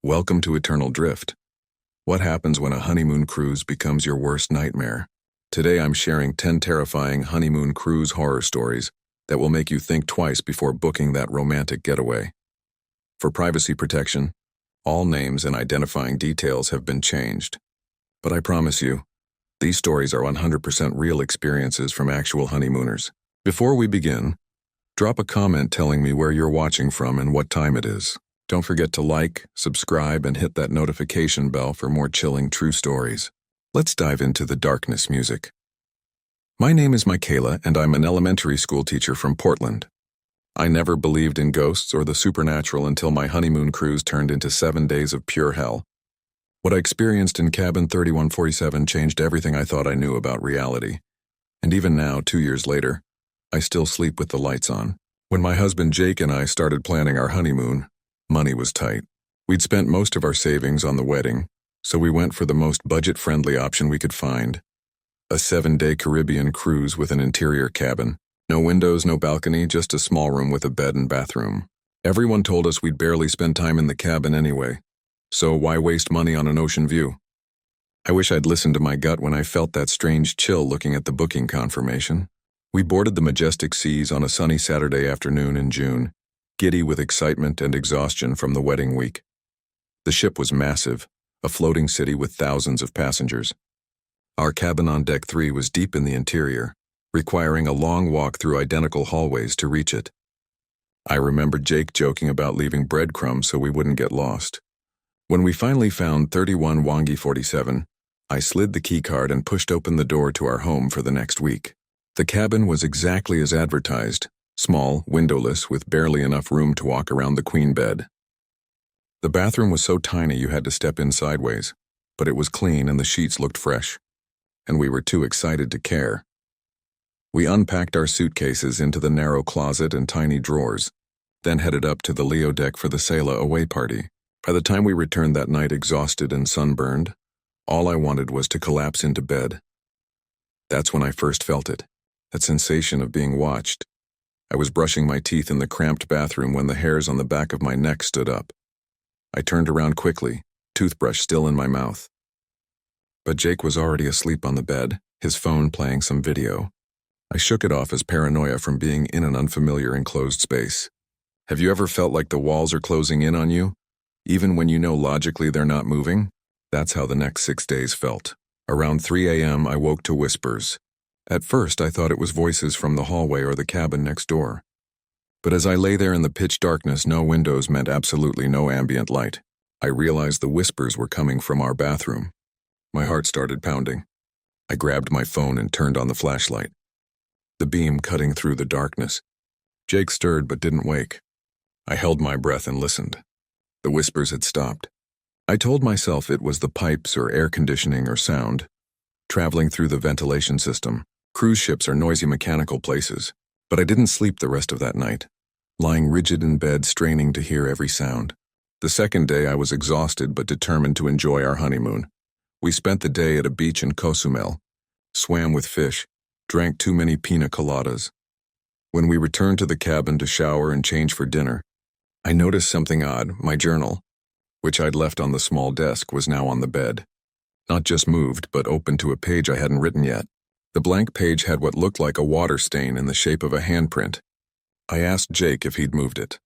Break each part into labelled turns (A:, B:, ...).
A: Welcome to Eternal Drift. What happens when a honeymoon cruise becomes your worst nightmare? Today I'm sharing 10 terrifying honeymoon cruise horror stories that will make you think twice before booking that romantic getaway. For privacy protection, all names and identifying details have been changed. But I promise you, these stories are 100% real experiences from actual honeymooners. Before we begin, drop a comment telling me where you're watching from and what time it is. Don't forget to like, subscribe, and hit that notification bell for more chilling true stories. Let's dive into the darkness music. My name is Michaela, and I'm an elementary school teacher from Portland. I never believed in ghosts or the supernatural until my honeymoon cruise turned into 7 days of pure hell. What I experienced in cabin 3147 changed everything I thought I knew about reality. And even now, 2 years later, I still sleep with the lights on. When my husband Jake and I started planning our honeymoon, money was tight. We'd spent most of our savings on the wedding, so we went for the most budget-friendly option we could find. A 7-day Caribbean cruise with an interior cabin. No windows, no balcony, just a small room with a bed and bathroom. Everyone told us we'd barely spend time in the cabin anyway, so why waste money on an ocean view? I wish I'd listened to my gut when I felt that strange chill looking at the booking confirmation. We boarded the majestic seas on a sunny Saturday afternoon in June, giddy with excitement and exhaustion from the wedding week. The ship was massive, a floating city with thousands of passengers. Our cabin on deck 3 was deep in the interior, requiring a long walk through identical hallways to reach it. I remember Jake joking about leaving breadcrumbs so we wouldn't get lost. When we finally found 31 Wangi 47, I slid the keycard and pushed open the door to our home for the next week. The cabin was exactly as advertised. Small, windowless, with barely enough room to walk around the queen bed. The bathroom was so tiny you had to step in sideways, but it was clean and the sheets looked fresh, and we were too excited to care. We unpacked our suitcases into the narrow closet and tiny drawers, then headed up to the Leo deck for the Sailor away party. By the time we returned that night exhausted and sunburned, all I wanted was to collapse into bed. That's when I first felt it, that sensation of being watched. I was brushing my teeth in the cramped bathroom when the hairs on the back of my neck stood up. I turned around quickly, toothbrush still in my mouth. But Jake was already asleep on the bed, his phone playing some video. I shook it off as paranoia from being in an unfamiliar enclosed space. Have you ever felt like the walls are closing in on you, even when you know logically they're not moving? That's how the next 6 days felt. Around 3 a.m. I woke to whispers. At first, I thought it was voices from the hallway or the cabin next door. But as I lay there in the pitch darkness, no windows meant absolutely no ambient light. I realized the whispers were coming from our bathroom. My heart started pounding. I grabbed my phone and turned on the flashlight. The beam cutting through the darkness. Jake stirred but didn't wake. I held my breath and listened. The whispers had stopped. I told myself it was the pipes or air conditioning or sound, traveling through the ventilation system. Cruise ships are noisy mechanical places, but I didn't sleep the rest of that night, lying rigid in bed, straining to hear every sound. The second day I was exhausted but determined to enjoy our honeymoon. We spent the day at a beach in Cozumel, swam with fish, drank too many pina coladas. When we returned to the cabin to shower and change for dinner, I noticed something odd. My journal, which I'd left on the small desk, was now on the bed. Not just moved, but open to a page I hadn't written yet. The blank page had what looked like a water stain in the shape of a handprint. I asked Jake if he'd moved it.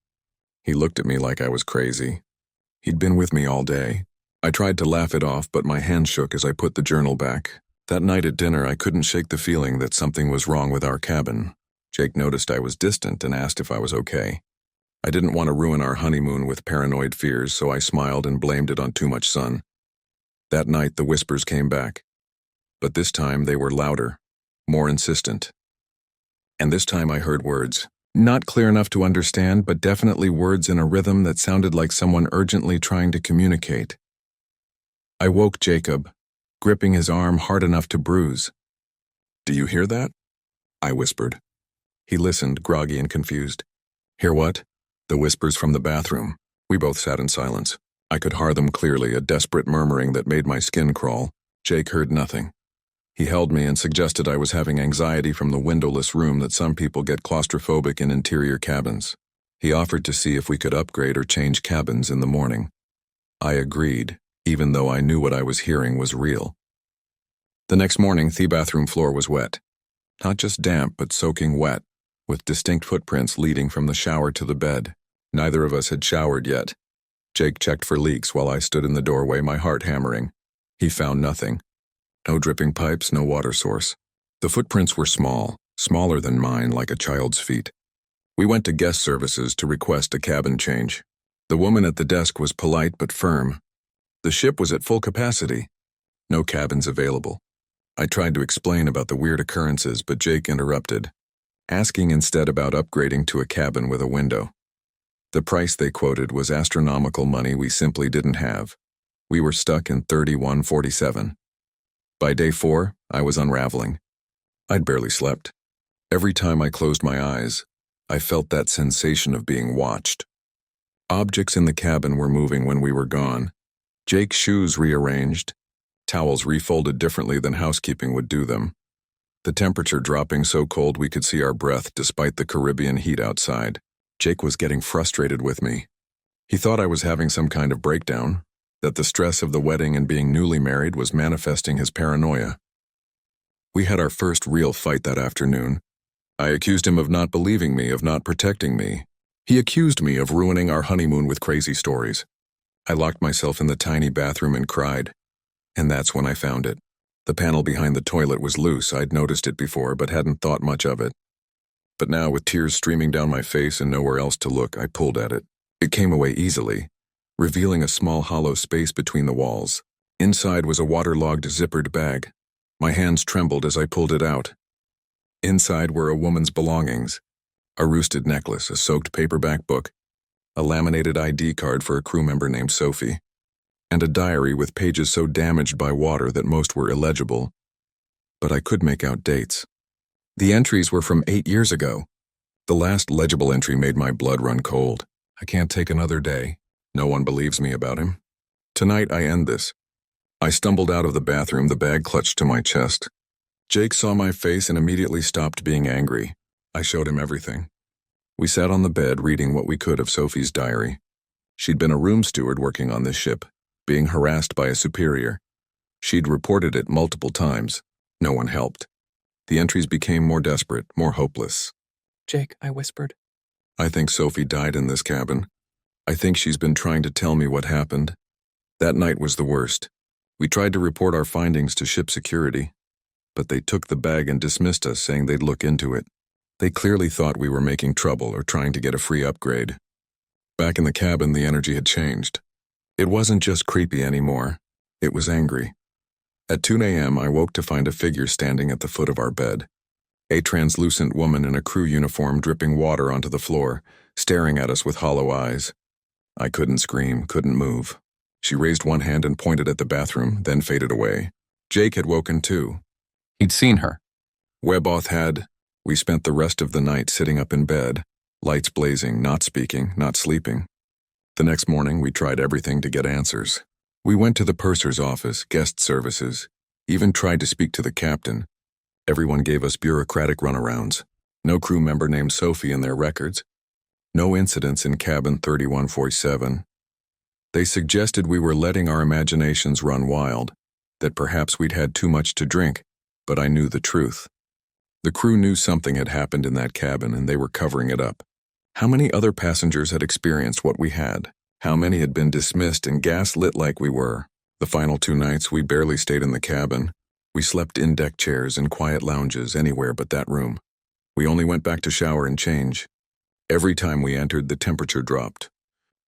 A: He looked at me like I was crazy. He'd been with me all day. I tried to laugh it off, but my hand shook as I put the journal back. That night at dinner, I couldn't shake the feeling that something was wrong with our cabin. Jake noticed I was distant and asked if I was okay. I didn't want to ruin our honeymoon with paranoid fears, so I smiled and blamed it on too much sun. That night, the whispers came back. But this time they were louder, more insistent. And this time I heard words. Not clear enough to understand, but definitely words in a rhythm that sounded like someone urgently trying to communicate. I woke Jacob, gripping his arm hard enough to bruise. "Do you hear that?" I whispered. He listened, groggy and confused. "Hear what?" The whispers from the bathroom. We both sat in silence. I could hear them clearly, a desperate murmuring that made my skin crawl. Jake heard nothing. He held me and suggested I was having anxiety from the windowless room that some people get claustrophobic in interior cabins. He offered to see if we could upgrade or change cabins in the morning. I agreed, even though I knew what I was hearing was real. The next morning, the bathroom floor was wet. Not just damp, but soaking wet, with distinct footprints leading from the shower to the bed. Neither of us had showered yet. Jake checked for leaks while I stood in the doorway, my heart hammering. He found nothing. No dripping pipes, no water source. The footprints were small, smaller than mine, like a child's feet. We went to guest services to request a cabin change. The woman at the desk was polite but firm. The ship was at full capacity. No cabins available. I tried to explain about the weird occurrences, but Jake interrupted, asking instead about upgrading to a cabin with a window. The price they quoted was astronomical money we simply didn't have. We were stuck in 3147. By day 4, I was unraveling. I'd barely slept. Every time I closed my eyes, I felt that sensation of being watched. Objects in the cabin were moving when we were gone. Jake's shoes rearranged, towels refolded differently than housekeeping would do them. The temperature dropping so cold we could see our breath despite the Caribbean heat outside. Jake was getting frustrated with me. He thought I was having some kind of breakdown, that the stress of the wedding and being newly married was manifesting his paranoia. We had our first real fight that afternoon. I accused him of not believing me, of not protecting me. He accused me of ruining our honeymoon with crazy stories. I locked myself in the tiny bathroom and cried. And that's when I found it. The panel behind the toilet was loose. I'd noticed it before, but hadn't thought much of it. But now, with tears streaming down my face and nowhere else to look, I pulled at it. It came away easily, revealing a small hollow space between the walls. Inside was a waterlogged zippered bag. My hands trembled as I pulled it out. Inside were a woman's belongings: a roosted necklace, a soaked paperback book, a laminated ID card for a crew member named Sophie, and a diary with pages so damaged by water that most were illegible. But I could make out dates. The entries were from 8 years ago. The last legible entry made my blood run cold. I can't take another day. No one believes me about him. Tonight I end this. I stumbled out of the bathroom, the bag clutched to my chest. Jake saw my face and immediately stopped being angry. I showed him everything. We sat on the bed reading what we could of Sophie's diary. She'd been a room steward working on this ship, being harassed by a superior. She'd reported it multiple times. No one helped. The entries became more desperate, more hopeless.
B: Jake, I whispered.
A: I think Sophie died in this cabin. I think she's been trying to tell me what happened. That night was the worst. We tried to report our findings to ship security, but they took the bag and dismissed us, saying they'd look into it. They clearly thought we were making trouble or trying to get a free upgrade. Back in the cabin, the energy had changed. It wasn't just creepy anymore. It was angry. At 2 a.m., I woke to find a figure standing at the foot of our bed. A translucent woman in a crew uniform dripping water onto the floor, staring at us with hollow eyes. I couldn't scream, couldn't move. She raised one hand and pointed at the bathroom, then faded away. Jake had woken too.
B: He'd seen her.
A: Weboth had. We spent the rest of the night sitting up in bed, lights blazing, not speaking, not sleeping. The next morning, we tried everything to get answers. We went to the purser's office, guest services, even tried to speak to the captain. Everyone gave us bureaucratic runarounds. No crew member named Sophie in their records. No incidents in cabin 3147. They suggested we were letting our imaginations run wild, that perhaps we'd had too much to drink, but I knew the truth. The crew knew something had happened in that cabin and they were covering it up. How many other passengers had experienced what we had? How many had been dismissed and gas-lit like we were? The final 2 nights, we barely stayed in the cabin. We slept in deck chairs and quiet lounges anywhere but that room. We only went back to shower and change. Every time we entered, the temperature dropped.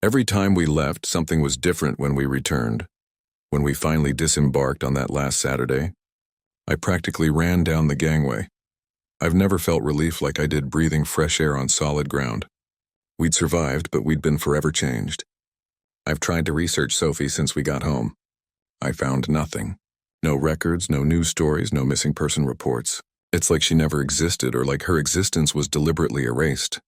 A: Every time we left, something was different when we returned. When we finally disembarked on that last Saturday, I practically ran down the gangway. I've never felt relief like I did breathing fresh air on solid ground. We'd survived, but we'd been forever changed. I've tried to research Sophie since we got home. I found nothing. No records, no news stories, no missing person reports. It's like she never existed or like her existence was deliberately erased.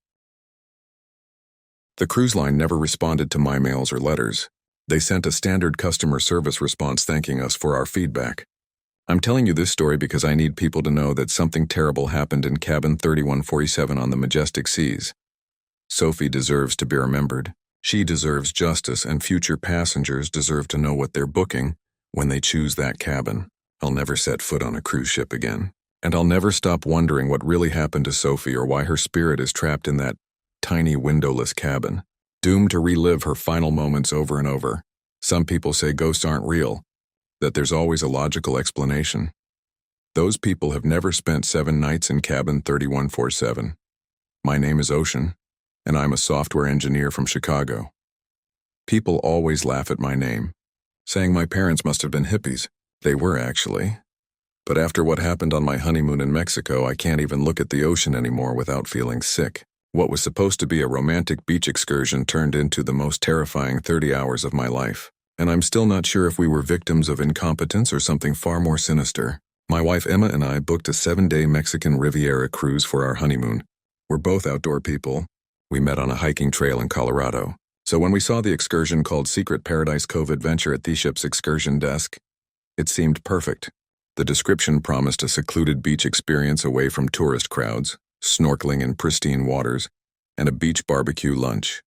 A: The cruise line never responded to my mails or letters. They sent a standard customer service response thanking us for our feedback. I'm telling you this story because I need people to know that something terrible happened in cabin 3147 on the majestic seas. Sophie deserves to be remembered. She deserves justice, and future passengers deserve to know what they're booking when they choose that cabin. I'll never set foot on a cruise ship again. And I'll never stop wondering what really happened to Sophie or why her spirit is trapped in that tiny windowless cabin, doomed to relive her final moments over and over. Some people say ghosts aren't real, that there's always a logical explanation. Those people have never spent 7 nights in cabin 3147. My name is Ocean, and I'm a software engineer from Chicago. People always laugh at my name, saying my parents must have been hippies. They were actually. But after what happened on my honeymoon in Mexico, I can't even look at the ocean anymore without feeling sick. What was supposed to be a romantic beach excursion turned into the most terrifying 30 hours of my life. And I'm still not sure if we were victims of incompetence or something far more sinister. My wife Emma and I booked a 7-day Mexican Riviera cruise for our honeymoon. We're both outdoor people. We met on a hiking trail in Colorado. So when we saw the excursion called Secret Paradise Cove Adventure at the ship's excursion desk, it seemed perfect. The description promised a secluded beach experience away from tourist crowds, snorkeling in pristine waters, and a beach barbecue lunch.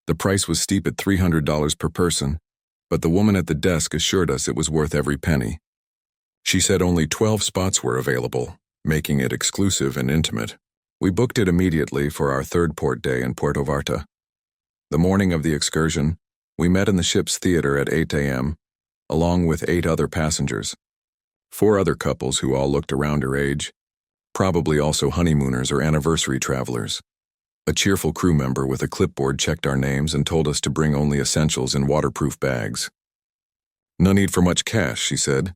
A: The price was steep at $300 per person, but the woman at the desk assured us it was worth every penny. She said only 12 spots were available, making it exclusive and intimate. We booked it immediately for our third port day in Puerto Vallarta. The morning of the excursion, we met in the ship's theater at 8 a.m., along with 8 other passengers. 4 other couples who all looked around her age, probably also honeymooners or anniversary travelers. A cheerful crew member with a clipboard checked our names and told us to bring only essentials in waterproof bags. No need for much cash, she said.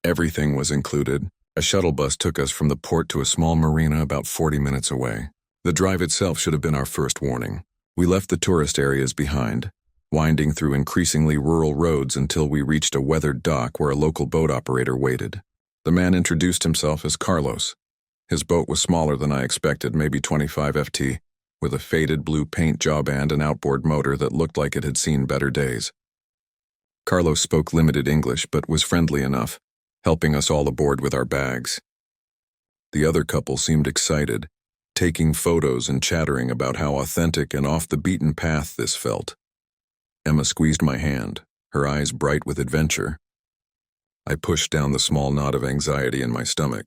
A: Everything was included. A shuttle bus took us from the port to a small marina about 40 minutes away. The drive itself should have been our first warning. We left the tourist areas behind, winding through increasingly rural roads until we reached a weathered dock where a local boat operator waited. The man introduced himself as Carlos. His boat was smaller than I expected, maybe 25 FT, with a faded blue paint jawband and outboard motor that looked like it had seen better days. Carlos spoke limited English but was friendly enough, helping us all aboard with our bags. The other couple seemed excited, taking photos and chattering about how authentic and off the beaten path this felt. Emma squeezed my hand, her eyes bright with adventure. I pushed down the small knot of anxiety in my stomach.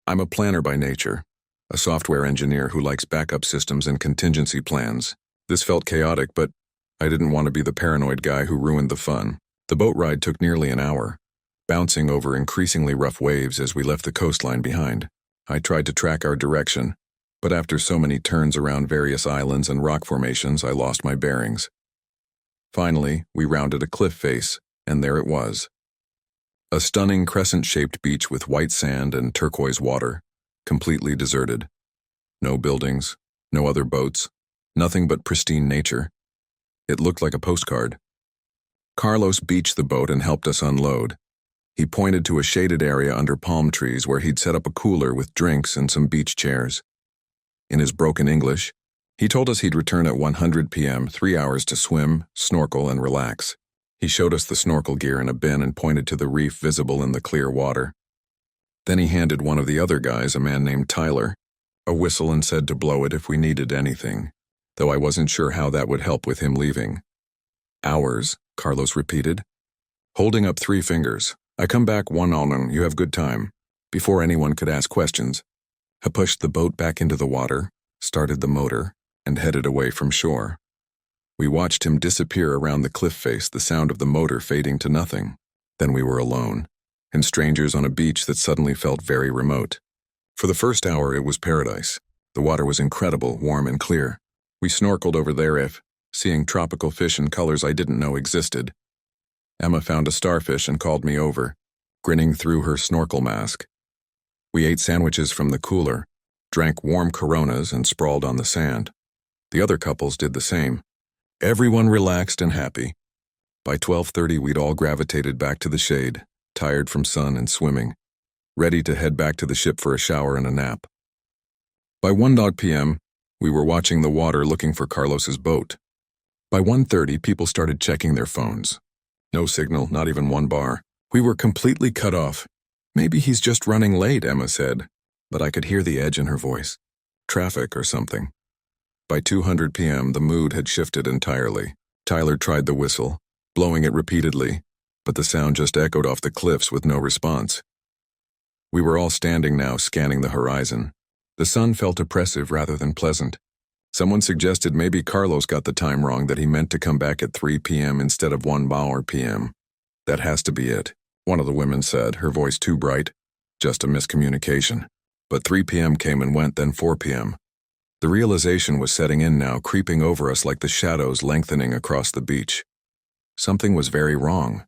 A: I'm a planner by nature, a software engineer who likes backup systems and contingency plans. This felt chaotic, but I didn't want to be the paranoid guy who ruined the fun. The boat ride took nearly an hour, bouncing over increasingly rough waves as we left the coastline behind. I tried to track our direction, but after so many turns around various islands and rock formations, I lost my bearings. Finally, we rounded a cliff face, and there it was. A stunning crescent-shaped beach with white sand and turquoise water, completely deserted. No buildings, no other boats, nothing but pristine nature. It looked like a postcard. Carlos beached the boat and helped us unload. He pointed to a shaded area under palm trees where he'd set up a cooler with drinks and some beach chairs. In his broken English, he told us he'd return at 100 p.m., 3 hours to swim, snorkel, and relax. He showed us the snorkel gear in a bin and pointed to the reef visible in the clear water. Then he handed one of the other guys, a man named Tyler, a whistle and said to blow it if we needed anything, though I wasn't sure how that would help with him leaving. Hours, Carlos repeated, holding up 3 fingers. I come back 1 on, you have good time. Before anyone could ask questions, I pushed the boat back into the water, started the motor, and headed away from shore. We watched him disappear around the cliff face, the sound of the motor fading to nothing. Then we were alone, and strangers on a beach that suddenly felt very remote. For the first hour, it was paradise. The water was incredible, warm and clear. We snorkeled over there, seeing tropical fish in colors I didn't know existed. Emma found a starfish and called me over, grinning through her snorkel mask. We ate sandwiches from the cooler, drank warm Coronas, and sprawled on the sand. The other couples did the same. Everyone relaxed and happy. By 12:30, we'd all gravitated back to the shade, tired from sun and swimming, ready to head back to the ship for a shower and a nap. By 1 p.m., we were watching the water looking for Carlos's boat. By 1:30, people started checking their phones. No signal, not even 1 bar. We were completely cut off. Maybe he's just running late, Emma said, but I could hear the edge in her voice. Traffic or something. By 200 p.m., the mood had shifted entirely. Tyler tried the whistle, blowing it repeatedly, but the sound just echoed off the cliffs with no response. We were all standing now, scanning the horizon. The sun felt oppressive rather than pleasant. Someone suggested maybe Carlos got the time wrong, that he meant to come back at 3 p.m. instead of 1 p.m. That has to be it, one of the women said, her voice too bright. Just a miscommunication. But 3 p.m. came and went, then 4 p.m. The realization was setting in now, creeping over us like the shadows lengthening across the beach. Something was very wrong.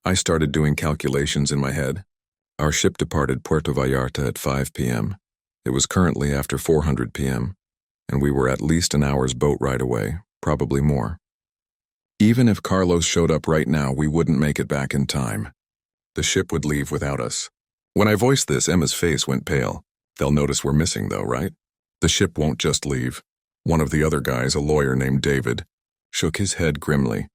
A: I started doing calculations in my head. Our ship departed Puerto Vallarta at 5 p.m. It was currently after 400 p.m., and we were at least an hour's boat ride away, probably more. Even if Carlos showed up right now, we wouldn't make it back in time. The ship would leave without us. When I voiced this, Emma's face went pale. They'll notice we're missing though, right? The ship won't just leave. One of the other guys, a lawyer named David, shook his head grimly.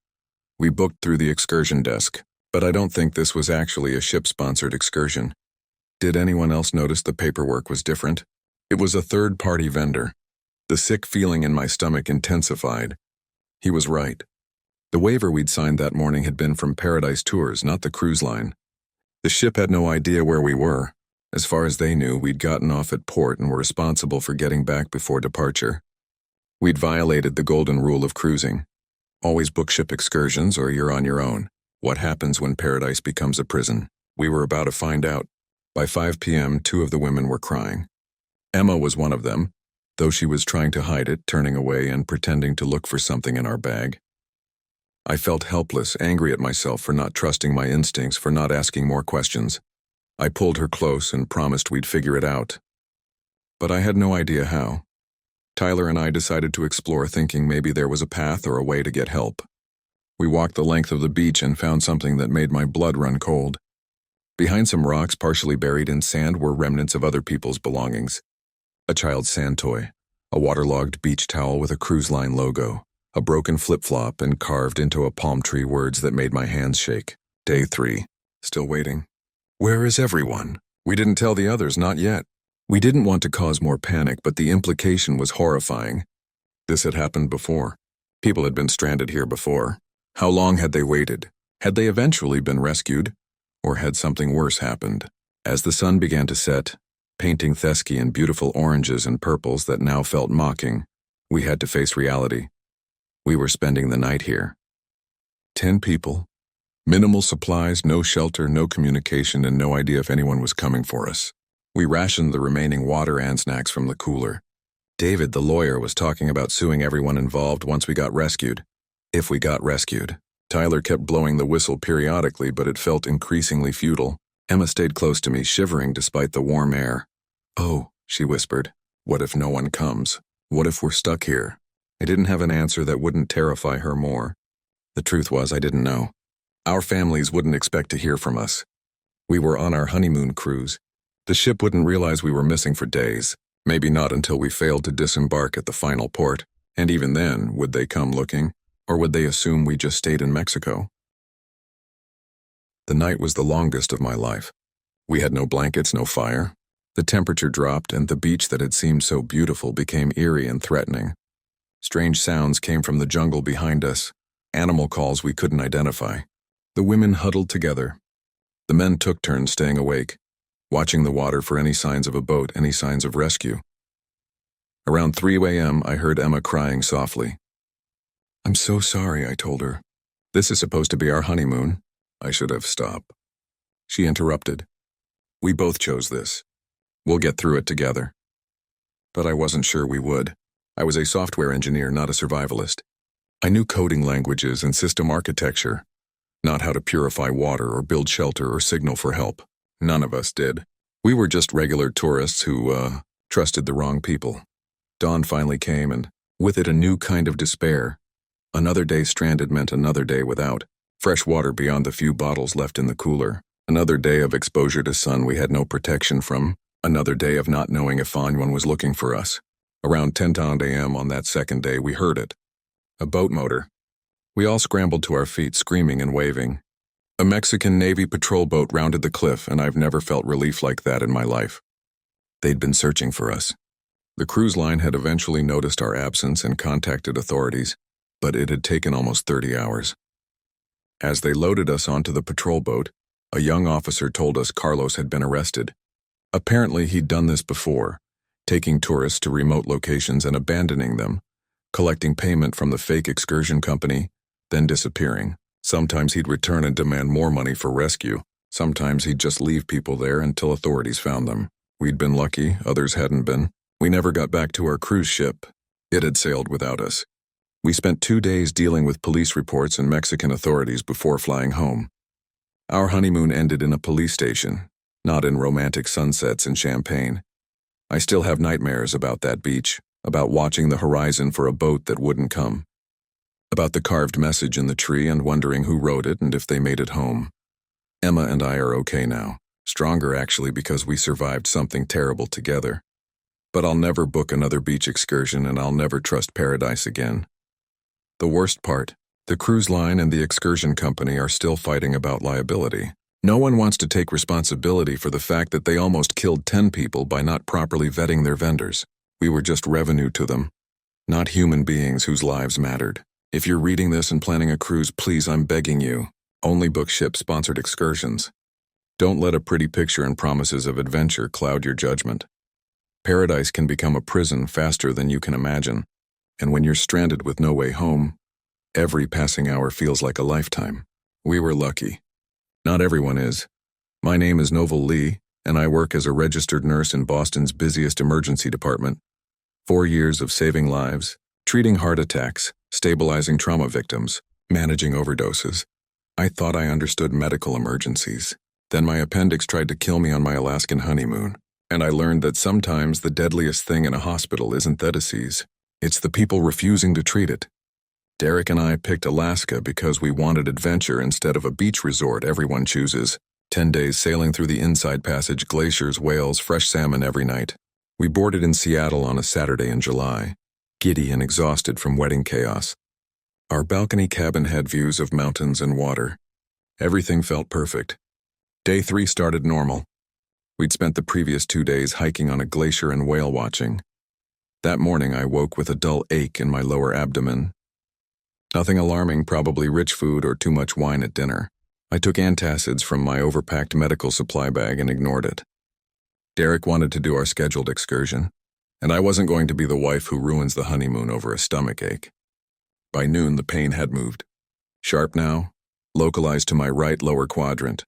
A: We booked through the excursion desk, but I don't think this was actually a ship-sponsored excursion. Did anyone else notice the paperwork was different? It was a third-party vendor. The sick feeling in my stomach intensified. He was right. The waiver we'd signed that morning had been from Paradise Tours, not the cruise line. The ship had no idea where we were. As far as they knew, we'd gotten off at port and were responsible for getting back before departure. We'd violated the golden rule of cruising. Always book ship excursions or you're on your own. What happens when paradise becomes a prison? We were about to find out. By 5 p.m., 2 of the women were crying. Emma was one of them, though she was trying to hide it, turning away and pretending to look for something in our bag. I felt helpless, angry at myself for not trusting my instincts, for not asking more questions. I pulled her close and promised we'd figure it out. But I had no idea how. Tyler and I decided to explore, thinking maybe there was a path or a way to get help. We walked the length of the beach and found something that made my blood run cold. Behind some rocks partially buried in sand were remnants of other people's belongings. A child's sand toy, a waterlogged beach towel with a cruise line logo, a broken flip-flop, and carved into a palm tree words that made my hands shake. Day 3. Still waiting. Where is everyone? We didn't tell the others, not yet. We didn't want to cause more panic, but the implication was horrifying. This had happened before. People had been stranded here before. How long had they waited? Had they eventually been rescued? Or had something worse happened? As the sun began to set, painting Thespian beautiful oranges and purples that now felt mocking, we had to face reality. We were spending the night here. 10 people. Minimal supplies, no shelter, no communication, and no idea if anyone was coming for us. We rationed the remaining water and snacks from the cooler. David, the lawyer, was talking about suing everyone involved once we got rescued. If we got rescued. Tyler kept blowing the whistle periodically, but it felt increasingly futile. Emma stayed close to me, shivering despite the warm air. Oh, she whispered. What if no one comes? What if we're stuck here? I didn't have an answer that wouldn't terrify her more. The truth was, I didn't know. Our families wouldn't expect to hear from us. We were on our honeymoon cruise. The ship wouldn't realize we were missing for days, maybe not until we failed to disembark at the final port, and even then, would they come looking, or would they assume we just stayed in Mexico? The night was the longest of my life. We had no blankets, no fire. The temperature dropped, and the beach that had seemed so beautiful became eerie and threatening. Strange sounds came from the jungle behind us, animal calls we couldn't identify. The women huddled together. The men took turns staying awake, watching the water for any signs of a boat, any signs of rescue. Around 3 a.m., I heard Emma crying softly. I'm so sorry, I told her. This is supposed to be our honeymoon. I should have stopped. She interrupted. We both chose this. We'll get through it together. But I wasn't sure we would. I was a software engineer, not a survivalist. I knew coding languages and system architecture, not how to purify water or build shelter or signal for help. None of us did. We were just regular tourists who, trusted the wrong people. Dawn finally came, and with it a new kind of despair. Another day stranded meant another day without fresh water beyond the few bottles left in the cooler. Another day of exposure to sun we had no protection from. Another day of not knowing if anyone was looking for us. Around 10 a.m. on that second day, we heard it. A boat motor. We all scrambled to our feet, screaming and waving. A Mexican Navy patrol boat rounded the cliff, and I've never felt relief like that in my life. They'd been searching for us. The cruise line had eventually noticed our absence and contacted authorities, but it had taken almost 30 hours. As they loaded us onto the patrol boat, a young officer told us Carlos had been arrested. Apparently, he'd done this before, taking tourists to remote locations and abandoning them, collecting payment from the fake excursion company, then disappearing. Sometimes he'd return and demand more money for rescue. Sometimes he'd just leave people there until authorities found them. We'd been lucky, others hadn't been. We never got back to our cruise ship. It had sailed without us. We spent 2 days dealing with police reports and Mexican authorities before flying home. Our honeymoon ended in a police station, not in romantic sunsets and champagne. I still have nightmares about that beach, about watching the horizon for a boat that wouldn't come, about the carved message in the tree and wondering who wrote it and if they made it home. Emma and I are okay now, stronger actually because we survived something terrible together. But I'll never book another beach excursion and I'll never trust paradise again. The worst part, the cruise line and the excursion company are still fighting about liability. No one wants to take responsibility for the fact that they almost killed 10 people by not properly vetting their vendors. We were just revenue to them, not human beings whose lives mattered. If you're reading this and planning a cruise, please, I'm begging you, only book ship-sponsored excursions. Don't let a pretty picture and promises of adventure cloud your judgment. Paradise can become a prison faster than you can imagine, and when you're stranded with no way home, every passing hour feels like a lifetime. We were lucky. Not everyone is. My name is Novel Lee, and I work as a registered nurse in Boston's busiest emergency department. 4 years of saving lives, treating heart attacks, stabilizing trauma victims, managing overdoses. I thought I understood medical emergencies. Then my appendix tried to kill me on my Alaskan honeymoon, and I learned that sometimes the deadliest thing in a hospital isn't the disease. It's the people refusing to treat it. Derek and I picked Alaska because we wanted adventure instead of a beach resort everyone chooses. 10 days sailing through the Inside Passage, glaciers, whales, fresh salmon every night. We boarded in Seattle on a Saturday in July, giddy and exhausted from wedding chaos. Our balcony cabin had views of mountains and water. Everything felt perfect. Day 3 started normal. We'd spent the previous 2 days hiking on a glacier and whale watching. That morning I woke with a dull ache in my lower abdomen. Nothing alarming, probably rich food or too much wine at dinner. I took antacids from my overpacked medical supply bag and ignored it. Derek wanted to do our scheduled excursion, and I wasn't going to be the wife who ruins the honeymoon over a stomach ache. By noon, the pain had moved. Sharp now, localized to my right lower quadrant.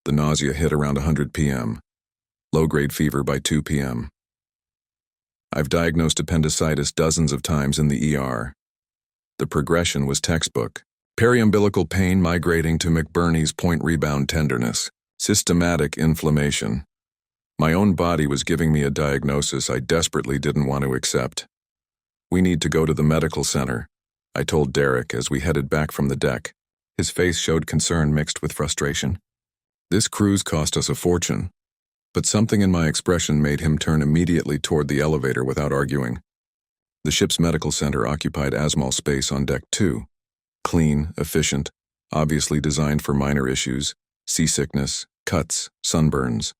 A: The nausea hit around 100 p.m. Low-grade fever by 2 p.m. I've diagnosed appendicitis dozens of times in the ER. The progression was textbook. Periumbilical pain migrating to McBurney's point rebound tenderness. Systematic inflammation. My own body was giving me a diagnosis I desperately didn't want to accept. We need to go to the medical center, I told Derek as we headed back from the deck. His face showed concern mixed with frustration. This cruise cost us a fortune, but something in my expression made him turn immediately toward the elevator without arguing. The ship's medical center occupied Asmal space on deck 2. Clean, efficient, obviously designed for minor issues, seasickness, cuts, sunburns.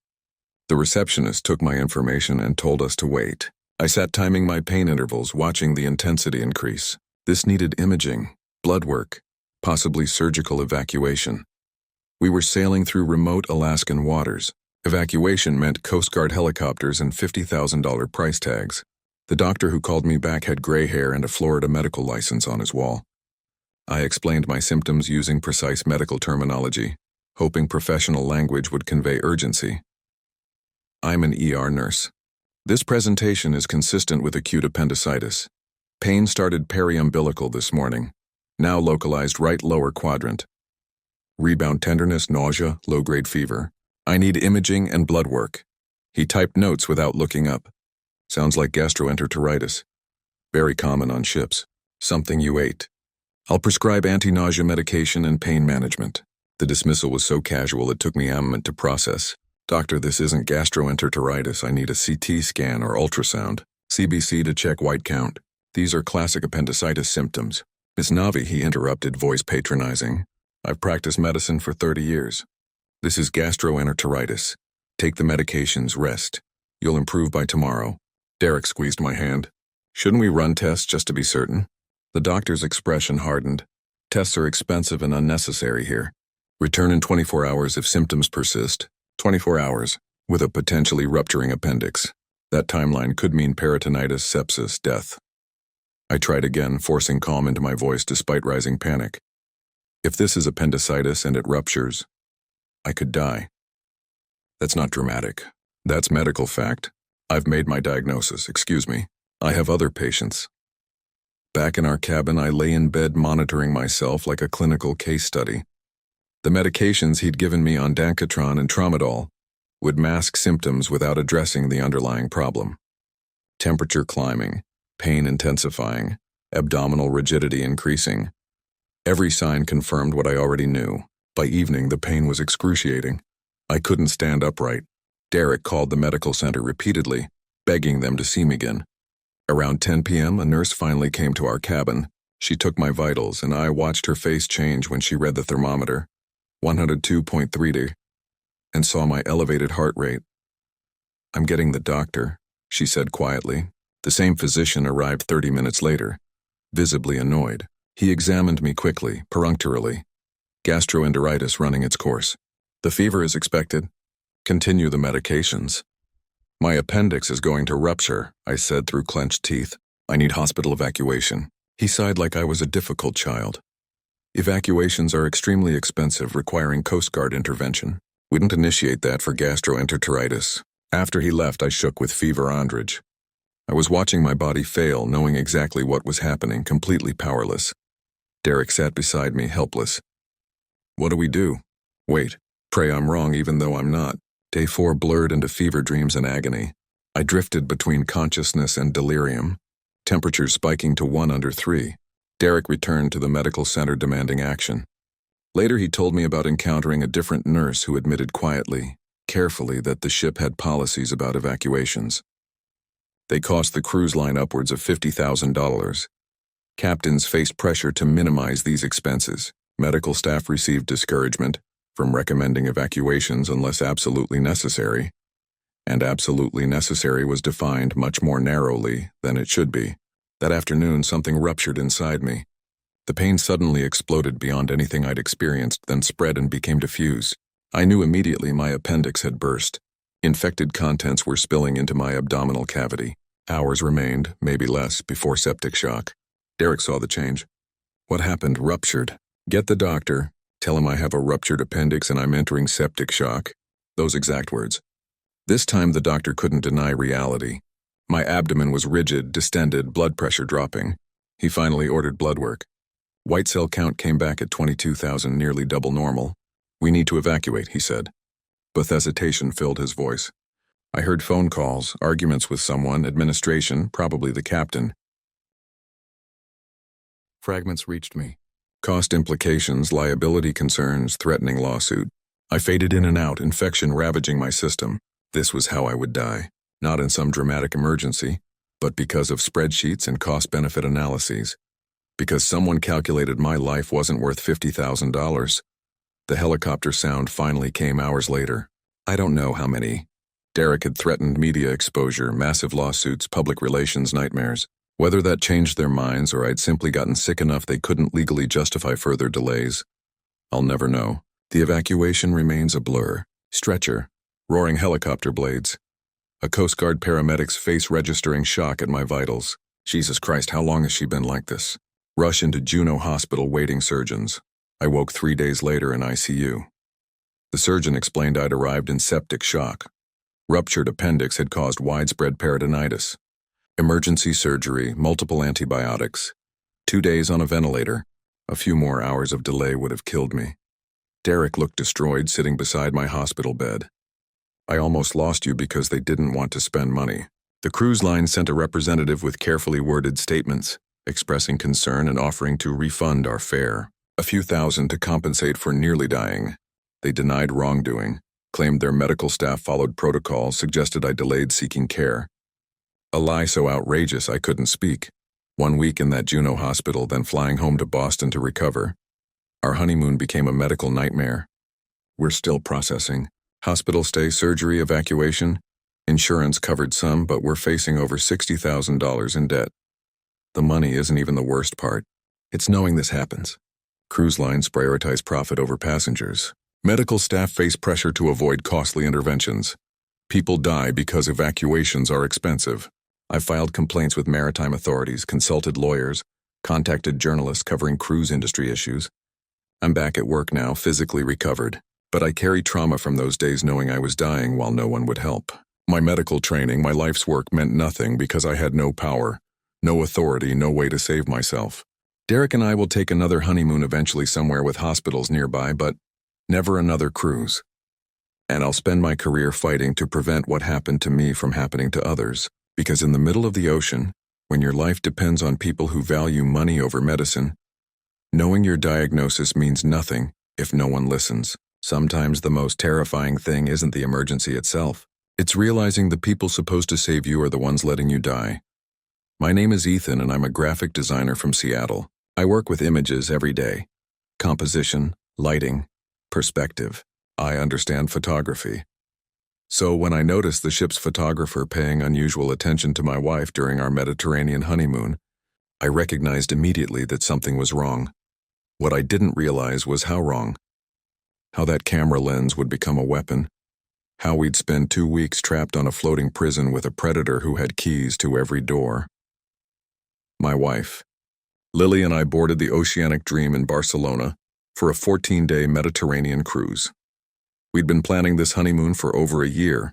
A: The receptionist took my information and told us to wait. I sat timing my pain intervals, watching the intensity increase. This needed imaging, blood work, possibly surgical evacuation. We were sailing through remote Alaskan waters. Evacuation meant Coast Guard helicopters and $50,000 price tags. The doctor who called me back had gray hair and a Florida medical license on his wall. I explained my symptoms using precise medical terminology, hoping professional language would convey urgency. I'm an ER nurse. This presentation is consistent with acute appendicitis. Pain started periumbilical this morning, now localized right lower quadrant. Rebound tenderness, nausea, low-grade fever. I need imaging and blood work. He typed notes without looking up. Sounds like gastroenteritis. Very common on ships. Something you ate. I'll prescribe anti-nausea medication and pain management. The dismissal was so casual it took me a moment to process. Doctor, this isn't gastroenteritis. I need a CT scan or ultrasound. CBC to check white count. These are classic appendicitis symptoms. Miss Navi, he interrupted, voice patronizing. I've practiced medicine for 30 years. This is gastroenteritis. Take the medications, rest. You'll improve by tomorrow. Derek squeezed my hand. Shouldn't we run tests just to be certain? The doctor's expression hardened. Tests are expensive and unnecessary here. Return in 24 hours if symptoms persist. 24 hours, with a potentially rupturing appendix. That timeline could mean peritonitis, sepsis, death. I tried again, forcing calm into my voice despite rising panic. If this is appendicitis and it ruptures, I could die. That's not dramatic. That's medical fact. I've made my diagnosis, excuse me. I have other patients. Back in our cabin, I lay in bed monitoring myself like a clinical case study. The medications he'd given me on Dankatron and Tramadol would mask symptoms without addressing the underlying problem. Temperature climbing, pain intensifying, abdominal rigidity increasing. Every sign confirmed what I already knew. By evening, the pain was excruciating. I couldn't stand upright. Derek called the medical center repeatedly, begging them to see me again. Around 10 p.m., a nurse finally came to our cabin. She took my vitals, and I watched her face change when she read the thermometer, 102.3, and saw my elevated heart rate. "I'm getting the doctor," she said quietly. The same physician arrived 30 minutes later, visibly annoyed. He examined me quickly, perfunctorily. Gastroenteritis running its course. "The fever is expected. Continue the medications." "My appendix is going to rupture," I said through clenched teeth. "I need hospital evacuation." He sighed like I was a difficult child. "Evacuations are extremely expensive, requiring Coast Guard intervention. Wouldn't initiate that for gastroenteritis." After he left, I shook with fever andrage. I was watching my body fail, knowing exactly what was happening, completely powerless. Derek sat beside me, helpless. "What do we do?" "Wait. Pray I'm wrong even though I'm not." Day 4 blurred into fever dreams and agony. I drifted between consciousness and delirium, temperatures spiking to 1 under 3. Derek returned to the medical center demanding action. Later he told me about encountering a different nurse who admitted quietly, carefully, that the ship had policies about evacuations. They cost the cruise line upwards of $50,000. Captains faced pressure to minimize these expenses. Medical staff received discouragement from recommending evacuations unless absolutely necessary, and absolutely necessary was defined much more narrowly than it should be. That afternoon, something ruptured inside me. The pain suddenly exploded beyond anything I'd experienced, then spread and became diffuse. I knew immediately my appendix had burst. Infected contents were spilling into my abdominal cavity. Hours remained, maybe less, before septic shock. Derek saw the change. "What happened? Ruptured. Get the doctor. Tell him I have a ruptured appendix and I'm entering septic shock." Those exact words. This time the doctor couldn't deny reality. My abdomen was rigid, distended, blood pressure dropping. He finally ordered blood work. White cell count came back at 22,000, nearly double normal. "We need to evacuate," he said. But hesitation filled his voice. I heard phone calls, arguments with someone, administration, probably the captain. Fragments reached me. Cost implications, liability concerns, threatening lawsuit. I faded in and out, infection ravaging my system. This was how I would die. Not in some dramatic emergency, but because of spreadsheets and cost-benefit analyses. Because someone calculated my life wasn't worth $50,000. The helicopter sound finally came hours later. I don't know how many. Derek had threatened media exposure, massive lawsuits, public relations nightmares. Whether that changed their minds or I'd simply gotten sick enough they couldn't legally justify further delays, I'll never know. The evacuation remains a blur. Stretcher, roaring helicopter blades. A Coast Guard paramedic's face registering shock at my vitals. Jesus Christ, how long has she been like this? Rush into Juneau Hospital waiting surgeons. I woke 3 days later in ICU. The surgeon explained I'd arrived in septic shock. Ruptured appendix had caused widespread peritonitis. Emergency surgery, multiple antibiotics. 2 days on a ventilator. A few more hours of delay would have killed me. Derek looked destroyed sitting beside my hospital bed. "I almost lost you because they didn't want to spend money." The cruise line sent a representative with carefully worded statements, expressing concern and offering to refund our fare. A few thousand to compensate for nearly dying. They denied wrongdoing, claimed their medical staff followed protocol, suggested I delayed seeking care. A lie so outrageous I couldn't speak. 1 week in that Juneau hospital, then flying home to Boston to recover. Our honeymoon became a medical nightmare. We're still processing. Hospital stay, surgery, evacuation. Insurance covered some, but we're facing over $60,000 in debt. The money isn't even the worst part. It's knowing this happens. Cruise lines prioritize profit over passengers. Medical staff face pressure to avoid costly interventions. People die because evacuations are expensive. I've filed complaints with maritime authorities, consulted lawyers, contacted journalists covering cruise industry issues. I'm back at work now, physically recovered, but I carry trauma from those days knowing I was dying while no one would help. My medical training, my life's work meant nothing because I had no power, no authority, no way to save myself. Derek and I will take another honeymoon eventually somewhere with hospitals nearby, but never another cruise. And I'll spend my career fighting to prevent what happened to me from happening to others, because in the middle of the ocean, when your life depends on people who value money over medicine, knowing your diagnosis means nothing if no one listens. Sometimes the most terrifying thing isn't the emergency itself. It's realizing the people supposed to save you are the ones letting you die. My name is Ethan and I'm a graphic designer from Seattle. I work with images every day. Composition, lighting, perspective. I understand photography. So when I noticed the ship's photographer paying unusual attention to my wife during our Mediterranean honeymoon, I recognized immediately that something was wrong. What I didn't realize was how wrong. How that camera lens would become a weapon. How we'd spend 2 weeks trapped on a floating prison with a predator who had keys to every door. My wife. Lily and I boarded the Oceanic Dream in Barcelona for a 14-day Mediterranean cruise. We'd been planning this honeymoon for over a year,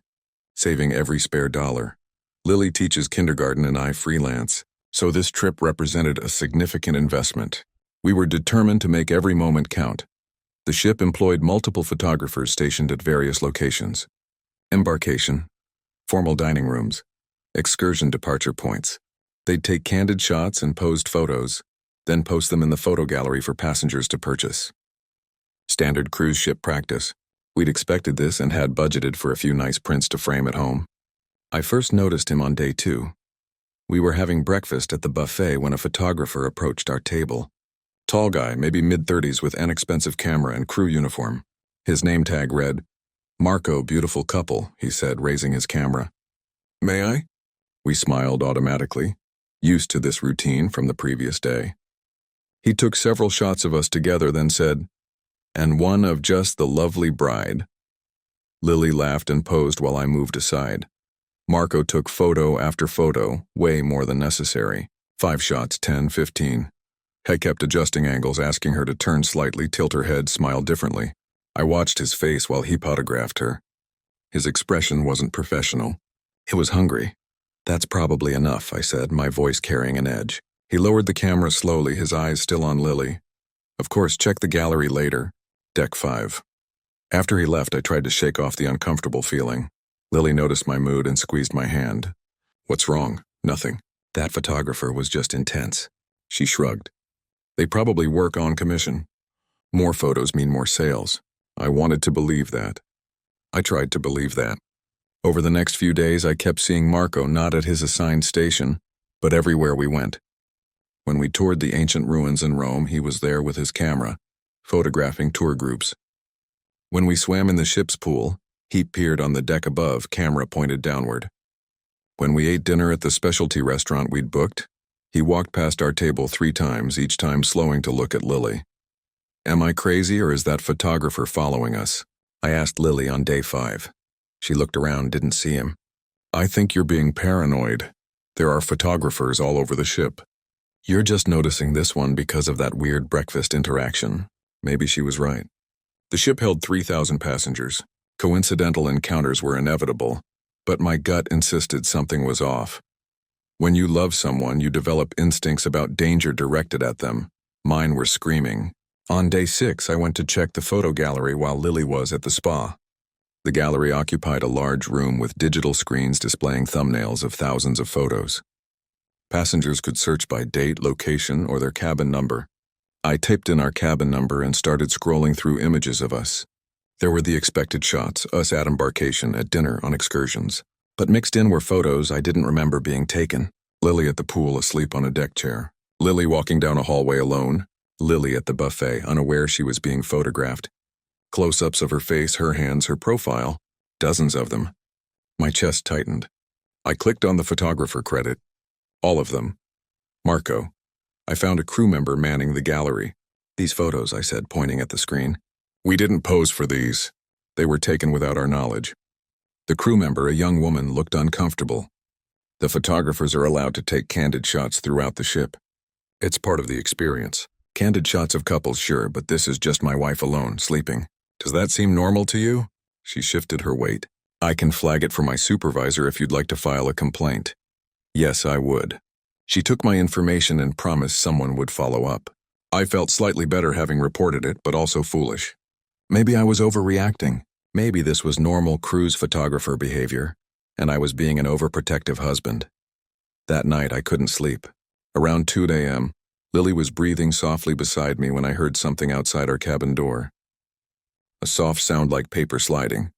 A: saving every spare dollar. Lily teaches kindergarten and I freelance, so this trip represented a significant investment. We were determined to make every moment count. The ship employed multiple photographers stationed at various locations. Embarkation, formal dining rooms, excursion departure points. They'd take candid shots and posed photos, then post them in the photo gallery for passengers to purchase. Standard cruise ship practice. We'd expected this and had budgeted for a few nice prints to frame at home. I first noticed him on day 2. We were having breakfast at the buffet when a photographer approached our table. Tall guy, maybe mid-30s with inexpensive camera and crew uniform. His name tag read, "Marco, beautiful couple," he said, raising his camera. "May I?" We smiled automatically, used to this routine from the previous day. He took several shots of us together, then said, "And one of just the lovely bride." Lily laughed and posed while I moved aside. Marco took photo after photo, way more than necessary. 5 shots, 10, 15. I kept adjusting angles, asking her to turn slightly, tilt her head, smile differently. I watched his face while he photographed her. His expression wasn't professional. It was hungry. "That's probably enough," I said, my voice carrying an edge. He lowered the camera slowly, his eyes still on Lily. "Of course, check the gallery later. Deck 5. After he left, I tried to shake off the uncomfortable feeling. Lily noticed my mood and squeezed my hand. "What's wrong?" "Nothing. That photographer was just intense." She shrugged. "They probably work on commission. More photos mean more sales." I wanted to believe that. I tried to believe that. Over the next few days, I kept seeing Marco not at his assigned station, but everywhere we went. When we toured the ancient ruins in Rome, he was there with his camera, photographing tour groups. When we swam in the ship's pool, he peered on the deck above, camera pointed downward. When we ate dinner at the specialty restaurant we'd booked, he walked past our table 3 times, each time slowing to look at Lily. Am I crazy or is that photographer following us? I asked Lily on day 5. She looked around, didn't see him. I think you're being paranoid. There are photographers all over the ship. You're just noticing this one because of that weird breakfast interaction. Maybe she was right. The ship held 3,000 passengers. Coincidental encounters were inevitable, but my gut insisted something was off. When you love someone, you develop instincts about danger directed at them. Mine were screaming. On day 6, I went to check the photo gallery while Lily was at the spa. The gallery occupied a large room with digital screens displaying thumbnails of thousands of photos. Passengers could search by date, location, or their cabin number. I typed in our cabin number and started scrolling through images of us. There were the expected shots, us at embarkation, at dinner, on excursions. But mixed in were photos I didn't remember being taken. Lily at the pool asleep on a deck chair. Lily walking down a hallway alone. Lily at the buffet, unaware she was being photographed. Close-ups of her face, her hands, her profile. Dozens of them. My chest tightened. I clicked on the photographer credit. All of them. Marco. I found a crew member manning the gallery. These photos, I said, pointing at the screen. We didn't pose for these. They were taken without our knowledge. The crew member, a young woman, looked uncomfortable. The photographers are allowed to take candid shots throughout the ship. It's part of the experience. Candid shots of couples, sure, but this is just my wife alone, sleeping. Does that seem normal to you? She shifted her weight. I can flag it for my supervisor if you'd like to file a complaint. Yes, I would. She took my information and promised someone would follow up. I felt slightly better having reported it, but also foolish. Maybe I was overreacting. Maybe this was normal cruise photographer behavior, and I was being an overprotective husband. That night, I couldn't sleep. Around 2 a.m., Lily was breathing softly beside me when I heard something outside our cabin door. A soft sound like paper sliding.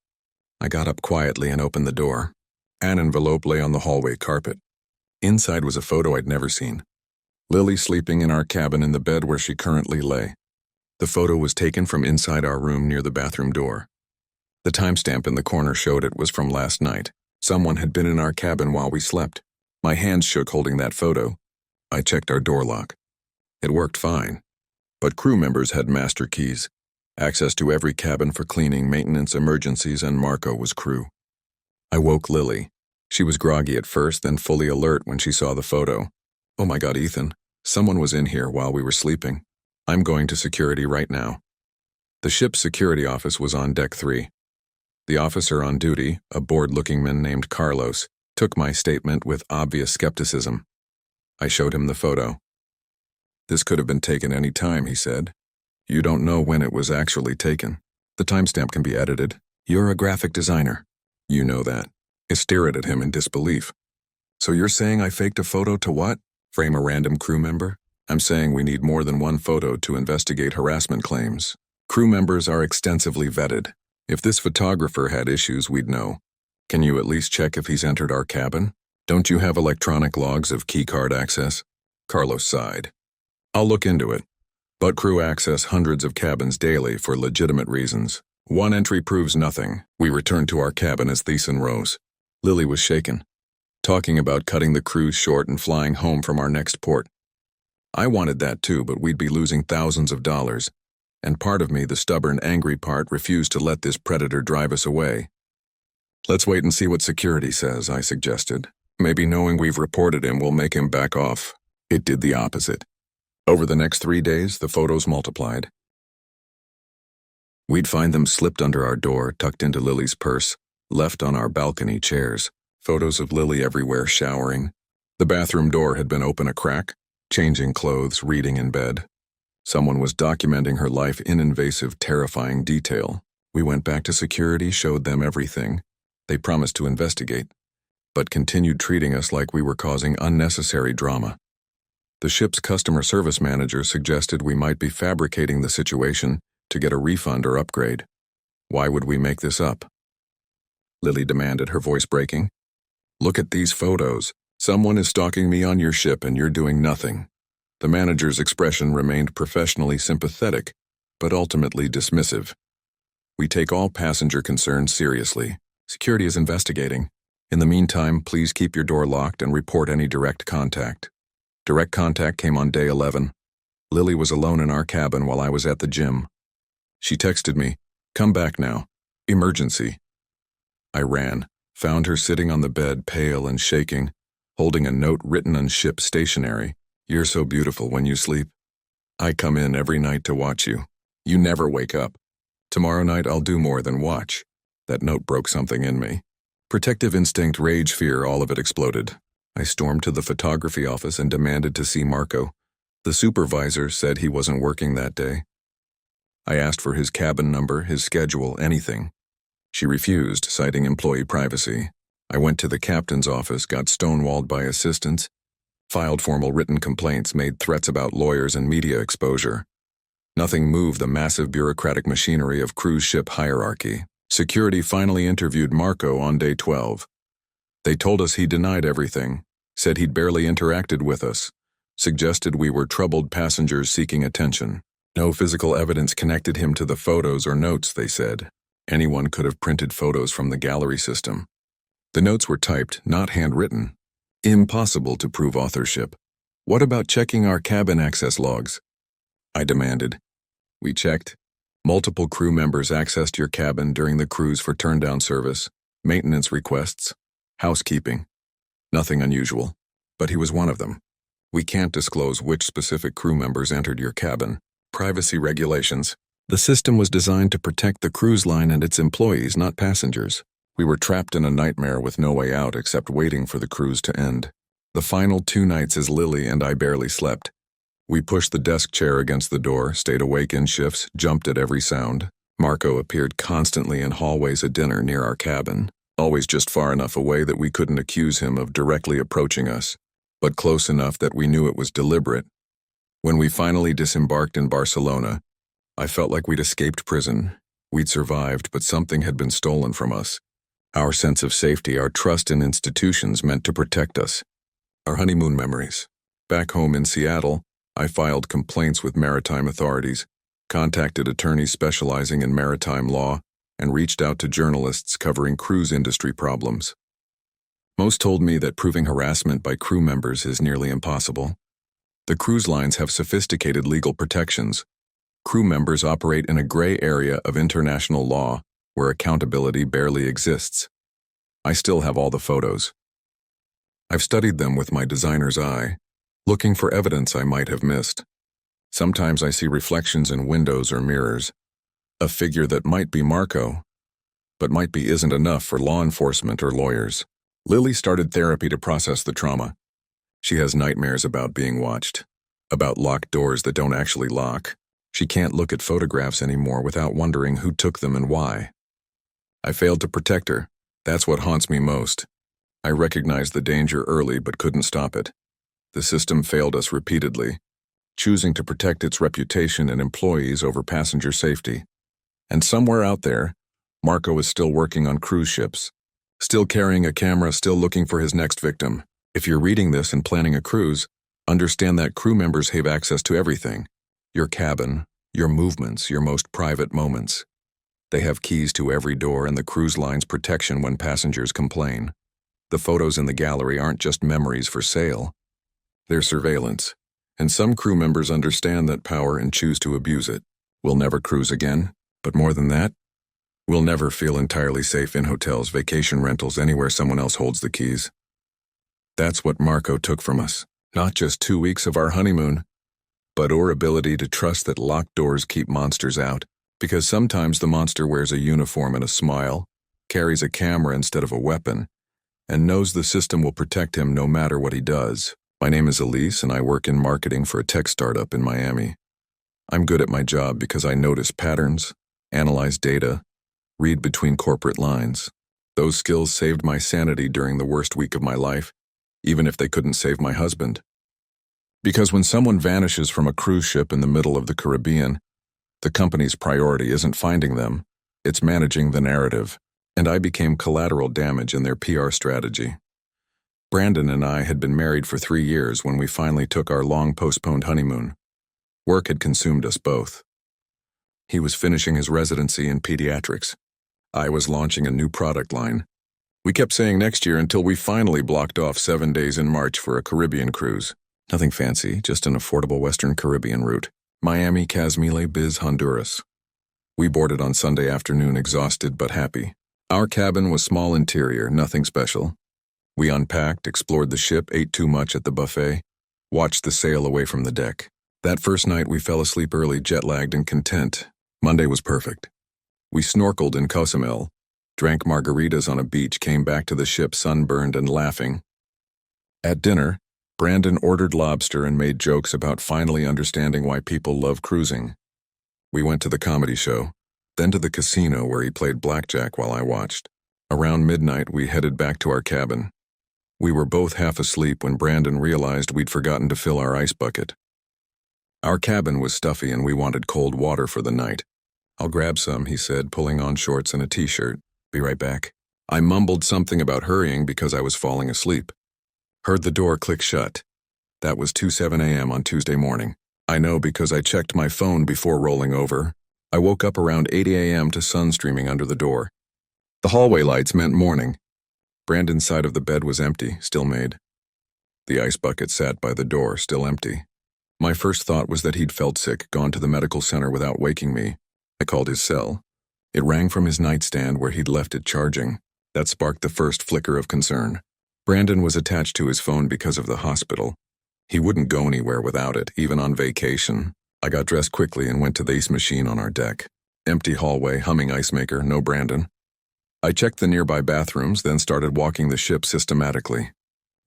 A: I got up quietly and opened the door. An envelope lay on the hallway carpet. Inside was a photo I'd never seen. Lily sleeping in our cabin in the bed where she currently lay. The photo was taken from inside our room near the bathroom door. The timestamp in the corner showed it was from last night. Someone had been in our cabin while we slept. My hands shook holding that photo. I checked our door lock. It worked fine. But crew members had master keys. Access to every cabin for cleaning, maintenance, emergencies, and Marco was crew. I woke Lily. She was groggy at first, then fully alert when she saw the photo. Oh my God, Ethan. Someone was in here while we were sleeping. I'm going to security right now. The ship's security office was on deck 3. The officer on duty, a bored-looking man named Carlos, took my statement with obvious skepticism. I showed him the photo. This could have been taken any time, he said. You don't know when it was actually taken. The timestamp can be edited. You're a graphic designer. You know that. I stared at him in disbelief. So you're saying I faked a photo to what? Frame a random crew member? I'm saying we need more than one photo to investigate harassment claims. Crew members are extensively vetted. If this photographer had issues, we'd know. Can you at least check if he's entered our cabin? Don't you have electronic logs of keycard access? Carlos sighed. I'll look into it. But crew access hundreds of cabins daily for legitimate reasons. One entry proves nothing. We returned to our cabin as Thiessen rose. Lily was shaken, talking about cutting the cruise short and flying home from our next port. I wanted that too, but we'd be losing thousands of dollars. And part of me, the stubborn, angry part, refused to let this predator drive us away. Let's wait and see what security says, I suggested. Maybe knowing we've reported him will make him back off. It did the opposite. Over the next 3 days, the photos multiplied. We'd find them slipped under our door, tucked into Lily's purse, left on our balcony chairs. Photos of Lily everywhere showering. The bathroom door had been open a crack, changing clothes, reading in bed. Someone was documenting her life in invasive, terrifying detail. We went back to security, showed them everything. They promised to investigate, but continued treating us like we were causing unnecessary drama. The ship's customer service manager suggested we might be fabricating the situation to get a refund or upgrade. Why would we make this up? Lily demanded, her voice breaking. Look at these photos. Someone is stalking me on your ship and you're doing nothing. The manager's expression remained professionally sympathetic, but ultimately dismissive. We take all passenger concerns seriously. Security is investigating. In the meantime, please keep your door locked and report any direct contact. Direct contact came on day 11. Lily was alone in our cabin while I was at the gym. She texted me, "Come back now. Emergency." I ran, found her sitting on the bed, pale and shaking, holding a note written on ship stationery. "You're so beautiful when you sleep. I come in every night to watch you. You never wake up. Tomorrow night I'll do more than watch." That note broke something in me. Protective instinct, rage, fear, all of it exploded. I stormed to the photography office and demanded to see Marco. The supervisor said he wasn't working that day. I asked for his cabin number, his schedule, anything. She refused, citing employee privacy. I went to the captain's office, got stonewalled by assistants, filed formal written complaints, made threats about lawyers and media exposure. Nothing moved the massive bureaucratic machinery of cruise ship hierarchy. Security finally interviewed Marco on day 12. They told us he denied everything, said he'd barely interacted with us, suggested we were troubled passengers seeking attention. No physical evidence connected him to the photos or notes, they said. Anyone could have printed photos from the gallery system. The notes were typed, not handwritten. Impossible to prove authorship. What about checking our cabin access logs? I demanded. We checked. Multiple crew members accessed your cabin during the cruise for turndown service, maintenance requests, housekeeping. Nothing unusual, but he was one of them. We can't disclose which specific crew members entered your cabin. Privacy regulations. The system was designed to protect the cruise line and its employees, not passengers. We were trapped in a nightmare with no way out except waiting for the cruise to end. The final 2 nights as Lily and I barely slept. We pushed the desk chair against the door, stayed awake in shifts, jumped at every sound. Marco appeared constantly in hallways at dinner near our cabin, always just far enough away that we couldn't accuse him of directly approaching us, but close enough that we knew it was deliberate. When we finally disembarked in Barcelona, I felt like we'd escaped prison. We'd survived, but something had been stolen from us. Our sense of safety, our trust in institutions meant to protect us. Our honeymoon memories. Back home in Seattle, I filed complaints with maritime authorities, contacted attorneys specializing in maritime law, and reached out to journalists covering cruise industry problems. Most told me that proving harassment by crew members is nearly impossible. The cruise lines have sophisticated legal protections. Crew members operate in a gray area of international law where accountability barely exists. I still have all the photos. I've studied them with my designer's eye, looking for evidence I might have missed. Sometimes I see reflections in windows or mirrors, a figure that might be Marco, but might be isn't enough for law enforcement or lawyers. Lily started therapy to process the trauma. She has nightmares about being watched, about locked doors that don't actually lock. She can't look at photographs anymore without wondering who took them and why. I failed to protect her. That's what haunts me most. I recognized the danger early but couldn't stop it. The system failed us repeatedly, choosing to protect its reputation and employees over passenger safety. And somewhere out there, Marco is still working on cruise ships, still carrying a camera, still looking for his next victim. If you're reading this and planning a cruise, understand that crew members have access to everything. Your cabin, your movements, your most private moments. They have keys to every door and the cruise line's protection when passengers complain. The photos in the gallery aren't just memories for sale. They're surveillance, and some crew members understand that power and choose to abuse it. We'll never cruise again, but more than that, we'll never feel entirely safe in hotels, vacation rentals, anywhere someone else holds the keys. That's what Marco took from us. Not just 2 weeks of our honeymoon, but our ability to trust that locked doors keep monsters out, because sometimes the monster wears a uniform and a smile, carries a camera instead of a weapon, and knows the system will protect him no matter what he does. My name is Elise, and I work in marketing for a tech startup in Miami. I'm good at my job because I notice patterns, analyze data, read between corporate lines. Those skills saved my sanity during the worst week of my life, even if they couldn't save my husband. Because when someone vanishes from a cruise ship in the middle of the Caribbean, the company's priority isn't finding them, it's managing the narrative, and I became collateral damage in their PR strategy. Brandon and I had been married for 3 years when we finally took our long-postponed honeymoon. Work had consumed us both. He was finishing his residency in pediatrics. I was launching a new product line. We kept saying next year until we finally blocked off 7 days in March for a Caribbean cruise. Nothing fancy, just an affordable Western Caribbean route. Miami, Casmile, Biz, Honduras. We boarded on Sunday afternoon, exhausted but happy. Our cabin was small interior, nothing special. We unpacked, explored the ship, ate too much at the buffet, watched the sail away from the deck. That first night we fell asleep early, jet-lagged and content. Monday was perfect. We snorkeled in Cozumel, drank margaritas on a beach, came back to the ship sunburned and laughing. At dinner, Brandon ordered lobster and made jokes about finally understanding why people love cruising. We went to the comedy show, then to the casino where he played blackjack while I watched. Around midnight, we headed back to our cabin. We were both half asleep when Brandon realized we'd forgotten to fill our ice bucket. Our cabin was stuffy and we wanted cold water for the night. "I'll grab some," he said, pulling on shorts and a t-shirt. "Be right back." I mumbled something about hurrying because I was falling asleep. Heard the door click shut. That was 2:07 a.m. on Tuesday morning. I know because I checked my phone before rolling over. I woke up around 8 a.m. to sun streaming under the door. The hallway lights meant morning. Brandon's side of the bed was empty, still made. The ice bucket sat by the door, still empty. My first thought was that he'd felt sick, gone to the medical center without waking me. I called his cell. It rang from his nightstand where he'd left it charging. That sparked the first flicker of concern. Brandon was attached to his phone because of the hospital. He wouldn't go anywhere without it, even on vacation. I got dressed quickly and went to the ice machine on our deck. Empty hallway, humming ice maker, no Brandon. I checked the nearby bathrooms, then started walking the ship systematically.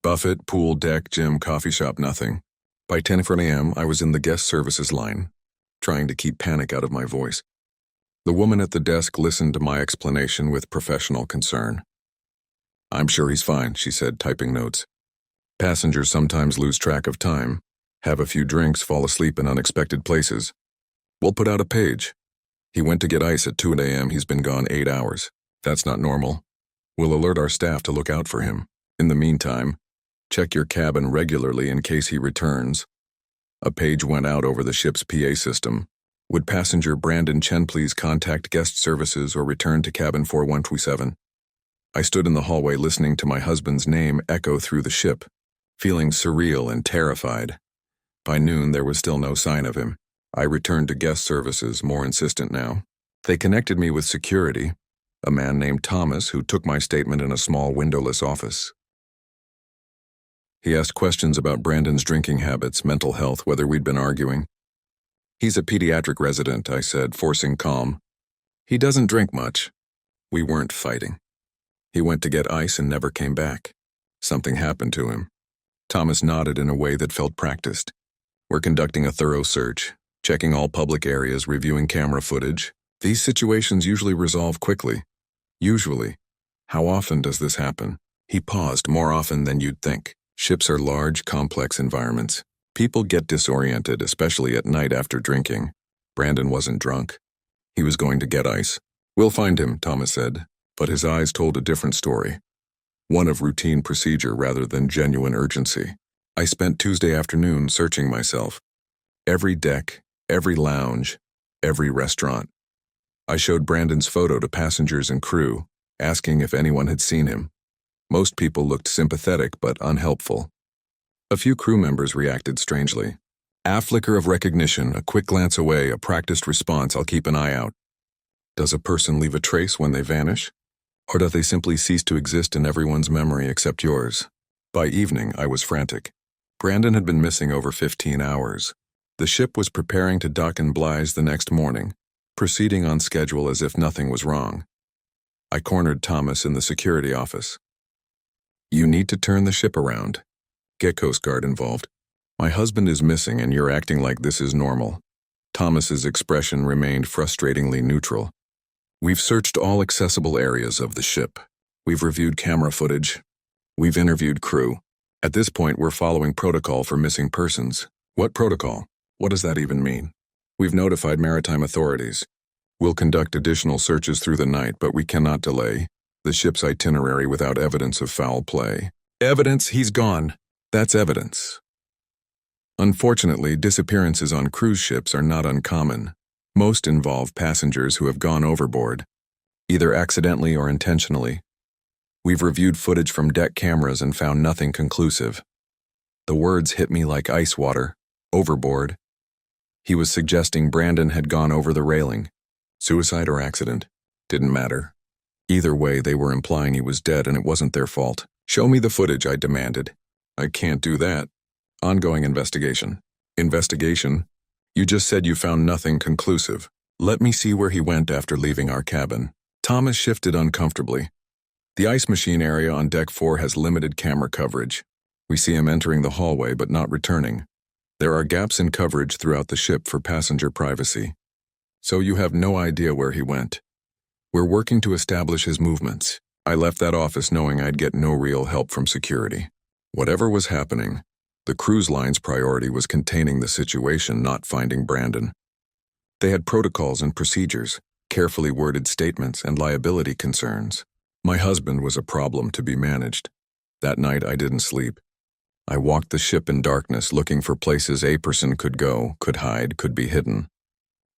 A: Buffet, pool, deck, gym, coffee shop, nothing. By 10 a.m., I was in the guest services line, trying to keep panic out of my voice. The woman at the desk listened to my explanation with professional concern. "I'm sure he's fine," she said, typing notes. "Passengers sometimes lose track of time, have a few drinks, fall asleep in unexpected places. We'll put out a page. He went to get ice at 2 a.m. He's been gone 8 hours. That's not normal. We'll alert our staff to look out for him. In the meantime, check your cabin regularly in case he returns." A page went out over the ship's PA system. "Would passenger Brandon Chen please contact guest services or return to cabin 4127? I stood in the hallway listening to my husband's name echo through the ship, feeling surreal and terrified. By noon, there was still no sign of him. I returned to guest services, more insistent now. They connected me with security, a man named Thomas who took my statement in a small windowless office. He asked questions about Brandon's drinking habits, mental health, whether we'd been arguing. "He's a pediatric resident," I said, forcing calm. "He doesn't drink much." We weren't fighting. "He went to get ice and never came back. Something happened to him." Thomas nodded in a way that felt practiced. "We're conducting a thorough search, checking all public areas, reviewing camera footage. These situations usually resolve quickly." "Usually. How often does this happen?" He paused. "More often than you'd think. Ships are large, complex environments. People get disoriented, especially at night after drinking. Brandon wasn't drunk. He was going to get ice. We'll find him," Thomas said, but his eyes told a different story. One of routine procedure rather than genuine urgency. I spent Tuesday afternoon searching myself. Every deck, every lounge, every restaurant. I showed Brandon's photo to passengers and crew, asking if anyone had seen him. Most people looked sympathetic but unhelpful. A few crew members reacted strangely. A flicker of recognition, a quick glance away, a practiced response, "I'll keep an eye out." Does a person leave a trace when they vanish? Or do they simply cease to exist in everyone's memory except yours? By evening, I was frantic. Brandon had been missing over 15 hours. The ship was preparing to dock in Blythe the next morning, proceeding on schedule as if nothing was wrong. I cornered Thomas in the security office. "You need to turn the ship around. Get Coast Guard involved. My husband is missing and you're acting like this is normal." Thomas's expression remained frustratingly neutral. "We've searched all accessible areas of the ship. We've reviewed camera footage. We've interviewed crew. At this point, we're following protocol for missing persons." "What protocol? What does that even mean?" "We've notified maritime authorities. We'll conduct additional searches through the night, but we cannot delay the ship's itinerary without evidence of foul play." "Evidence? He's gone." "That's evidence." Unfortunately, disappearances on cruise ships are not uncommon. Most involve passengers who have gone overboard, either accidentally or intentionally. We've reviewed footage from deck cameras and found nothing conclusive. The words hit me like ice water. Overboard. He was suggesting Brandon had gone over the railing. Suicide or accident? Didn't matter. Either way, they were implying he was dead and it wasn't their fault. "Show me the footage," I demanded. "I can't do that." "Ongoing investigation." "Investigation? You just said you found nothing conclusive. Let me see where he went after leaving our cabin." Thomas shifted uncomfortably. "The ice machine area on Deck 4 has limited camera coverage. We see him entering the hallway but not returning. There are gaps in coverage throughout the ship for passenger privacy. So you have no idea where he went. We're working to establish his movements." I left that office knowing I'd get no real help from security. Whatever was happening, the cruise line's priority was containing the situation, not finding Brandon. They had protocols and procedures, carefully worded statements, and liability concerns. My husband was a problem to be managed. That night I didn't sleep. I walked the ship in darkness, looking for places a person could go, could hide, could be hidden.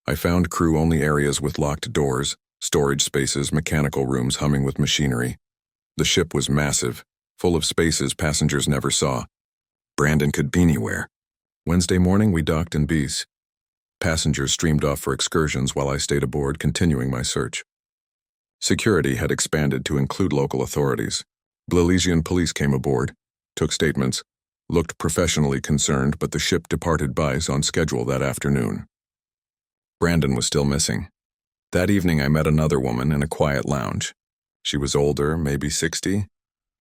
A: I found crew-only areas with locked doors, storage spaces, mechanical rooms humming with machinery. The ship was massive, full of spaces passengers never saw. Brandon could be anywhere. Wednesday morning, we docked in Bees. Passengers streamed off for excursions while I stayed aboard, continuing my search. Security had expanded to include local authorities. Belizean police came aboard, took statements, looked professionally concerned, but the ship departed Bice on schedule that afternoon. Brandon was still missing. That evening, I met another woman in a quiet lounge. She was older, maybe 60,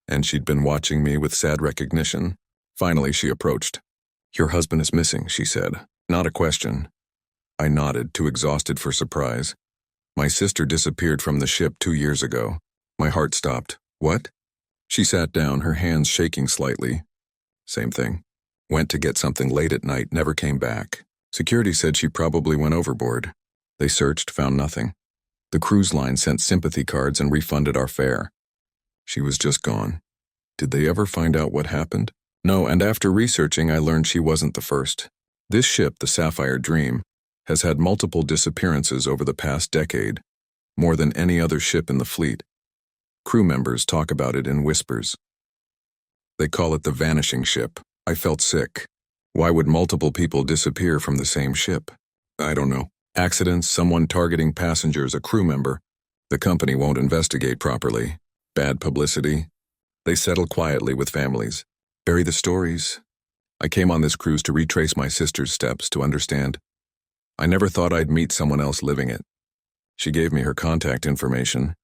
A: and she'd been watching me with sad recognition. Finally, she approached. "Your husband is missing," she said. Not a question. I nodded, too exhausted for surprise. "My sister disappeared from the ship 2 years ago." My heart stopped. "What?" She sat down, her hands shaking slightly. "Same thing. Went to get something late at night, never came back. Security said she probably went overboard. They searched, found nothing. The cruise line sent sympathy cards and refunded our fare. She was just gone. Did they ever find out what happened? No, and after researching, I learned she wasn't the first. This ship, the Sapphire Dream, has had multiple disappearances over the past decade, more than any other ship in the fleet. Crew members talk about it in whispers. They call it the vanishing ship. I felt sick. Why would multiple people disappear from the same ship? I don't know. Accidents, someone targeting passengers, a crew member. The company won't investigate properly. Bad publicity. They settle quietly with families. Bury the stories. I came on this cruise to retrace my sister's steps, to understand. I never thought I'd meet someone else living it. She gave me her contact information,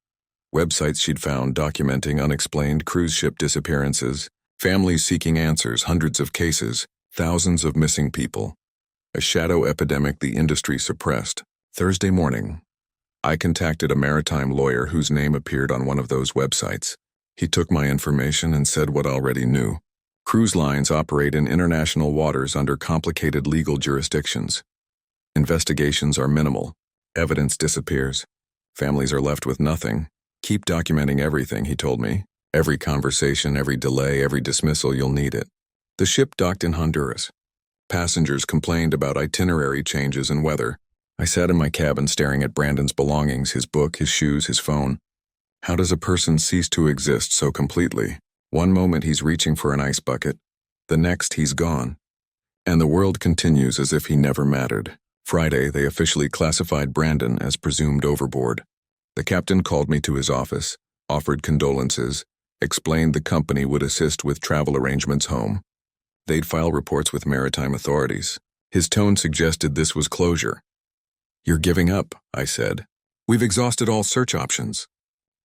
A: websites she'd found documenting unexplained cruise ship disappearances, families seeking answers, hundreds of cases, thousands of missing people. A shadow epidemic the industry suppressed. Thursday morning, I contacted a maritime lawyer whose name appeared on one of those websites. He took my information and said what I already knew. Cruise lines operate in international waters under complicated legal jurisdictions. Investigations are minimal. Evidence disappears. Families are left with nothing. Keep documenting everything, he told me. Every conversation, every delay, every dismissal, you'll need it. The ship docked in Honduras. Passengers complained about itinerary changes and weather. I sat in my cabin staring at Brandon's belongings, his book, his shoes, his phone. How does a person cease to exist so completely? One moment he's reaching for an ice bucket. The next he's gone. And the world continues as if he never mattered. Friday, they officially classified Brandon as presumed overboard. The captain called me to his office, offered condolences, explained the company would assist with travel arrangements home. They'd file reports with maritime authorities. His tone suggested this was closure. "You're giving up," I said. "We've exhausted all search options."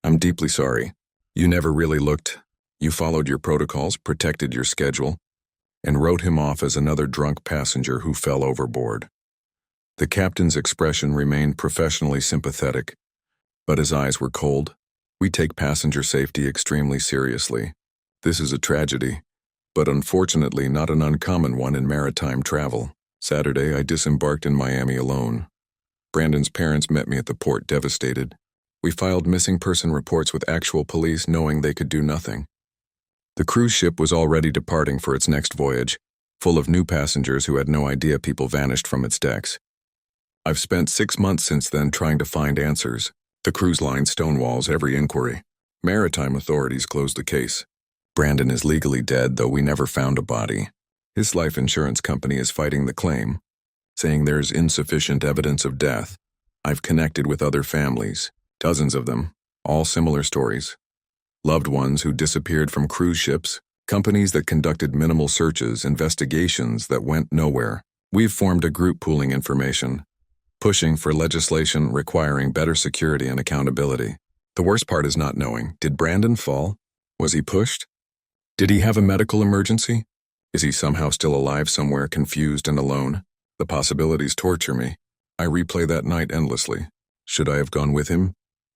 A: "I'm deeply sorry. You never really looked. You followed your protocols, protected your schedule, and wrote him off as another drunk passenger who fell overboard." The captain's expression remained professionally sympathetic, but his eyes were cold. "We take passenger safety extremely seriously. This is a tragedy, but unfortunately not an uncommon one in maritime travel." Saturday, I disembarked in Miami alone. Brandon's parents met me at the port, devastated. We filed missing person reports with actual police, knowing they could do nothing. The cruise ship was already departing for its next voyage, full of new passengers who had no idea people vanished from its decks. I've spent 6 months since then trying to find answers. The cruise line stonewalls every inquiry. Maritime authorities closed the case. Brandon is legally dead, though we never found a body. His life insurance company is fighting the claim, saying there's insufficient evidence of death. I've connected with other families, dozens of them, all similar stories. Loved ones who disappeared from cruise ships, companies that conducted minimal searches, investigations that went nowhere. We've formed a group pooling information, pushing for legislation requiring better security and accountability. The worst part is not knowing. Did Brandon fall? Was he pushed? Did he have a medical emergency? Is he somehow still alive somewhere, confused and alone? The possibilities torture me. I replay that night endlessly. Should I have gone with him?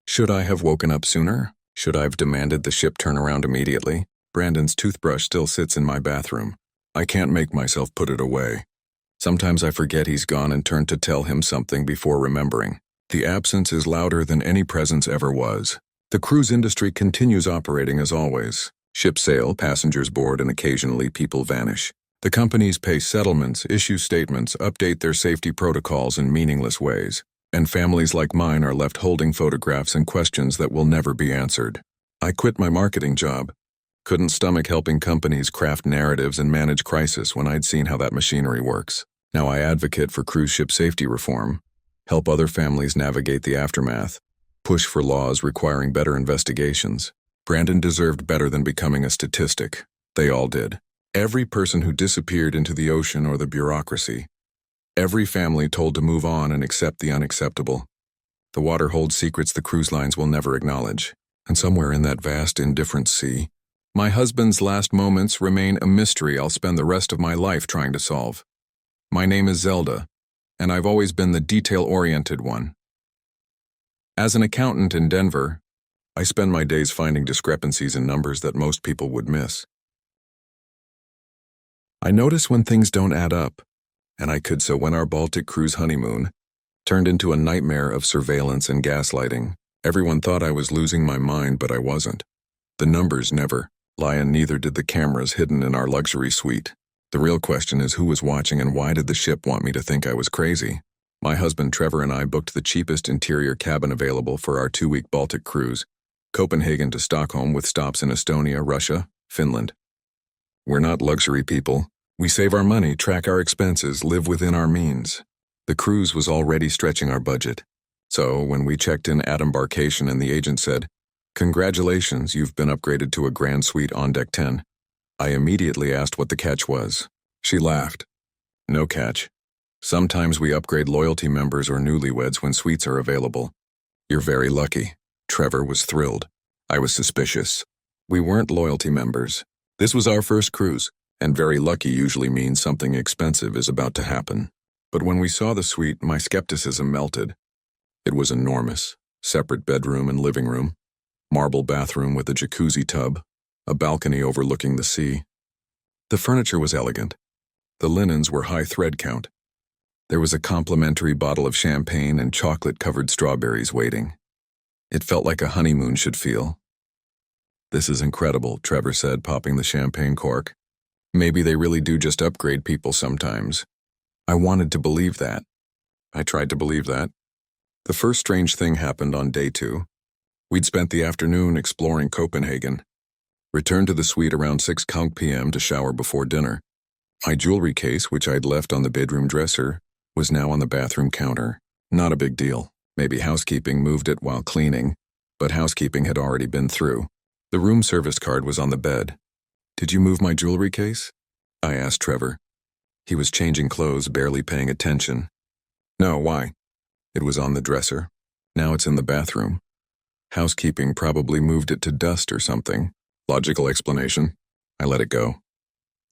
A: Should I have woken up sooner? Should I have demanded the ship turn around immediately? Brandon's toothbrush still sits in my bathroom. I can't make myself put it away. Sometimes I forget he's gone and turn to tell him something before remembering. The absence is louder than any presence ever was. The cruise industry continues operating as always. Ships sail, passengers board, and occasionally people vanish. The companies pay settlements, issue statements, update their safety protocols in meaningless ways. And families like mine are left holding photographs and questions that will never be answered. I quit my marketing job. Couldn't stomach helping companies craft narratives and manage crisis when I'd seen how that machinery works. Now I advocate for cruise ship safety reform, help other families navigate the aftermath, push for laws requiring better investigations. Brandon deserved better than becoming a statistic. They all did. Every person who disappeared into the ocean or the bureaucracy. Every family told to move on and accept the unacceptable. The water holds secrets the cruise lines will never acknowledge. And somewhere in that vast, indifferent sea, my husband's last moments remain a mystery I'll spend the rest of my life trying to solve. My name is Zelda, and I've always been the detail-oriented one. As an accountant in Denver, I spend my days finding discrepancies in numbers that most people would miss. I notice when things don't add up, and I could so when our Baltic cruise honeymoon turned into a nightmare of surveillance and gaslighting. Everyone thought I was losing my mind, but I wasn't. The numbers never lie, and neither did the cameras hidden in our luxury suite. The real question is who was watching and why did the ship want me to think I was crazy? My husband Trevor and I booked the cheapest interior cabin available for our 2-week Baltic cruise, Copenhagen to Stockholm with stops in Estonia, Russia, Finland. We're not luxury people. We save our money, track our expenses, live within our means. The cruise was already stretching our budget. So when we checked in at embarkation and the agent said, "Congratulations, you've been upgraded to a grand suite on deck 10. I immediately asked what the catch was. She laughed. No catch. Sometimes we upgrade loyalty members or newlyweds when suites are available. You're very lucky. Trevor was thrilled. I was suspicious. We weren't loyalty members. This was our first cruise, and very lucky usually means something expensive is about to happen. But when we saw the suite, my skepticism melted. It was enormous. Separate bedroom and living room, marble bathroom with a jacuzzi tub, a balcony overlooking the sea. The furniture was elegant. The linens were high thread count. There was a complimentary bottle of champagne and chocolate-covered strawberries waiting. It felt like a honeymoon should feel. "This is incredible," Trevor said, popping the champagne cork. "Maybe they really do just upgrade people sometimes." I wanted to believe that. I tried to believe that. The first strange thing happened on day 2. We'd spent the afternoon exploring Copenhagen. Returned to the suite around 6 p.m. to shower before dinner. My jewelry case, which I'd left on the bedroom dresser, was now on the bathroom counter. Not a big deal. Maybe housekeeping moved it while cleaning, but housekeeping had already been through. The room service card was on the bed. "Did you move my jewelry case?" I asked Trevor. He was changing clothes, barely paying attention. "No, why?" "It was on the dresser. Now it's in the bathroom. Housekeeping probably moved it to dust or something." Logical explanation. I let it go.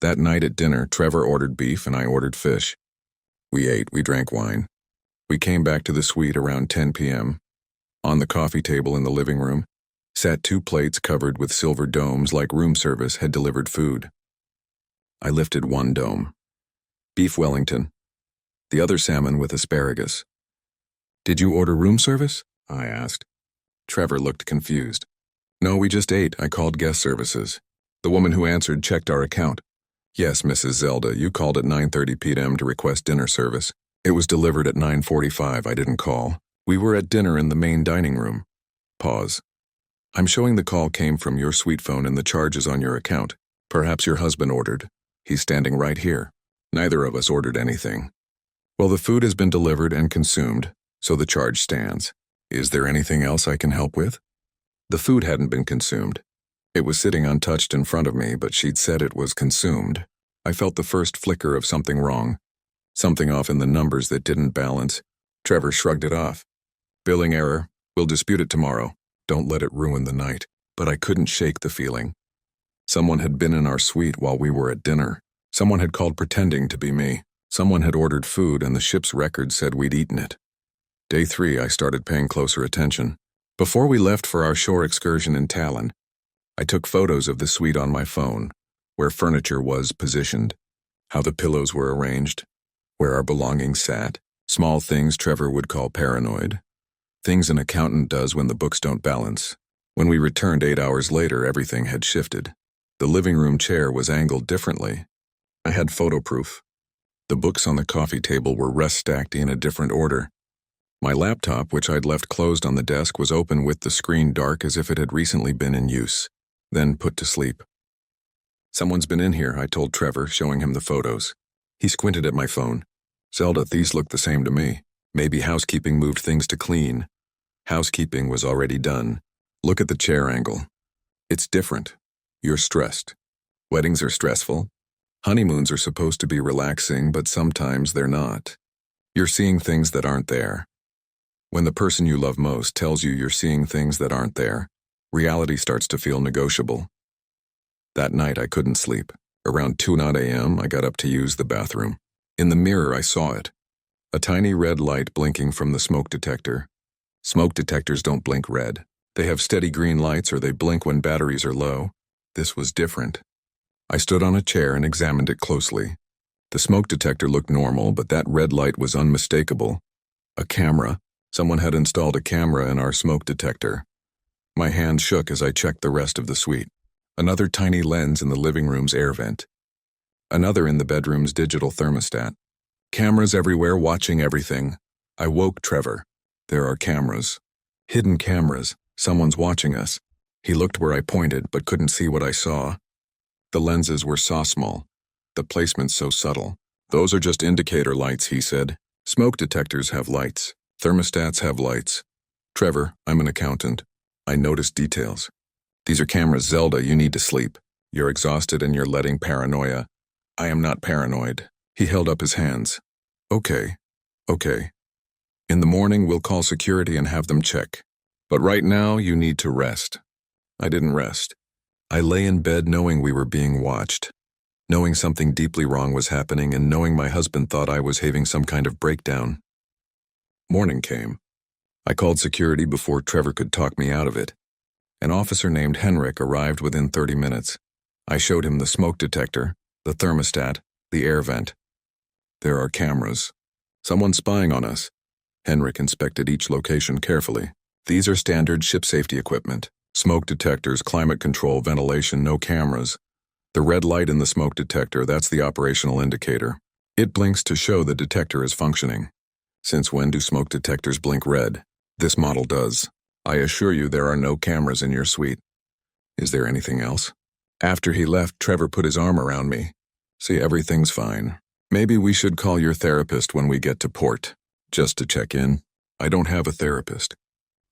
A: That night at dinner, Trevor ordered beef and I ordered fish. We ate, we drank wine. We came back to the suite around 10 p.m. On the coffee table in the living room sat 2 plates covered with silver domes like room service had delivered food. I lifted one dome. Beef Wellington. The other salmon with asparagus. "Did you order room service?" I asked. Trevor looked confused. "No, we just ate. I called guest services." The woman who answered checked our account. "Yes, Mrs. Zelda, you called at 9:30 p.m. to request dinner service. It was delivered at 9:45. I didn't call. We were at dinner in the main dining room." Pause. "I'm showing the call came from your suite phone and the charge is on your account. Perhaps your husband ordered. He's standing right here. Neither of us ordered anything." "Well, the food has been delivered and consumed, so the charge stands. Is there anything else I can help with?" The food hadn't been consumed. It was sitting untouched in front of me, but she'd said it was consumed. I felt the first flicker of something wrong. Something off in the numbers that didn't balance. Trevor shrugged it off. "Billing error. We'll dispute it tomorrow. Don't let it ruin the night." But I couldn't shake the feeling. Someone had been in our suite while we were at dinner. Someone had called pretending to be me. Someone had ordered food and the ship's record said we'd eaten it. Day 3, I started paying closer attention. Before we left for our shore excursion in Tallinn, I took photos of the suite on my phone, where furniture was positioned, how the pillows were arranged, where our belongings sat, small things Trevor would call paranoid, things an accountant does when the books don't balance. When we returned 8 hours later, everything had shifted. The living room chair was angled differently. I had photo proof. The books on the coffee table were rest-stacked in a different order. My laptop, which I'd left closed on the desk, was open with the screen dark as if it had recently been in use, then put to sleep. "Someone's been in here," I told Trevor, showing him the photos. He squinted at my phone. "Zelda, these look the same to me. Maybe housekeeping moved things to clean." "Housekeeping was already done. Look at the chair angle. It's different. You're stressed. Weddings are stressful. Honeymoons are supposed to be relaxing, but sometimes they're not. You're seeing things that aren't there. When the person you love most tells you you're seeing things that aren't there, reality starts to feel negotiable." That night I couldn't sleep. Around 2:00 a.m. I got up to use the bathroom. In the mirror I saw it. A tiny red light blinking from the smoke detector. Smoke detectors don't blink red. They have steady green lights, or they blink when batteries are low. This was different. I stood on a chair and examined it closely. The smoke detector looked normal, but that red light was unmistakable. A camera. Someone had installed a camera in our smoke detector. My hand shook as I checked the rest of the suite. Another tiny lens in the living room's air vent. Another in the bedroom's digital thermostat. Cameras everywhere watching everything. I woke Trevor. There are cameras. Hidden cameras. Someone's watching us. He looked where I pointed, but couldn't see what I saw. The lenses were so small. The placement so subtle. "Those are just indicator lights," he said. "Smoke detectors have lights. Thermostats have lights. Trevor, I'm an accountant. I noticed details. These are cameras. Zelda, you need to sleep. You're exhausted and you're letting paranoia." "I am not paranoid." He held up his hands. Okay. In the morning, we'll call security and have them check. But right now, you need to rest." I didn't rest. I lay in bed knowing we were being watched, knowing something deeply wrong was happening, and knowing my husband thought I was having some kind of breakdown. Morning came. I called security before Trevor could talk me out of it. An officer named Henrik arrived within 30 minutes. I showed him the smoke detector, the thermostat, the air vent. "There are cameras. Someone's spying on us." Henrik inspected each location carefully. "These are standard ship safety equipment. Smoke detectors, climate control, ventilation, no cameras. The red light in the smoke detector, that's the operational indicator. It blinks to show the detector is functioning." "Since when do smoke detectors blink red?" "This model does. I assure you there are no cameras in your suite." "Is there anything else?" After he left, Trevor put his arm around me. "See, everything's fine. Maybe we should call your therapist when we get to port, just to check in." "I don't have a therapist.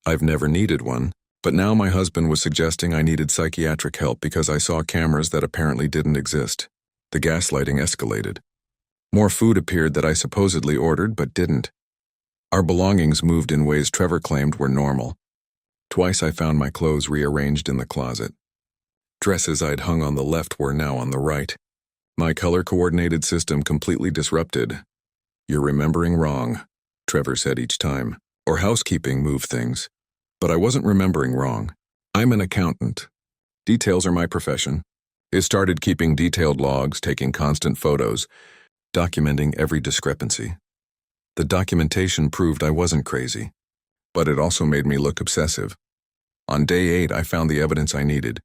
A: I've never needed one, but now my husband was suggesting I needed psychiatric help because I saw cameras that apparently didn't exist. The gaslighting escalated. More food appeared that I supposedly ordered but didn't. Our belongings moved in ways Trevor claimed were normal. Twice I found my clothes rearranged in the closet. Dresses I'd hung on the left were now on the right. My color-coordinated system completely disrupted. "You're remembering wrong," Trevor said each time. "Or housekeeping moved things." But I wasn't remembering wrong. I'm an accountant. Details are my profession. It started keeping detailed logs, taking constant photos, documenting every discrepancy. The documentation proved I wasn't crazy, but it also made me look obsessive. On day 8, I found the evidence I needed.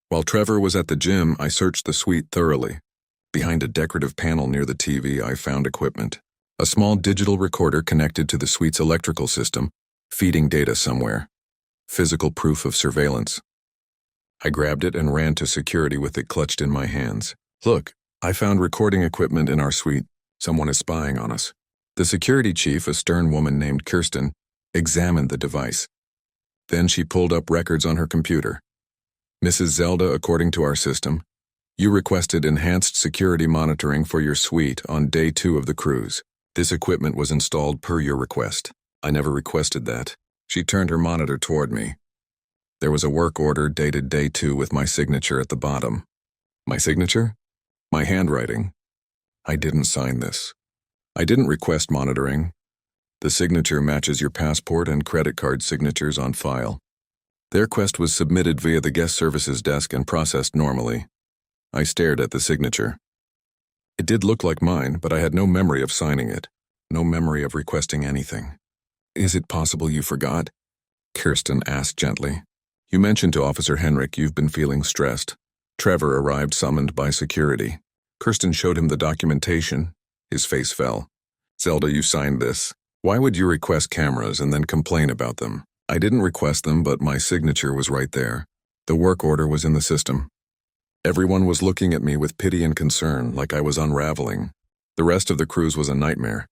A: While Trevor was at the gym, I searched the suite thoroughly. Behind a decorative panel near the TV, I found equipment. A small digital recorder connected to the suite's electrical system, feeding data somewhere. Physical proof of surveillance. I grabbed it and ran to security with it clutched in my hands. "Look, I found recording equipment in our suite. Someone is spying on us." The security chief, a stern woman named Kirsten, examined the device. Then she pulled up records on her computer. "Mrs. Zelda, according to our system, you requested enhanced security monitoring for your suite on day 2 of the cruise. This equipment was installed per your request." "I never requested that." She turned her monitor toward me. There was a work order dated day 2 with my signature at the bottom. My signature? My handwriting. I didn't sign this. I didn't request monitoring. The signature matches your passport and credit card signatures on file. Their request was submitted via the guest services desk and processed normally. I stared at the signature. It did look like mine, but I had no memory of signing it. No memory of requesting anything. "Is it possible you forgot?" Kirsten asked gently. "You mentioned to Officer Henrik you've been feeling stressed." Trevor arrived summoned by security. Kirsten showed him the documentation. His face fell. "Zelda, you signed this." Why would you request cameras and then complain about them? I didn't request them, but my signature was right there. The work order was in the system. Everyone was looking at me with pity and concern, like I was unraveling. The rest of the cruise was a nightmare.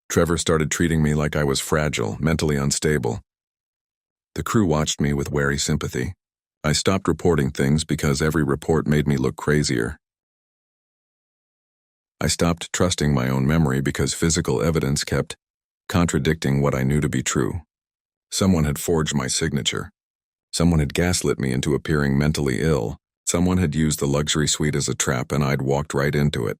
A: Trevor started treating me like I was fragile, mentally unstable. The crew watched me with wary sympathy. I stopped reporting things because every report made me look crazier. I stopped trusting my own memory because physical evidence kept contradicting what I knew to be true. Someone had forged my signature. Someone had gaslit me into appearing mentally ill. Someone had used the luxury suite as a trap and I'd walked right into it.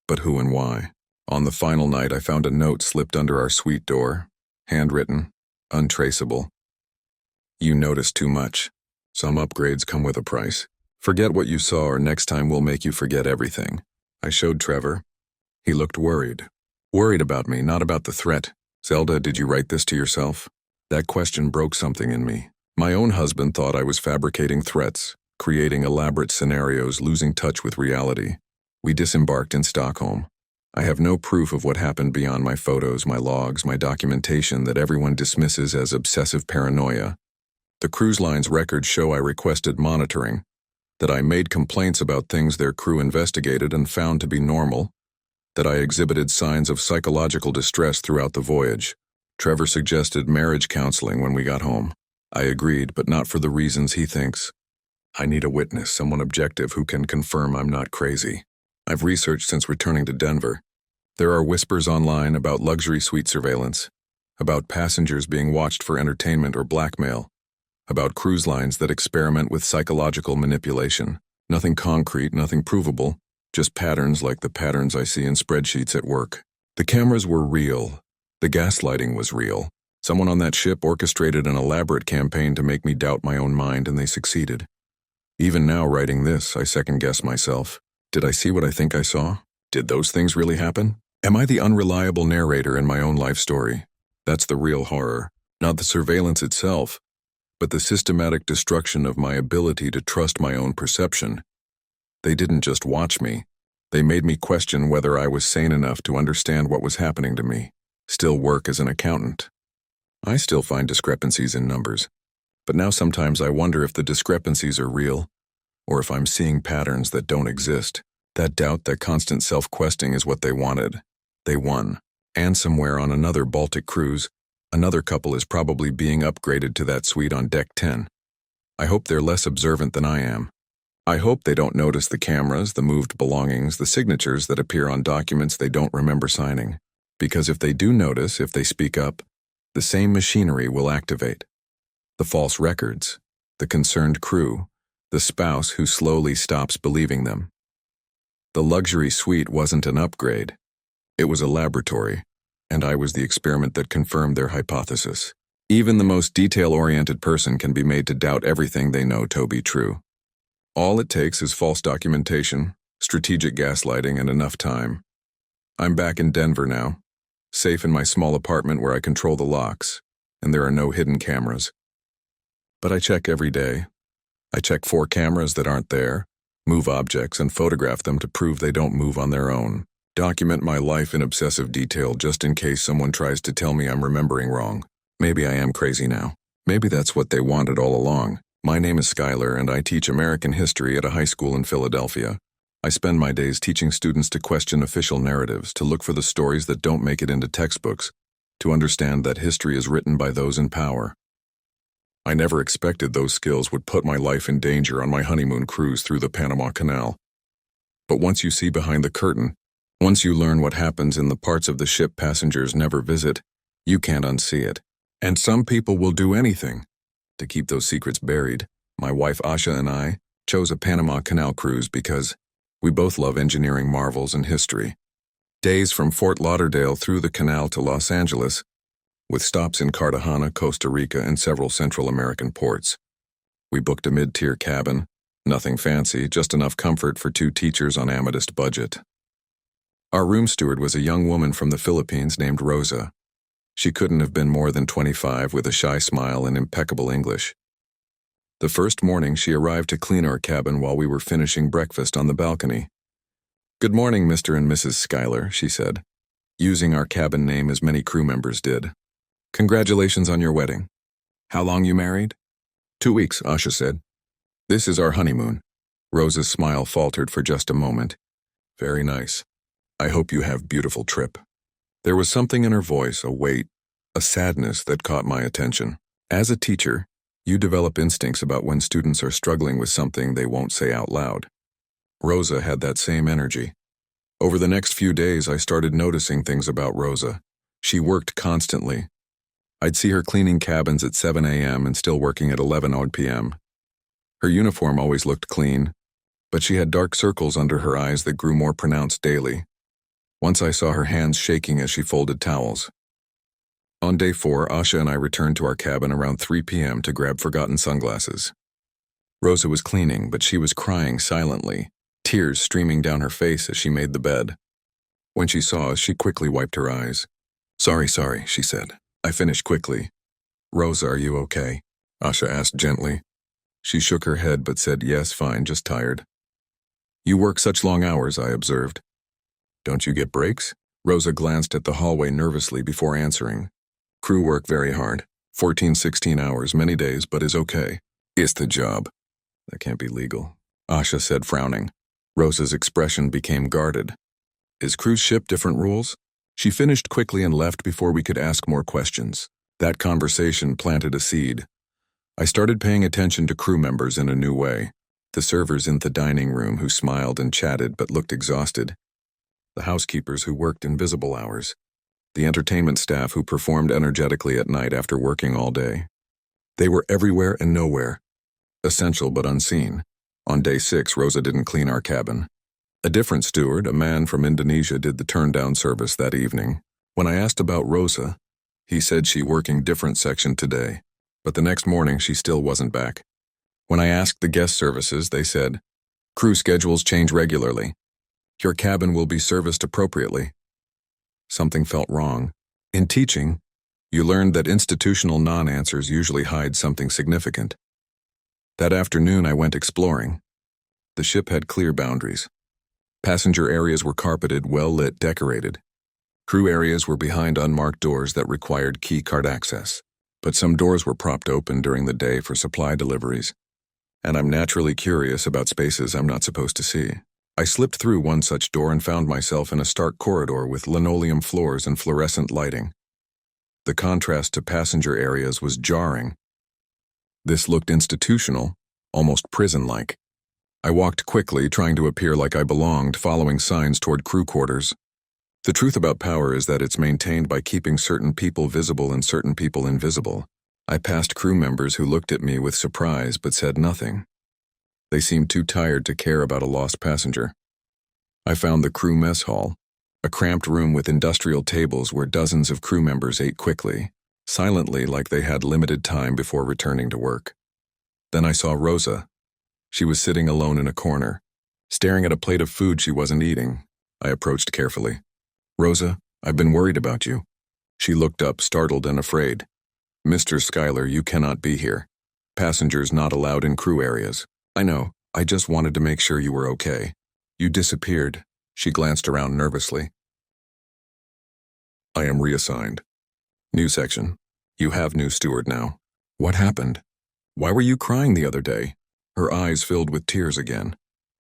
A: But who and why? On the final night, I found a note slipped under our suite door, handwritten, untraceable. You noticed too much. Some upgrades come with a price. Forget what you saw or next time we'll make you forget everything. I showed Trevor. He looked worried. Worried about me, not about the threat. Zelda, did you write this to yourself? That question broke something in me. My own husband thought I was fabricating threats, creating elaborate scenarios, losing touch with reality. We disembarked in Stockholm. I have no proof of what happened beyond my photos, my logs, my documentation that everyone dismisses as obsessive paranoia. The cruise line's records show I requested monitoring, that I made complaints about things their crew investigated and found to be normal, that I exhibited signs of psychological distress throughout the voyage. Trevor suggested marriage counseling when we got home. I agreed, but not for the reasons he thinks. I need a witness, someone objective who can confirm I'm not crazy. I've researched since returning to Denver. There are whispers online about luxury suite surveillance, about passengers being watched for entertainment or blackmail, about cruise lines that experiment with psychological manipulation. Nothing concrete, nothing provable, just patterns like the patterns I see in spreadsheets at work. The cameras were real. The gaslighting was real. Someone on that ship orchestrated an elaborate campaign to make me doubt my own mind, and they succeeded. Even now, writing this, I second-guess myself. Did I see what I think I saw? Did those things really happen? Am I the unreliable narrator in my own life story? That's the real horror. Not the surveillance itself, but the systematic destruction of my ability to trust my own perception. They didn't just watch me. They made me question whether I was sane enough to understand what was happening to me. Still work as an accountant. I still find discrepancies in numbers. But now sometimes I wonder if the discrepancies are real, or if I'm seeing patterns that don't exist. That doubt, that constant self-questing is what they wanted. They won. And somewhere on another Baltic cruise, another couple is probably being upgraded to that suite on Deck 10. I hope they're less observant than I am. I hope they don't notice the cameras, the moved belongings, the signatures that appear on documents they don't remember signing. Because if they do notice, if they speak up, the same machinery will activate. The false records, the concerned crew, the spouse who slowly stops believing them. The luxury suite wasn't an upgrade. It was a laboratory, and I was the experiment that confirmed their hypothesis. Even the most detail-oriented person can be made to doubt everything they know to be true. All it takes is false documentation, strategic gaslighting, and enough time. I'm back in Denver now, safe in my small apartment where I control the locks, and there are no hidden cameras. But I check every day. I check 4 cameras that aren't there, move objects and photograph them to prove they don't move on their own. Document my life in obsessive detail just in case someone tries to tell me I'm remembering wrong. Maybe I am crazy now. Maybe that's what they wanted all along. My name is Skylar, and I teach American history at a high school in Philadelphia. I spend my days teaching students to question official narratives, to look for the stories that don't make it into textbooks, to understand that history is written by those in power. I never expected those skills would put my life in danger on my honeymoon cruise through the Panama Canal. But once you see behind the curtain, once you learn what happens in the parts of the ship passengers never visit, you can't unsee it. And some people will do anything to keep those secrets buried. My wife Asha and I chose a Panama Canal cruise because we both love engineering marvels and history. Days from Fort Lauderdale through the canal to Los Angeles, with stops in Cartagena, Costa Rica, and several Central American ports. We booked a mid-tier cabin, nothing fancy, just enough comfort for 2 teachers on Amethyst budget. Our room steward was a young woman from the Philippines named Rosa. She couldn't have been more than 25 with a shy smile and impeccable English. The first morning she arrived to clean our cabin while we were finishing breakfast on the balcony. "Good morning, Mr. and Mrs. Schuyler," she said. using our cabin name as many crew members did. Congratulations on your wedding. How long you married? 2 weeks, Asha said. This is our honeymoon. Rosa's smile faltered for just a moment. Very nice. I hope you have a beautiful trip. There was something in her voice, a weight, a sadness that caught my attention. As a teacher, you develop instincts about when students are struggling with something they won't say out loud. Rosa had that same energy. Over the next few days, I started noticing things about Rosa. She worked constantly. I'd see her cleaning cabins at 7 a.m. and still working at 11 odd p.m. Her uniform always looked clean, but she had dark circles under her eyes that grew more pronounced daily. Once I saw her hands shaking as she folded towels. On day 4, Asha and I returned to our cabin around 3 p.m. to grab forgotten sunglasses. Rosa was cleaning, but she was crying silently, tears streaming down her face as she made the bed. When she saw us, she quickly wiped her eyes. Sorry, she said. I finished quickly. Rosa, are you okay? Asha asked gently. She shook her head but said, yes, fine, just tired. You work such long hours, I observed. Don't you get breaks? Rosa glanced at the hallway nervously before answering. Crew work very hard. 14, 16 hours, many days, but is okay. It's the job. That can't be legal, Asha said, frowning. Rosa's expression became guarded. Is cruise ship different rules? She finished quickly and left before we could ask more questions. That conversation planted a seed. I started paying attention to crew members in a new way. The servers in the dining room who smiled and chatted but looked exhausted. The housekeepers who worked invisible hours. The entertainment staff who performed energetically at night after working all day. They were everywhere and nowhere. Essential but unseen. On day 6, Rosa didn't clean our cabin. A different steward, a man from Indonesia, did the turn-down service that evening. When I asked about Rosa, he said she working different section today, but the next morning she still wasn't back. When I asked the guest services, they said, crew schedules change regularly. Your cabin will be serviced appropriately. Something felt wrong. In teaching, you learned that institutional non-answers usually hide something significant. That afternoon I went exploring. The ship had clear boundaries. Passenger areas were carpeted, well-lit, decorated. Crew areas were behind unmarked doors that required key card access. But some doors were propped open during the day for supply deliveries. And I'm naturally curious about spaces I'm not supposed to see. I slipped through one such door and found myself in a stark corridor with linoleum floors and fluorescent lighting. The contrast to passenger areas was jarring. This looked institutional, almost prison-like. I walked quickly, trying to appear like I belonged, following signs toward crew quarters. The truth about power is that it's maintained by keeping certain people visible and certain people invisible. I passed crew members who looked at me with surprise but said nothing. They seemed too tired to care about a lost passenger. I found the crew mess hall, a cramped room with industrial tables where dozens of crew members ate quickly, silently like they had limited time before returning to work. Then I saw Rosa. She was sitting alone in a corner, staring at a plate of food she wasn't eating. I approached carefully. Rosa, I've been worried about you. She looked up, startled and afraid. Mr. Schuyler, you cannot be here. Passengers not allowed in crew areas. I know, I just wanted to make sure you were okay. You disappeared. She glanced around nervously. I am reassigned. New section. You have new steward now. What happened? Why were you crying the other day? Her eyes filled with tears again.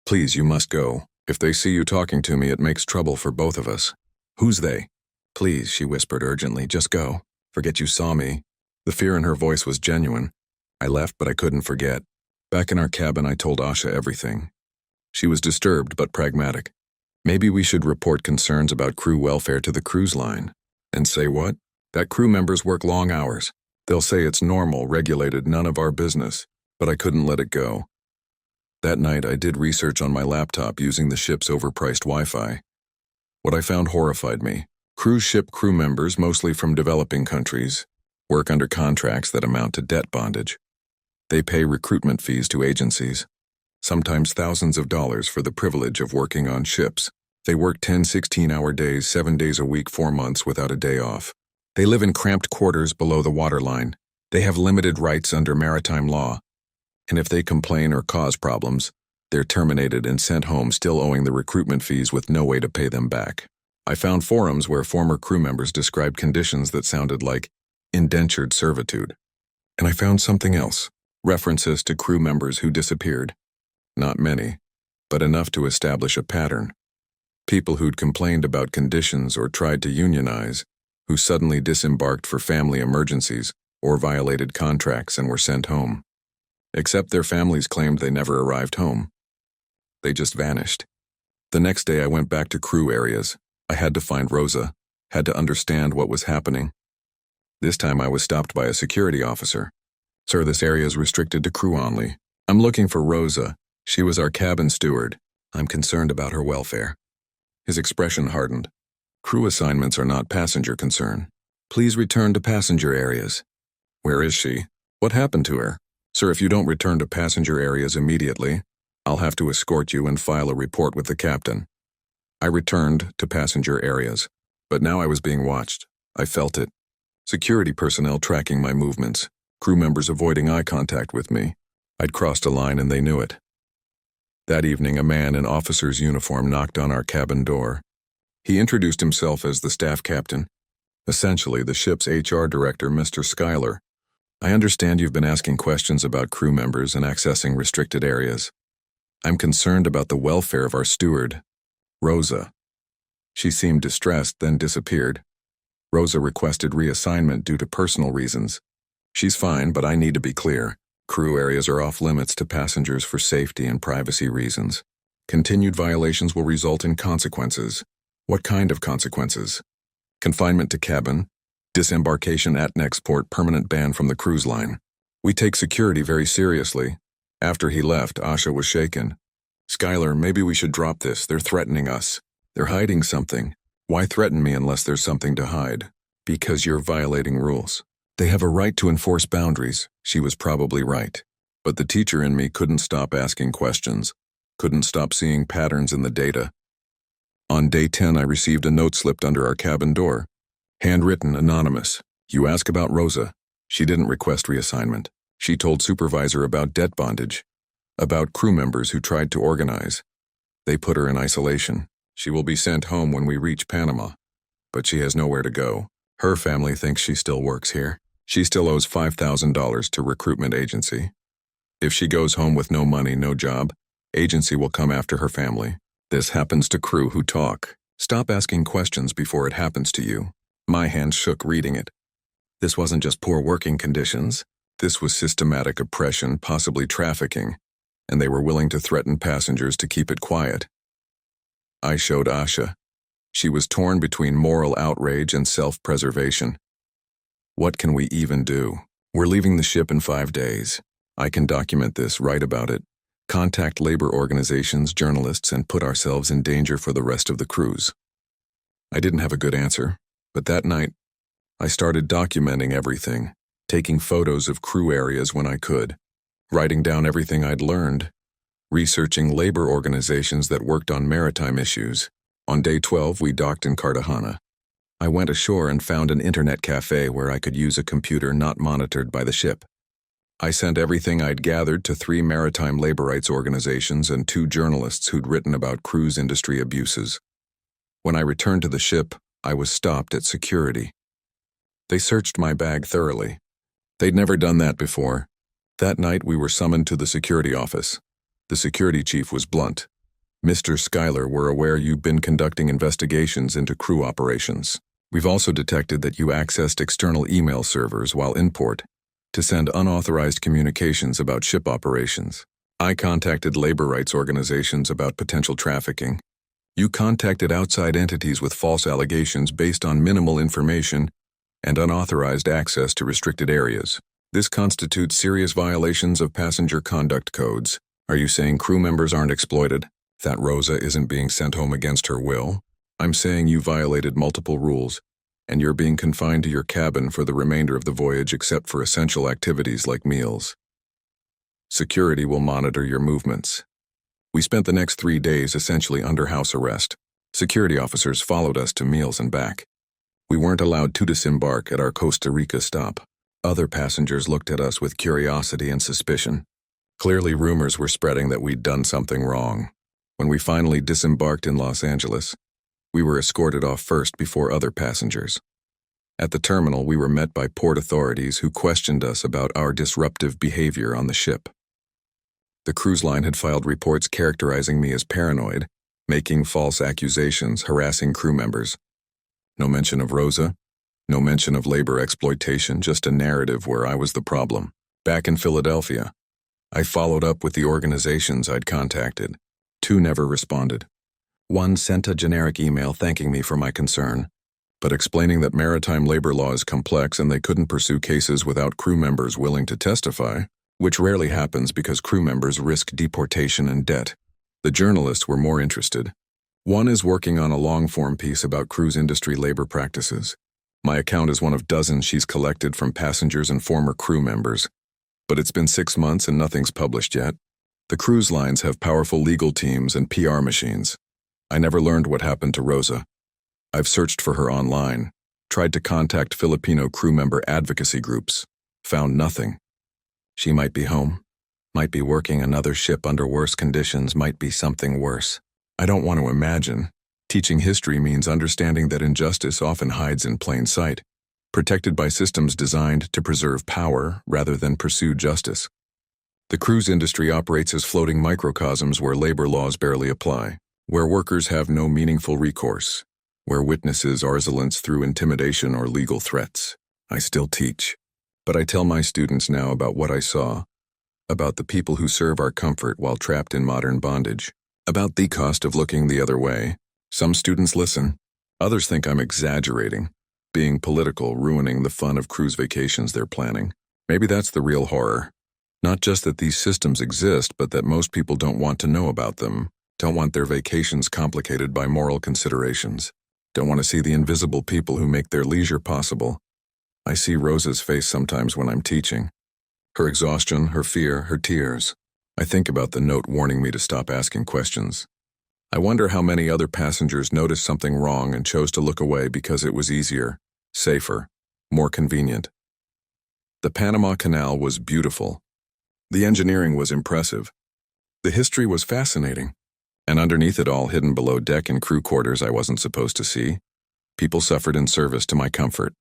A: Please, you must go. If they see you talking to me, it makes trouble for both of us. Who's they? Please, she whispered urgently, just go. Forget you saw me. The fear in her voice was genuine. I left, but I couldn't forget. Back in our cabin, I told Asha everything. She was disturbed but pragmatic. Maybe we should report concerns about crew welfare to the cruise line. And say what? That crew members work long hours. They'll say it's normal, regulated, none of our business. But I couldn't let it go. That night, I did research on my laptop using the ship's overpriced Wi-Fi. What I found horrified me. Cruise ship crew members, mostly from developing countries, work under contracts that amount to debt bondage. They pay recruitment fees to agencies, sometimes thousands of dollars for the privilege of working on ships. They work 10, 16-hour days, 7 days a week, 4 months without a day off. They live in cramped quarters below the waterline. They have limited rights under maritime law. And if they complain or cause problems, they're terminated and sent home still owing the recruitment fees with no way to pay them back. I found forums where former crew members described conditions that sounded like indentured servitude. And I found something else, references to crew members who disappeared. Not many, but enough to establish a pattern. People who'd complained about conditions or tried to unionize, who suddenly disembarked for family emergencies or violated contracts and were sent home. Except their families claimed they never arrived home. They just vanished. The next day I went back to crew areas. I had to find Rosa, had to understand what was happening. This time I was stopped by a security officer. "Sir, this area is restricted to crew only. I'm looking for Rosa. She was our cabin steward. I'm concerned about her welfare." His expression hardened. "Crew assignments are not passenger concern. Please return to passenger areas." "Where is she? What happened to her?" "Sir, if you don't return to passenger areas immediately, I'll have to escort you and file a report with the captain." I returned to passenger areas, but now I was being watched. I felt it. Security personnel tracking my movements, crew members avoiding eye contact with me. I'd crossed a line and they knew it. That evening, a man in officer's uniform knocked on our cabin door. He introduced himself as the staff captain, essentially the ship's HR director, Mr. Schuyler. "I understand you've been asking questions about crew members and accessing restricted areas. I'm concerned about the welfare of our steward, Rosa." She seemed distressed, then disappeared. Rosa requested reassignment due to personal reasons. "She's fine, but I need to be clear. Crew areas are off limits to passengers for safety and privacy reasons. Continued violations will result in consequences." "What kind of consequences?" "Confinement to cabin, disembarkation at next port, permanent ban from the cruise line. We take security very seriously." After he left, Asha was shaken. "Schuyler, maybe we should drop this. They're threatening us. They're hiding something." "Why threaten me unless there's something to hide?" "Because you're violating rules. They have a right to enforce boundaries." She was probably right. But the teacher in me couldn't stop asking questions, couldn't stop seeing patterns in the data. On day 10, I received a note slipped under our cabin door. Handwritten, anonymous. "You ask about Rosa. She didn't request reassignment. She told supervisor about debt bondage, about crew members who tried to organize. They put her in isolation. She will be sent home when we reach Panama, but she has nowhere to go. Her family thinks she still works here. She still owes $5,000 to recruitment agency. If she goes home with no money, no job, agency will come after her family. This happens to crew who talk. Stop asking questions before it happens to you." My hands shook reading it. This wasn't just poor working conditions. This was systematic oppression, possibly trafficking, and they were willing to threaten passengers to keep it quiet. I showed Asha. She was torn between moral outrage and self-preservation. What can we even do? We're leaving the ship in 5 days. I can document this, write about it, contact labor organizations, journalists, and put ourselves in danger for the rest of the cruise. I didn't have a good answer, but that night, I started documenting everything, taking photos of crew areas when I could, writing down everything I'd learned, researching labor organizations that worked on maritime issues. On day 12, we docked in Cartagena. I went ashore and found an internet cafe where I could use a computer not monitored by the ship. I sent everything I'd gathered to 3 maritime labor rights organizations and 2 journalists who'd written about cruise industry abuses. When I returned to the ship, I was stopped at security. They searched my bag thoroughly. They'd never done that before. That night, we were summoned to the security office. The security chief was blunt. "Mr. Schuyler, we're aware you've been conducting investigations into crew operations. We've also detected that you accessed external email servers while in port to send unauthorized communications about ship operations. I contacted labor rights organizations about potential trafficking. You contacted outside entities with false allegations based on minimal information and unauthorized access to restricted areas. This constitutes serious violations of passenger conduct codes. Are you saying crew members aren't exploited? That Rosa isn't being sent home against her will? I'm saying you violated multiple rules, and you're being confined to your cabin for the remainder of the voyage except for essential activities like meals. Security will monitor your movements." We spent the next 3 days essentially under house arrest. Security officers followed us to meals and back. We weren't allowed to disembark at our Costa Rica stop. Other passengers looked at us with curiosity and suspicion. Clearly, rumors were spreading that we'd done something wrong. When we finally disembarked in Los Angeles, We were escorted off first before other passengers. At the terminal, we were met by port authorities who questioned us about our disruptive behavior on the ship. The cruise line had filed reports characterizing me as paranoid, making false accusations, harassing crew members. No mention of Rosa, no mention of labor exploitation, just a narrative where I was the problem. Back in Philadelphia, I followed up with the organizations I'd contacted. 2 never responded. 1 sent a generic email thanking me for my concern, but explaining that maritime labor law is complex and they couldn't pursue cases without crew members willing to testify, which rarely happens because crew members risk deportation and debt. The journalists were more interested. 1 is working on a long-form piece about cruise industry labor practices. My account is one of dozens she's collected from passengers and former crew members. But it's been 6 months and nothing's published yet. The cruise lines have powerful legal teams and PR machines. I never learned what happened to Rosa. I've searched for her online, tried to contact Filipino crew member advocacy groups, found nothing. She might be home, might be working another ship under worse conditions, might be something worse. I don't want to imagine. Teaching history means understanding that injustice often hides in plain sight, protected by systems designed to preserve power rather than pursue justice. The cruise industry operates as floating microcosms where labor laws barely apply, where workers have no meaningful recourse, where witnesses are silenced through intimidation or legal threats. I still teach, but I tell my students now about what I saw, about the people who serve our comfort while trapped in modern bondage, about the cost of looking the other way. Some students listen. Others think I'm exaggerating, being political, ruining the fun of cruise vacations they're planning. Maybe that's the real horror. Not just that these systems exist, but that most people don't want to know about them, don't want their vacations complicated by moral considerations, don't want to see the invisible people who make their leisure possible. I see Rosa's face sometimes when I'm teaching. Her exhaustion, her fear, her tears. I think about the note warning me to stop asking questions. I wonder how many other passengers noticed something wrong and chose to look away because it was easier, safer, more convenient. The Panama Canal was beautiful. The engineering was impressive. The history was fascinating. And underneath it all, hidden below deck and crew quarters I wasn't supposed to see, people suffered in service to my comfort.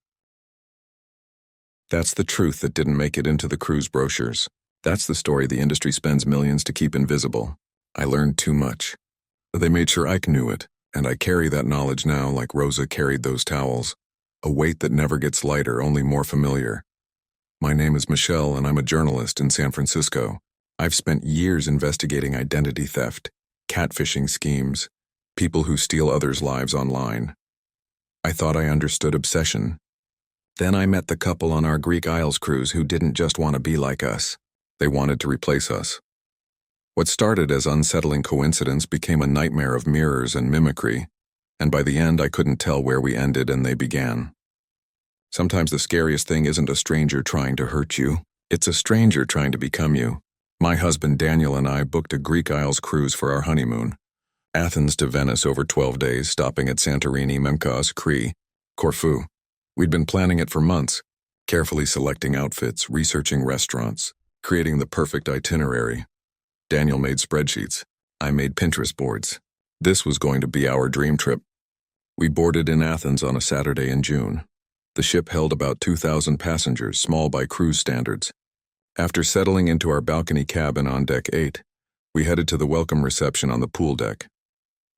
A: That's the truth that didn't make it into the cruise brochures. That's the story the industry spends millions to keep invisible. I learned too much. They made sure I knew it, and I carry that knowledge now like Rosa carried those towels. A weight that never gets lighter, only more familiar. My name is Michelle, and I'm a journalist in San Francisco. I've spent years investigating identity theft, catfishing schemes, people who steal others' lives online. I thought I understood obsession. Then I met the couple on our Greek Isles cruise who didn't just want to be like us. They wanted to replace us. What started as unsettling coincidence became a nightmare of mirrors and mimicry, and by the end I couldn't tell where we ended and they began. Sometimes the scariest thing isn't a stranger trying to hurt you, it's a stranger trying to become you. My husband Daniel and I booked a Greek Isles cruise for our honeymoon. Athens to Venice over 12 days, stopping at Santorini, Memkos, Crete, Corfu. We'd been planning it for months, carefully selecting outfits, researching restaurants, creating the perfect itinerary. Daniel made spreadsheets. I made Pinterest boards. This was going to be our dream trip. We boarded in Athens on a Saturday in June. The ship held about 2,000 passengers, small by cruise standards. After settling into our balcony cabin on deck 8, we headed to the welcome reception on the pool deck.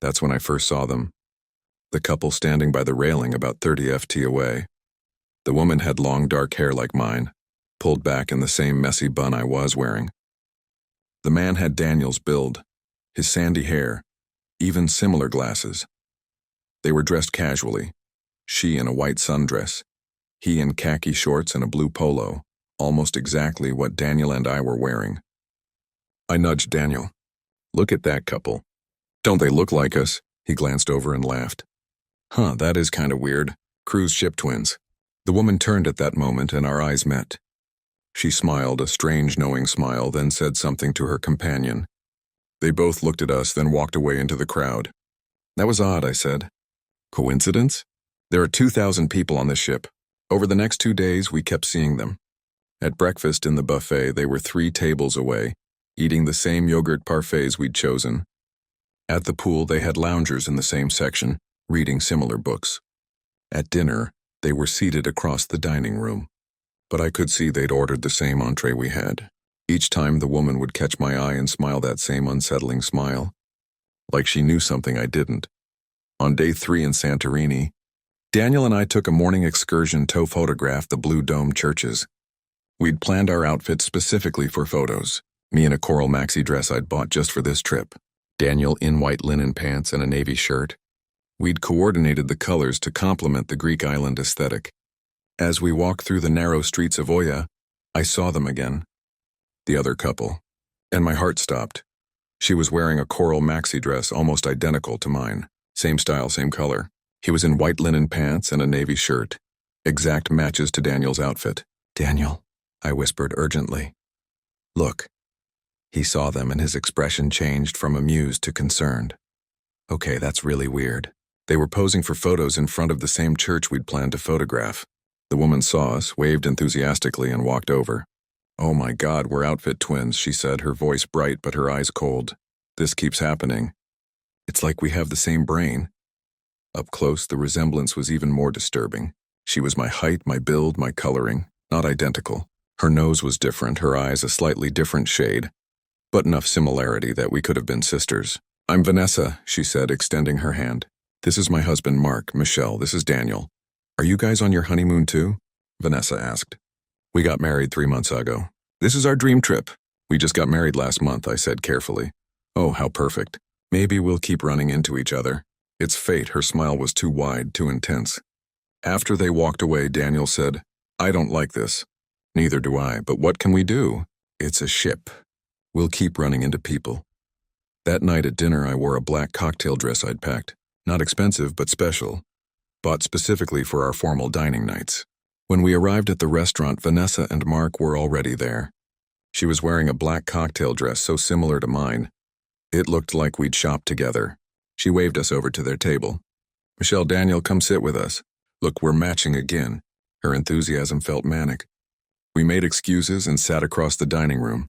A: That's when I first saw them. The couple standing by the railing about 30 ft away. The woman had long dark hair like mine, pulled back in the same messy bun I was wearing. The man had Daniel's build, his sandy hair, even similar glasses. They were dressed casually, she in a white sundress, he in khaki shorts and a blue polo, almost exactly what Daniel and I were wearing. I nudged Daniel. Look at that couple. Don't they look like us? He glanced over and laughed. Huh, that is kind of weird. Cruise ship twins. The woman turned at that moment and our eyes met. She smiled, a strange knowing smile, then said something to her companion. They both looked at us, then walked away into the crowd. That was odd, I said. Coincidence? There are 2,000 people on this ship. Over the next 2 days, we kept seeing them. At breakfast in the buffet, they were 3 tables away, eating the same yogurt parfaits we'd chosen. At the pool, they had loungers in the same section, reading similar books. At dinner, they were seated across the dining room, but I could see they'd ordered the same entree we had. Each time the woman would catch my eye and smile that same unsettling smile, like she knew something I didn't. On day 3 in Santorini, Daniel and I took a morning excursion to photograph the blue dome churches. We'd planned our outfits specifically for photos, me in a coral maxi dress I'd bought just for this trip, Daniel in white linen pants and a navy shirt. We'd coordinated the colors to complement the Greek island aesthetic. As we walked through the narrow streets of Oya, I saw them again, the other couple, and my heart stopped. She was wearing a coral maxi dress almost identical to mine, same style, same color. He was in white linen pants and a navy shirt, exact matches to Daniel's outfit. "Daniel," I whispered urgently. "Look." He saw them and his expression changed from amused to concerned. "Okay, that's really weird." They were posing for photos in front of the same church we'd planned to photograph. The woman saw us, waved enthusiastically, and walked over. "Oh my God, we're outfit twins," she said, her voice bright but her eyes cold. "This keeps happening. It's like we have the same brain." Up close, the resemblance was even more disturbing. She was my height, my build, my coloring, not identical. Her nose was different, her eyes a slightly different shade, but enough similarity that we could have been sisters. "I'm Vanessa," she said, extending her hand. "This is my husband, Mark. Michelle, this is Daniel. Are you guys on your honeymoon too?" Vanessa asked. "We got married 3 months ago. This is our dream trip. We just got married last month," I said carefully. "Oh, how perfect. Maybe we'll keep running into each other." It's fate. Her smile was too wide, too intense. After they walked away, Daniel said, "I don't like this." "Neither do I, but what can we do? It's a ship. We'll keep running into people." That night at dinner, I wore a black cocktail dress I'd packed. Not expensive, but special. Bought specifically for our formal dining nights. When we arrived at the restaurant, Vanessa and Mark were already there. She was wearing a black cocktail dress so similar to mine. It looked like we'd shopped together. She waved us over to their table. "Michelle, Daniel, come sit with us. Look, we're matching again." Her enthusiasm felt manic. We made excuses and sat across the dining room.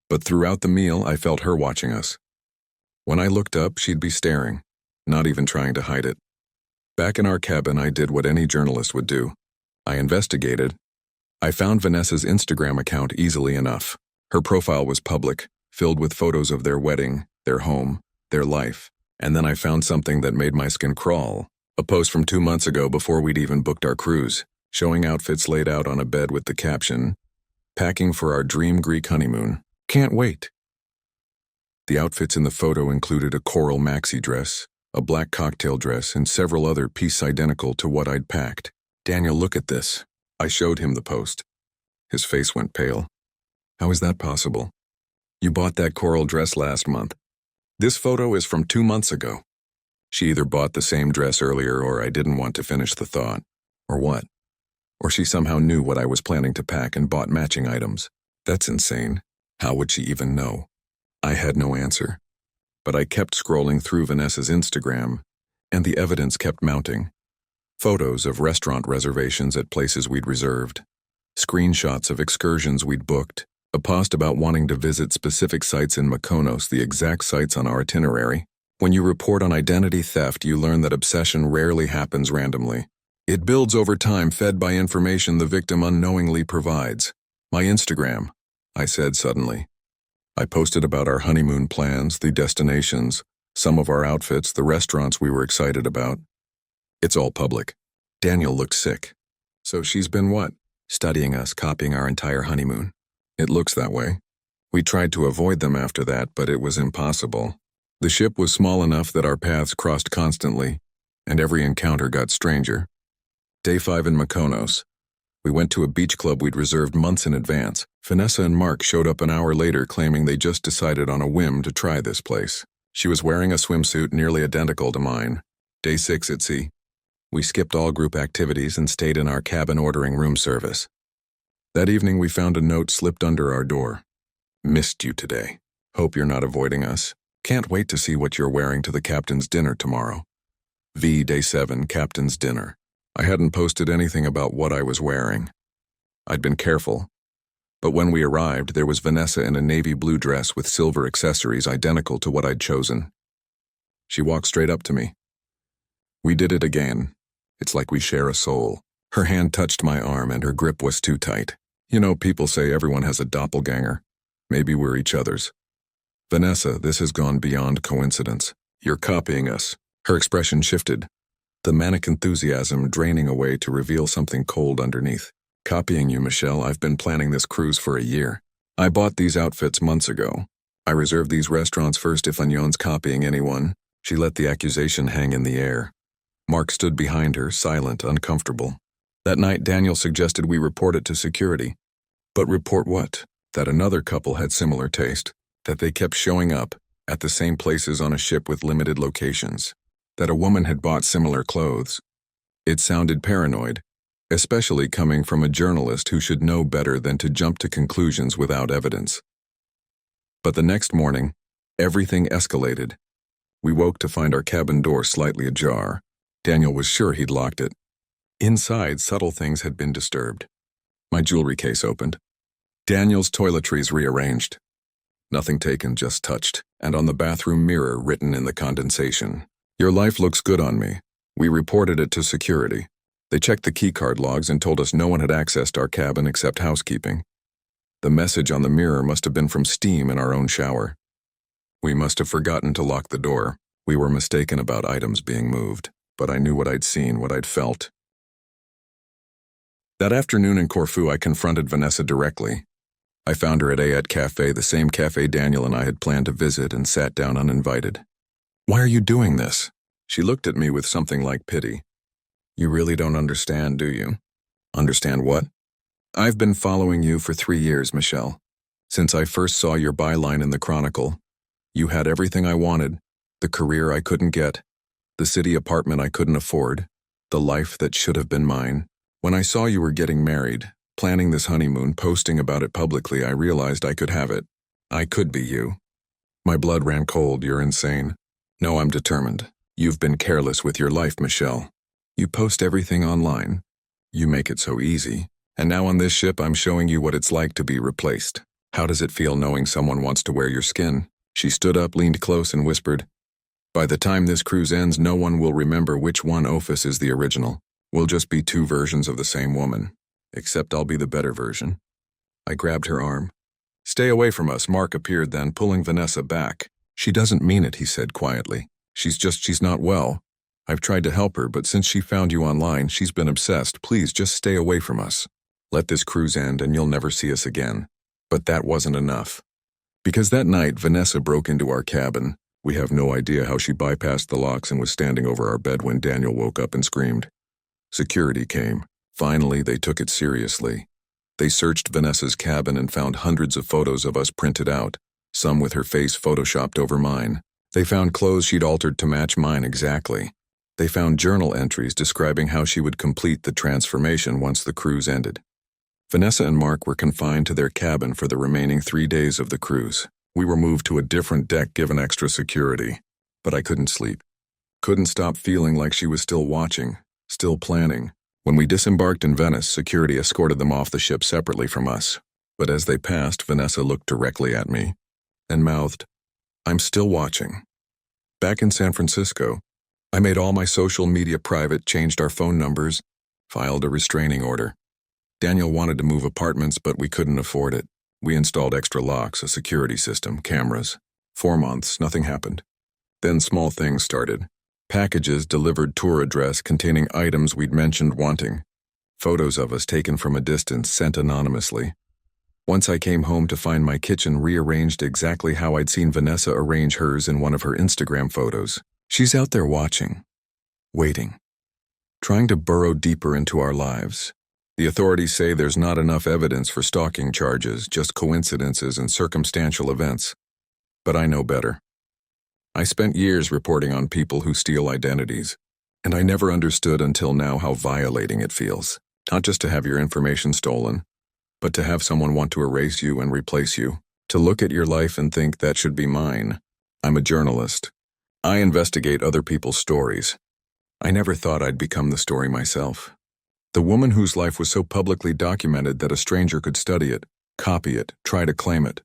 A: But throughout the meal, I felt her watching us. When I looked up, she'd be staring, not even trying to hide it. Back in our cabin, I did what any journalist would do. I investigated. I found Vanessa's Instagram account easily enough. Her profile was public, filled with photos of their wedding, their home, their life. And then I found something that made my skin crawl. A post from 2 months ago before we'd even booked our cruise, showing outfits laid out on a bed with the caption, "Packing for our dream Greek honeymoon. Can't wait." The outfits in the photo included a coral maxi dress, a black cocktail dress, and several other pieces identical to what I'd packed. "Daniel, look at this." I showed him the post. His face went pale. "How is that possible? You bought that coral dress last month." "This photo is from 2 months ago." She either bought the same dress earlier or I didn't want to finish the thought. Or what? Or she somehow knew what I was planning to pack and bought matching items. That's insane. How would she even know? I had no answer. But I kept scrolling through Vanessa's Instagram, and the evidence kept mounting. Photos of restaurant reservations at places we'd reserved, screenshots of excursions we'd booked, a post about wanting to visit specific sites in Mykonos, the exact sites on our itinerary. When you report on identity theft, you learn that obsession rarely happens randomly. It builds over time, fed by information the victim unknowingly provides. "My Instagram," I said suddenly. I posted about our honeymoon plans, the destinations, some of our outfits, the restaurants we were excited about. It's all public. Daniel looked sick. "So she's been what?" "Studying us, copying our entire honeymoon." "It looks that way." We tried to avoid them after that, but it was impossible. The ship was small enough that our paths crossed constantly, and every encounter got stranger. Day 5 in Mykonos. We went to a beach club we'd reserved months in advance. Vanessa and Mark showed up an hour later claiming they just decided on a whim to try this place. She was wearing a swimsuit nearly identical to mine. Day 6 at sea. We skipped all group activities and stayed in our cabin ordering room service. That evening we found a note slipped under our door. "Missed you today. Hope you're not avoiding us. Can't wait to see what you're wearing to the captain's dinner tomorrow." Day 7, captain's dinner. I hadn't posted anything about what I was wearing. I'd been careful. But when we arrived, there was Vanessa in a navy blue dress with silver accessories identical to what I'd chosen. She walked straight up to me. We did it again. It's like we share a soul. Her hand touched my arm and her grip was too tight. You know, people say everyone has a doppelganger. Maybe we're each other's. Vanessa, this has gone beyond coincidence. You're copying us. Her expression shifted, the manic enthusiasm draining away to reveal something cold underneath. Copying you, Michelle. I've been planning this cruise for a year. I bought these outfits months ago. I reserved these restaurants first. If Agnon's copying anyone. She let the accusation hang in the air. Mark stood behind her, silent, uncomfortable. That night, Daniel suggested we report it to security. But report what? That another couple had similar taste. That they kept showing up at the same places on a ship with limited locations. That a woman had bought similar clothes. It sounded paranoid, especially coming from a journalist who should know better than to jump to conclusions without evidence. But the next morning, everything escalated. We woke to find our cabin door slightly ajar. Daniel was sure he'd locked it. Inside, subtle things had been disturbed. My jewelry case opened. Daniel's toiletries rearranged. Nothing taken, just touched, and on the bathroom mirror written in the condensation. Your life looks good on me. We reported it to security. They checked the keycard logs and told us no one had accessed our cabin except housekeeping. The message on the mirror must have been from steam in our own shower. We must have forgotten to lock the door. We were mistaken about items being moved, but I knew what I'd seen, what I'd felt. That afternoon in Corfu, I confronted Vanessa directly. I found her at Ayat Cafe, the same cafe Daniel and I had planned to visit, and sat down uninvited. Why are you doing this? She looked at me with something like pity. You really don't understand, do you? Understand what? I've been following you for 3 years, Michelle. Since I first saw your byline in the Chronicle. You had everything I wanted, the career I couldn't get, the city apartment I couldn't afford, the life that should have been mine. When I saw you were getting married, planning this honeymoon, posting about it publicly, I realized I could have it. I could be you. My blood ran cold. You're insane. No, I'm determined. You've been careless with your life, Michelle. You post everything online. You make it so easy. And now on this ship, I'm showing you what it's like to be replaced. How does it feel knowing someone wants to wear your skin? She stood up, leaned close, and whispered, by the time this cruise ends, no one will remember which one Ophis is the original. We'll just be 2 versions of the same woman. Except I'll be the better version. I grabbed her arm. Stay away from us. Mark appeared then, pulling Vanessa back. She doesn't mean it, he said quietly. She's not well. I've tried to help her, but since she found you online, she's been obsessed. Please, just stay away from us. Let this cruise end and you'll never see us again. But that wasn't enough. Because that night, Vanessa broke into our cabin. We have no idea how she bypassed the locks and was standing over our bed when Daniel woke up and screamed. Security came. Finally, they took it seriously. They searched Vanessa's cabin and found hundreds of photos of us printed out, some with her face photoshopped over mine. They found clothes she'd altered to match mine exactly. They found journal entries describing how she would complete the transformation once the cruise ended. Vanessa and Mark were confined to their cabin for the remaining 3 days of the cruise. We were moved to a different deck given extra security. But I couldn't sleep. Couldn't stop feeling like she was still watching, still planning. When we disembarked in Venice, security escorted them off the ship separately from us. But as they passed, Vanessa looked directly at me and mouthed, I'm still watching. Back in San Francisco, I made all my social media private, changed our phone numbers, filed a restraining order. Daniel wanted to move apartments, but we couldn't afford it. We installed extra locks, a security system, cameras. 4 months, nothing happened. Then small things started. Packages delivered tour address containing items we'd mentioned wanting. Photos of us taken from a distance, sent anonymously. Once I came home to find my kitchen rearranged exactly how I'd seen Vanessa arrange hers in one of her Instagram photos. She's out there watching, waiting, trying to burrow deeper into our lives. The authorities say there's not enough evidence for stalking charges, just coincidences and circumstantial events. But I know better. I spent years reporting on people who steal identities, and I never understood until now how violating it feels. Not just to have your information stolen, but to have someone want to erase you and replace you. To look at your life and think that should be mine. I'm a journalist. I investigate other people's stories. I never thought I'd become the story myself. The woman whose life was so publicly documented that a stranger could study it, copy it, try to claim it.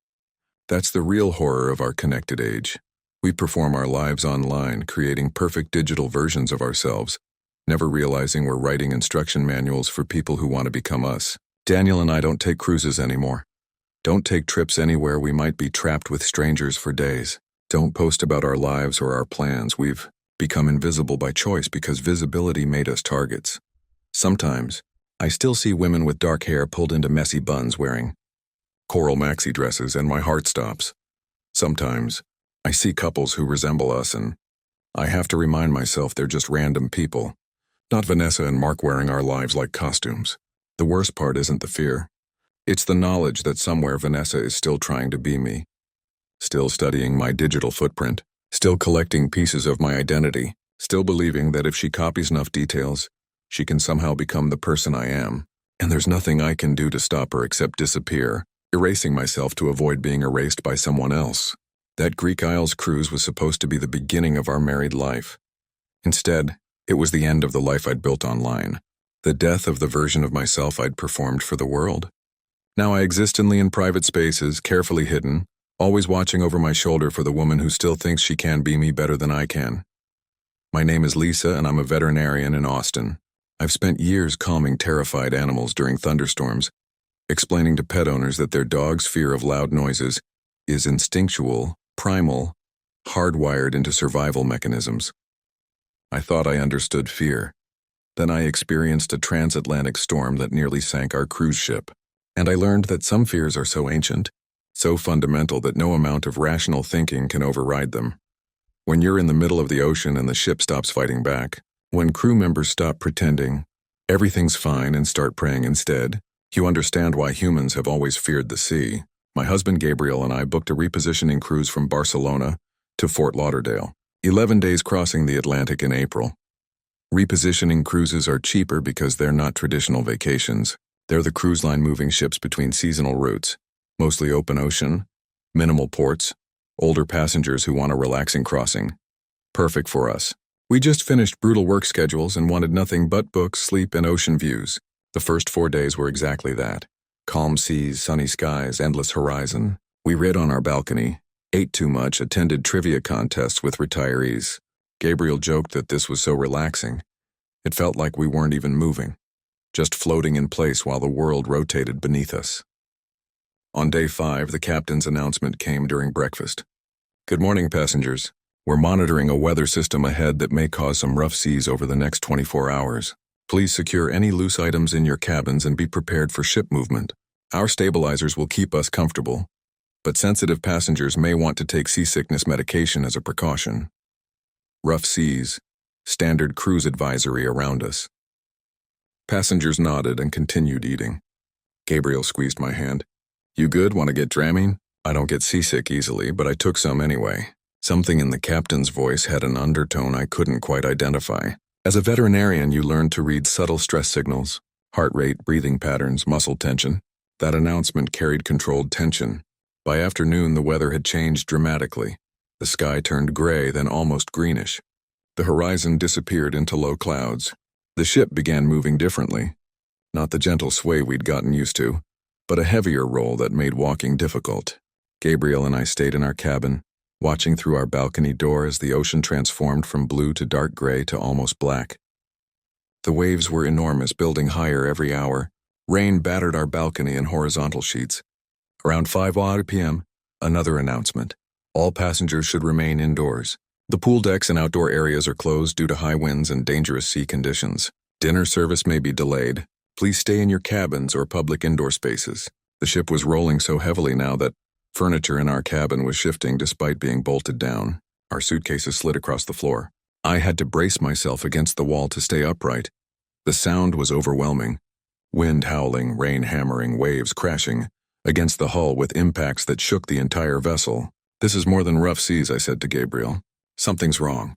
A: That's the real horror of our connected age. We perform our lives online, creating perfect digital versions of ourselves, never realizing we're writing instruction manuals for people who want to become us. Daniel and I don't take cruises anymore. Don't take trips anywhere we might be trapped with strangers for days. Don't post about our lives or our plans. We've become invisible by choice because visibility made us targets. Sometimes, I still see women with dark hair pulled into messy buns wearing coral maxi dresses and my heart stops. Sometimes, I see couples who resemble us and I have to remind myself they're just random people, not Vanessa and Mark wearing our lives like costumes. The worst part isn't the fear. It's the knowledge that somewhere Vanessa is still trying to be me, still studying my digital footprint, still collecting pieces of my identity, still believing that if she copies enough details, she can somehow become the person I am. And there's nothing I can do to stop her except disappear, erasing myself to avoid being erased by someone else. That Greek Isles cruise was supposed to be the beginning of our married life. Instead, it was the end of the life I'd built online, the death of the version of myself I'd performed for the world. Now I exist in private spaces, carefully hidden, always watching over my shoulder for the woman who still thinks she can be me better than I can. My name is Lisa, and I'm a veterinarian in Austin. I've spent years calming terrified animals during thunderstorms, explaining to pet owners that their dog's fear of loud noises is instinctual, primal, hardwired into survival mechanisms. I thought I understood fear. Then I experienced a transatlantic storm that nearly sank our cruise ship. And I learned that some fears are so ancient, so fundamental that no amount of rational thinking can override them. When you're in the middle of the ocean and the ship stops fighting back, when crew members stop pretending everything's fine and start praying instead, you understand why humans have always feared the sea. My husband Gabriel and I booked a repositioning cruise from Barcelona to Fort Lauderdale, 11 days crossing the Atlantic in April. Repositioning cruises are cheaper because they're not traditional vacations. They're the cruise line moving ships between seasonal routes, mostly open ocean, minimal ports, older passengers who want a relaxing crossing. Perfect for us. We just finished brutal work schedules and wanted nothing but books, sleep, and ocean views. The first 4 days were exactly that. Calm seas, sunny skies, endless horizon. We read on our balcony, ate too much, attended trivia contests with retirees. Gabriel joked that this was so relaxing. It felt like we weren't even moving, just floating in place while the world rotated beneath us. On day 5, the captain's announcement came during breakfast. Good morning, passengers. We're monitoring a weather system ahead that may cause some rough seas over the next 24 hours. Please secure any loose items in your cabins and be prepared for ship movement. Our stabilizers will keep us comfortable, but sensitive passengers may want to take seasickness medication as a precaution. Rough seas, standard cruise advisory around us. Passengers nodded and continued eating. Gabriel squeezed my hand. You good? Want to get Dramamine? I don't get seasick easily, but I took some anyway. Something in the captain's voice had an undertone I couldn't quite identify. As a veterinarian, you learn to read subtle stress signals, heart rate, breathing patterns, muscle tension. That announcement carried controlled tension. By afternoon, the weather had changed dramatically. The sky turned gray, then almost greenish. The horizon disappeared into low clouds. The ship began moving differently. Not the gentle sway we'd gotten used to, but a heavier roll that made walking difficult. Gabriel and I stayed in our cabin, watching through our balcony door as the ocean transformed from blue to dark gray to almost black. The waves were enormous, building higher every hour. Rain battered our balcony in horizontal sheets. Around 5 p.m., another announcement. All passengers should remain indoors. The pool decks and outdoor areas are closed due to high winds and dangerous sea conditions. Dinner service may be delayed. Please stay in your cabins or public indoor spaces. The ship was rolling so heavily now that furniture in our cabin was shifting despite being bolted down. Our suitcases slid across the floor. I had to brace myself against the wall to stay upright. The sound was overwhelming. Wind howling, rain hammering, waves crashing against the hull with impacts that shook the entire vessel. This is more than rough seas, I said to Gabriel. Something's wrong.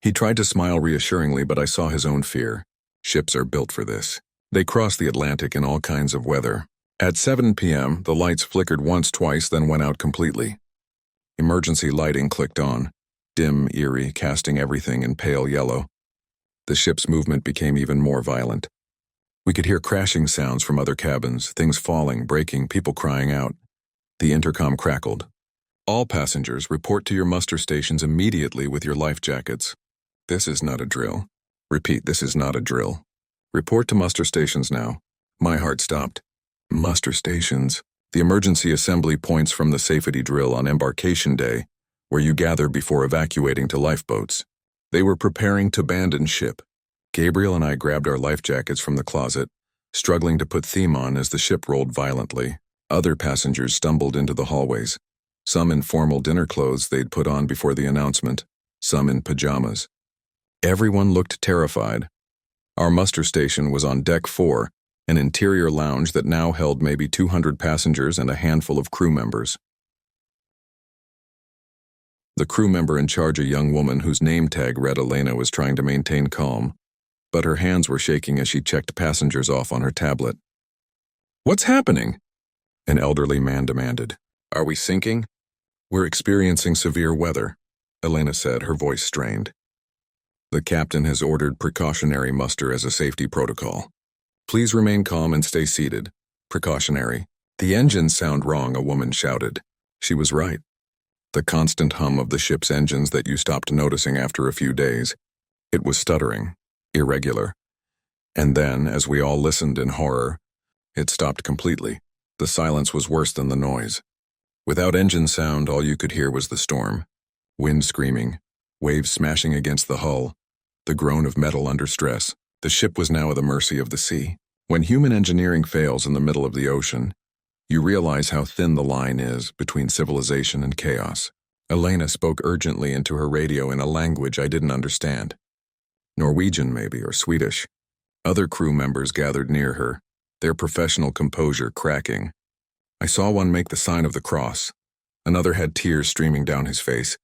A: He tried to smile reassuringly, but I saw his own fear. Ships are built for this. They cross the Atlantic in all kinds of weather. At 7 p.m., the lights flickered once, twice, then went out completely. Emergency lighting clicked on, dim, eerie, casting everything in pale yellow. The ship's movement became even more violent. We could hear crashing sounds from other cabins, things falling, breaking, people crying out. The intercom crackled. All passengers report to your muster stations immediately with your life jackets. This is not a drill. Repeat, this is not a drill. Report to muster stations now. My heart stopped. Muster stations. The emergency assembly points from the safety drill on embarkation day, where you gather before evacuating to lifeboats. They were preparing to abandon ship. Gabriel and I grabbed our life jackets from the closet, struggling to put theme on as the ship rolled violently. Other passengers stumbled into the hallways, some in formal dinner clothes they'd put on before the announcement, some in pajamas. Everyone looked terrified. Our muster station was on Deck 4, an interior lounge that now held maybe 200 passengers and a handful of crew members. The crew member in charge, a young woman whose name tag read Elena, was trying to maintain calm, but her hands were shaking as she checked passengers off on her tablet. "What's happening?" an elderly man demanded. "Are we sinking?" "We're experiencing severe weather," Elena said, her voice strained. "The captain has ordered precautionary muster as a safety protocol. Please remain calm and stay seated. Precautionary." "The engines sound wrong," a woman shouted. She was right. The constant hum of the ship's engines that you stopped noticing after a few days. It was stuttering, irregular. And then, as we all listened in horror, it stopped completely. The silence was worse than the noise. Without engine sound, all you could hear was the storm. Wind screaming, waves smashing against the hull, the groan of metal under stress. The ship was now at the mercy of the sea. When human engineering fails in the middle of the ocean, you realize how thin the line is between civilization and chaos. Elena spoke urgently into her radio in a language I didn't understand. Norwegian, maybe, or Swedish. Other crew members gathered near her, their professional composure cracking. I saw one make the sign of the cross. Another had tears streaming down his face.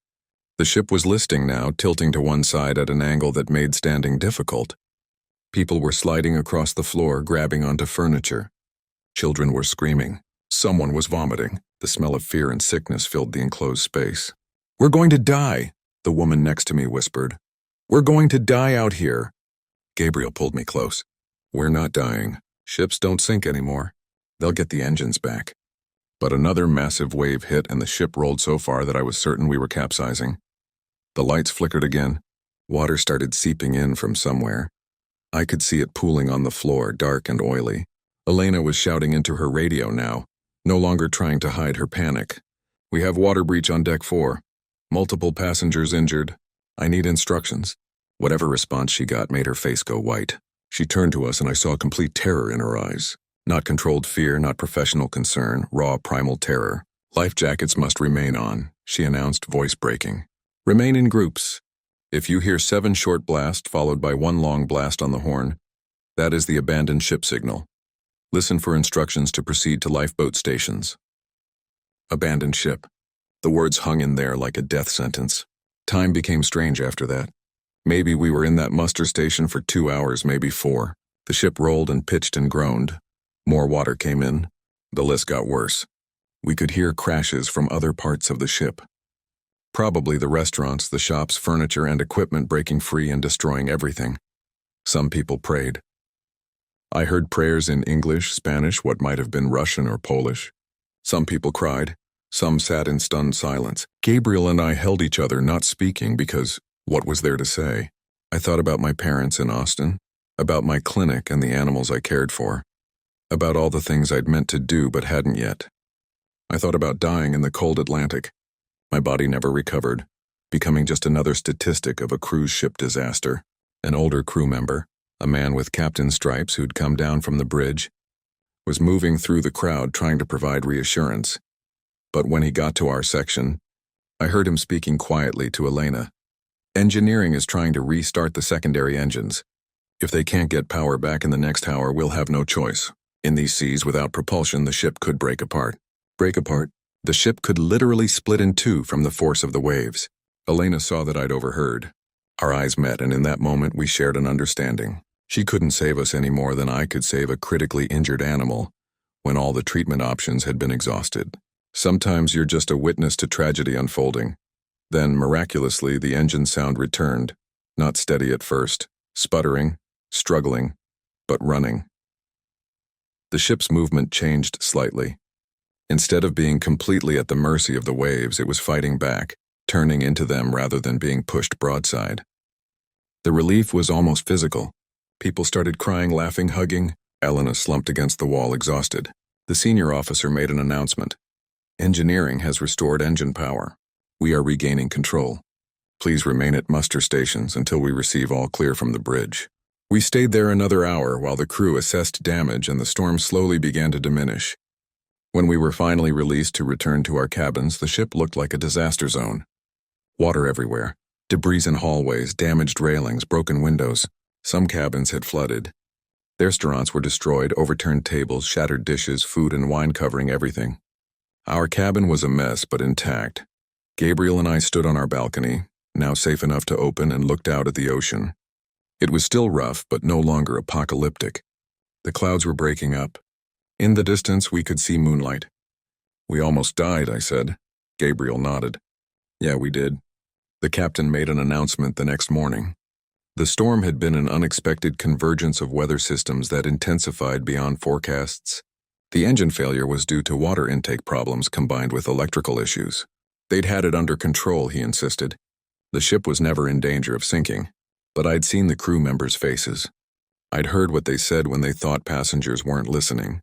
A: The ship was listing now, tilting to one side at an angle that made standing difficult. People were sliding across the floor, grabbing onto furniture. Children were screaming. Someone was vomiting. The smell of fear and sickness filled the enclosed space. "We're going to die," the woman next to me whispered. "We're going to die out here." Gabriel pulled me close. "We're not dying. Ships don't sink anymore. They'll get the engines back." But another massive wave hit and the ship rolled so far that I was certain we were capsizing. The lights flickered again. Water started seeping in from somewhere. I could see it pooling on the floor, dark and oily. Elena was shouting into her radio now, no longer trying to hide her panic. "We have water breach on Deck 4. Multiple passengers injured. I need instructions." Whatever response she got made her face go white. She turned to us and I saw complete terror in her eyes. Not controlled fear, not professional concern, raw primal terror. "Life jackets must remain on," she announced, voice breaking. "Remain in groups. If you hear 7 short blasts followed by 1 long blast on the horn, that is the abandoned ship signal. Listen for instructions to proceed to lifeboat stations." Abandoned ship. The words hung in there like a death sentence. Time became strange after that. Maybe we were in that muster station for 2 hours, maybe 4. The ship rolled and pitched and groaned. More water came in. The list got worse. We could hear crashes from other parts of the ship. Probably the restaurants, the shops, furniture, and equipment breaking free and destroying everything. Some people prayed. I heard prayers in English, Spanish, what might have been Russian or Polish. Some people cried. Some sat in stunned silence. Gabriel and I held each other, not speaking, because what was there to say? I thought about my parents in Austin, about my clinic and the animals I cared for, about all the things I'd meant to do but hadn't yet. I thought about dying in the cold Atlantic. My body never recovered, becoming just another statistic of a cruise ship disaster. An older crew member, a man with captain's stripes who'd come down from the bridge, was moving through the crowd trying to provide reassurance. But when he got to our section, I heard him speaking quietly to Elena. "Engineering is trying to restart the secondary engines. If they can't get power back in the next hour, we'll have no choice. In these seas, without propulsion, the ship could break apart." Break apart? The ship could literally split in 2 from the force of the waves. Elena saw that I'd overheard. Our eyes met, and in that moment we shared an understanding. She couldn't save us any more than I could save a critically injured animal when all the treatment options had been exhausted. Sometimes you're just a witness to tragedy unfolding. Then, miraculously, the engine sound returned, not steady at first, sputtering, struggling, but running. The ship's movement changed slightly. Instead of being completely at the mercy of the waves, it was fighting back, turning into them rather than being pushed broadside. The relief was almost physical. People started crying, laughing, hugging. Elena slumped against the wall, exhausted. The senior officer made an announcement. Engineering has restored engine power. We are regaining control. Please remain at muster stations until we receive all clear from the bridge. We stayed there another hour while the crew assessed damage and the storm slowly began to diminish. When we were finally released to return to our cabins, the ship looked like a disaster zone. Water everywhere, debris in hallways, damaged railings, broken windows. Some cabins had flooded. Their restaurants were destroyed, overturned tables, shattered dishes, food and wine covering everything. Our cabin was a mess, but intact. Gabriel and I stood on our balcony, now safe enough to open, and looked out at the ocean. It was still rough, but no longer apocalyptic. The clouds were breaking up. In the distance, we could see moonlight. We almost died, I said. Gabriel nodded. Yeah, we did. The captain made an announcement the next morning. The storm had been an unexpected convergence of weather systems that intensified beyond forecasts. The engine failure was due to water intake problems combined with electrical issues. They'd had it under control, he insisted. The ship was never in danger of sinking, but I'd seen the crew members' faces. I'd heard what they said when they thought passengers weren't listening.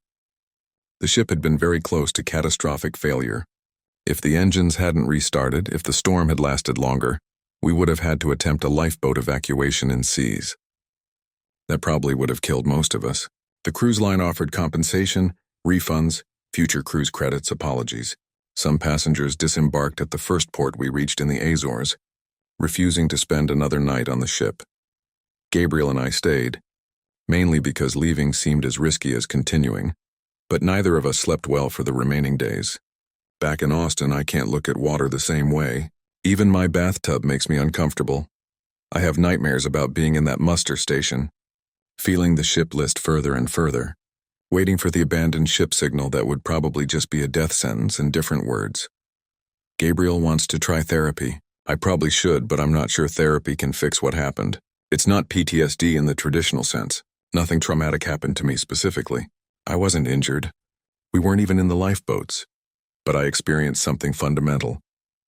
A: The ship had been very close to catastrophic failure. If the engines hadn't restarted, if the storm had lasted longer, we would have had to attempt a lifeboat evacuation in seas. That probably would have killed most of us. The cruise line offered compensation, refunds, future cruise credits, apologies. Some passengers disembarked at the first port we reached in the Azores, refusing to spend another night on the ship. Gabriel and I stayed, mainly because leaving seemed as risky as continuing, but neither of us slept well for the remaining days. Back in Austin, I can't look at water the same way. Even my bathtub makes me uncomfortable. I have nightmares about being in that muster station, feeling the ship list further and further, waiting for the abandoned ship signal that would probably just be a death sentence in different words. Gabriel wants to try therapy. I probably should, but I'm not sure therapy can fix what happened. It's not PTSD in the traditional sense. Nothing traumatic happened to me specifically. I wasn't injured. We weren't even in the lifeboats. But I experienced something fundamental.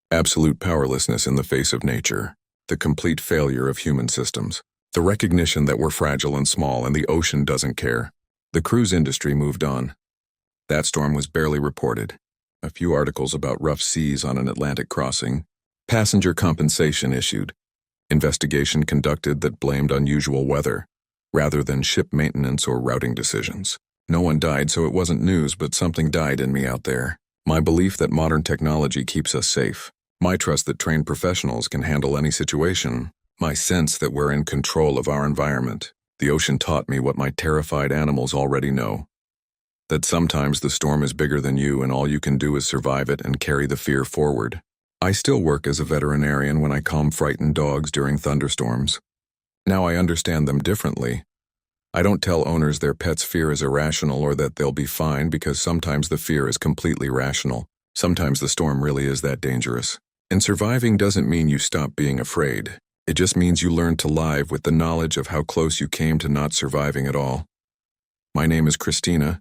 A: Absolute powerlessness in the face of nature. The complete failure of human systems. The recognition that we're fragile and small and the ocean doesn't care. The cruise industry moved on. That storm was barely reported. A few articles about rough seas on an Atlantic crossing. Passenger compensation issued. Investigation conducted that blamed unusual weather, rather than ship maintenance or routing decisions. No one died, so it wasn't news, but something died in me out there. My belief that modern technology keeps us safe. My trust that trained professionals can handle any situation. My sense that we're in control of our environment. The ocean taught me what my terrified animals already know. That sometimes the storm is bigger than you and all you can do is survive it and carry the fear forward. I still work as a veterinarian when I calm frightened dogs during thunderstorms. Now I understand them differently. I don't tell owners their pet's fear is irrational or that they'll be fine because sometimes the fear is completely rational. Sometimes the storm really is that dangerous. And surviving doesn't mean you stop being afraid. It just means you learn to live with the knowledge of how close you came to not surviving at all. My name is Christina,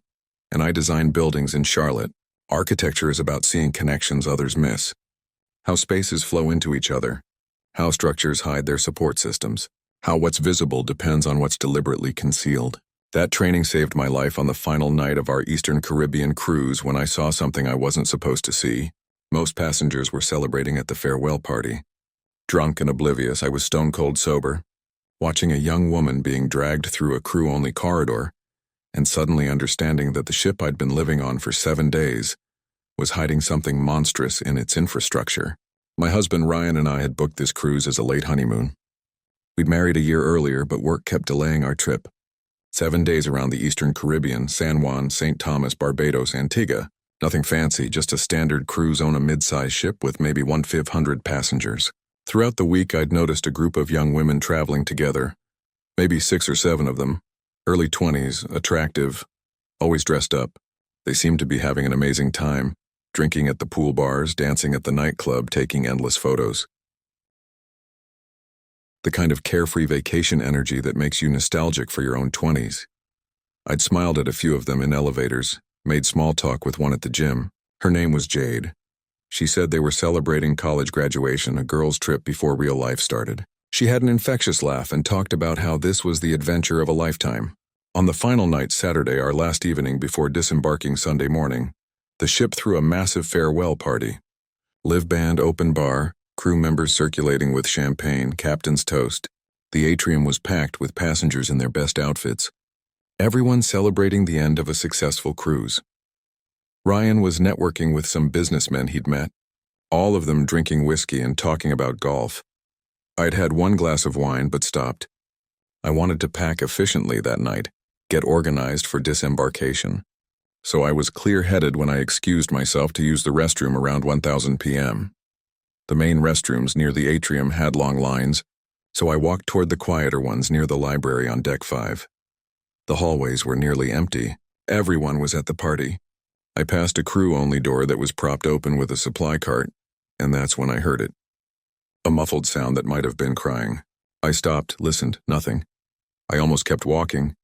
A: and I design buildings in Charlotte. Architecture is about seeing connections others miss. How spaces flow into each other. How structures hide their support systems. How what's visible depends on what's deliberately concealed. That training saved my life on the final night of our Eastern Caribbean cruise when I saw something I wasn't supposed to see. Most passengers were celebrating at the farewell party. Drunk and oblivious, I was stone cold sober, watching a young woman being dragged through a crew-only corridor, and suddenly understanding that the ship I'd been living on for 7 days was hiding something monstrous in its infrastructure. My husband Ryan and I had booked this cruise as a late honeymoon. We'd married a year earlier, but work kept delaying our trip. 7 days around the Eastern Caribbean, San Juan, St. Thomas, Barbados, Antigua. Nothing fancy, just a standard cruise on a mid-sized ship with maybe 1,500 passengers. Throughout the week, I'd noticed a group of young women traveling together. Maybe 6 or 7 of them. Early 20s, attractive, always dressed up. They seemed to be having an amazing time, drinking at the pool bars, dancing at the nightclub, taking endless photos. The kind of carefree vacation energy that makes you nostalgic for your own 20s. I'd smiled at a few of them in elevators, made small talk with one at the gym. Her name was Jade. She said they were celebrating college graduation, a girls' trip before real life started. She had an infectious laugh and talked about how this was the adventure of a lifetime. On the final night, Saturday, our last evening before disembarking Sunday morning, the ship threw a massive farewell party. Live band, open bar, crew members circulating with champagne, captain's toast. The atrium was packed with passengers in their best outfits. Everyone celebrating the end of a successful cruise. Ryan was networking with some businessmen he'd met, all of them drinking whiskey and talking about golf. I'd had one glass of wine but stopped. I wanted to pack efficiently that night, get organized for disembarkation. So I was clear-headed when I excused myself to use the restroom around 1000 p.m. The main restrooms near the atrium had long lines, so I walked toward the quieter ones near the library on deck 5. The hallways were nearly empty. Everyone was at the party. I passed a crew-only door that was propped open with a supply cart, and that's when I heard it. A muffled sound that might have been crying. I stopped, listened, nothing. I almost kept walking,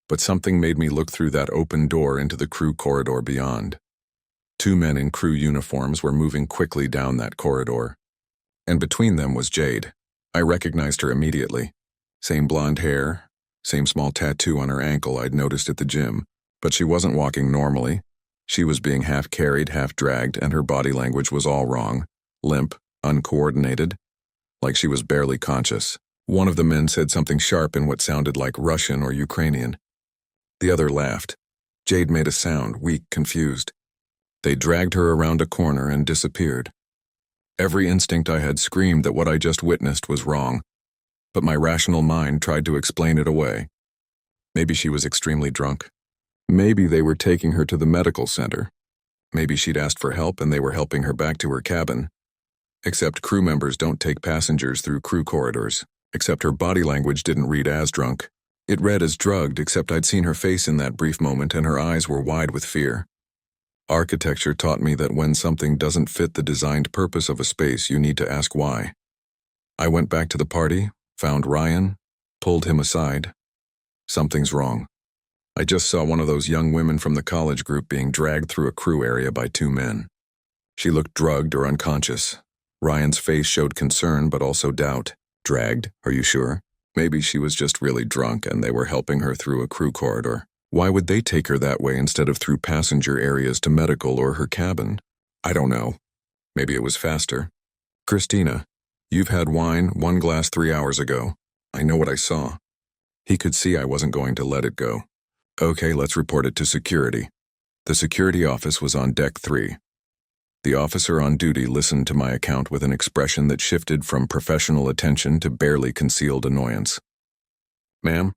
A: but something made me look through that open door into the crew corridor beyond. 2 men in crew uniforms were moving quickly down that corridor, and between them was Jade. I recognized her immediately. Same blonde hair, same small tattoo on her ankle I'd noticed at the gym, but she wasn't walking normally. She was being half carried, half dragged, and her body language was all wrong, limp, uncoordinated, like she was barely conscious. One of the men said something sharp in what sounded like Russian or Ukrainian. The other laughed. Jade made a sound, weak, confused. They dragged her around a corner and disappeared. Every instinct I had screamed that what I just witnessed was wrong, but my rational mind tried to explain it away. Maybe she was extremely drunk. Maybe they were taking her to the medical center. Maybe she'd asked for help and they were helping her back to her cabin. Except crew members don't take passengers through crew corridors. Except her body language didn't read as drunk. It read as drugged, except I'd seen her face in that brief moment and her eyes were wide with fear. Architecture taught me that when something doesn't fit the designed purpose of a space, you need to ask why. I went back to the party, found Ryan, pulled him aside. Something's wrong. I just saw one of those young women from the college group being dragged through a crew area by 2 men. She looked drugged or unconscious. Ryan's face showed concern but also doubt. Dragged? Are you sure? Maybe she was just really drunk and they were helping her through a crew corridor. Why would they take her that way instead of through passenger areas to medical or her cabin? I don't know. Maybe it was faster. Christina, you've had wine, 1 glass 3 hours ago. I know what I saw. He could see I wasn't going to let it go. Okay, let's report it to security. The security office was on deck 3. The officer on duty listened to my account with an expression that shifted from professional attention to barely concealed annoyance. Ma'am,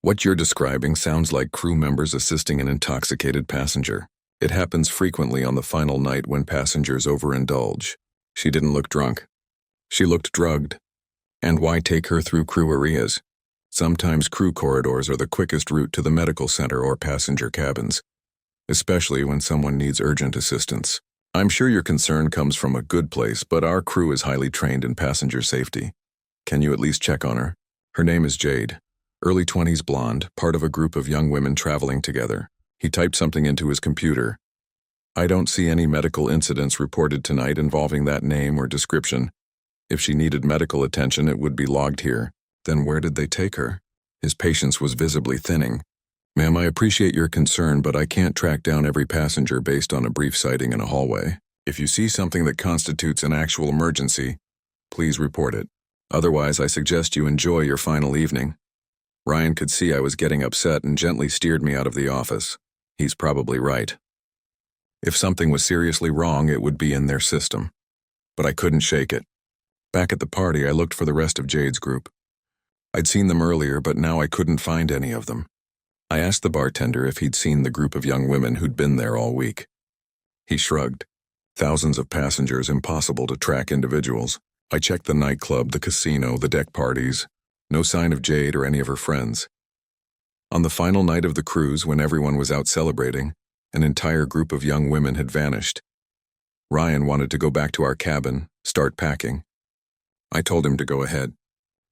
A: what you're describing sounds like crew members assisting an intoxicated passenger. It happens frequently on the final night when passengers overindulge. She didn't look drunk. She looked drugged. And why take her through crew areas? Sometimes crew corridors are the quickest route to the medical center or passenger cabins, especially when someone needs urgent assistance. I'm sure your concern comes from a good place, but our crew is highly trained in passenger safety. Can you at least check on her? Her name is Jade. Early 20s blonde, part of a group of young women traveling together. He typed something into his computer. I don't see any medical incidents reported tonight involving that name or description. If she needed medical attention, it would be logged here. Then where did they take her? His patience was visibly thinning. Ma'am, I appreciate your concern, but I can't track down every passenger based on a brief sighting in a hallway. If you see something that constitutes an actual emergency, please report it. Otherwise, I suggest you enjoy your final evening. Ryan could see I was getting upset and gently steered me out of the office. He's probably right. If something was seriously wrong, it would be in their system. But I couldn't shake it. Back at the party, I looked for the rest of Jade's group. I'd seen them earlier, but now I couldn't find any of them. I asked the bartender if he'd seen the group of young women who'd been there all week. He shrugged. Thousands of passengers, impossible to track individuals. I checked the nightclub, the casino, the deck parties. No sign of Jade or any of her friends. On the final night of the cruise, when everyone was out celebrating, an entire group of young women had vanished. Ryan wanted to go back to our cabin, start packing. I told him to go ahead.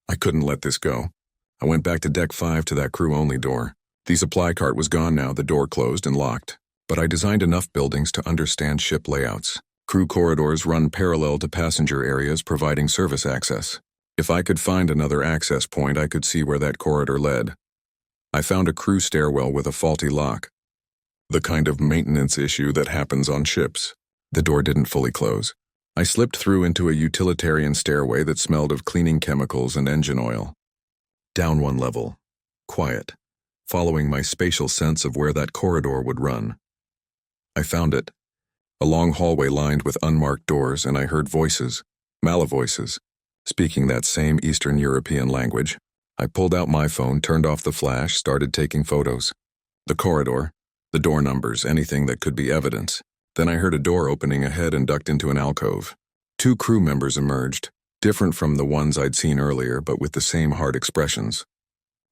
A: I couldn't let this go. I went back to deck 5 to that crew-only door. The supply cart was gone now, the door closed and locked. but I designed enough buildings to understand ship layouts. Crew corridors run parallel to passenger areas, providing service access. If I could find another access point, I could see where that corridor led. I found a crew stairwell with a faulty lock. The kind of maintenance issue that happens on ships. The door didn't fully close. I slipped through into a utilitarian stairway that smelled of cleaning chemicals and engine oil. Down one level. Quiet. Following my spatial sense of where that corridor would run. I found it. A long hallway lined with unmarked doors, and I heard voices, Malavoices, speaking that same Eastern European language. I pulled out my phone, turned off the flash, started taking photos. The corridor, the door numbers, anything that could be evidence. Then I heard a door opening ahead and ducked into an alcove. 2 crew members emerged, different from the ones I'd seen earlier, but with the same hard expressions.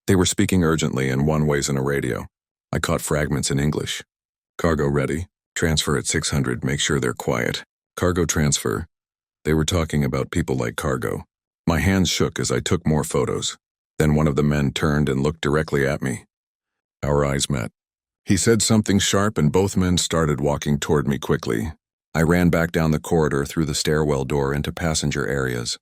A: They were speaking urgently in one ways in a radio. I caught fragments in English. Cargo ready. Transfer at 600, make sure they're quiet. Cargo transfer. They were talking about people like cargo. My hands shook as I took more photos. Then one of the men turned and looked directly at me. Our eyes met. He said something sharp and both men started walking toward me quickly. I ran back down the corridor through the stairwell door into passenger areas.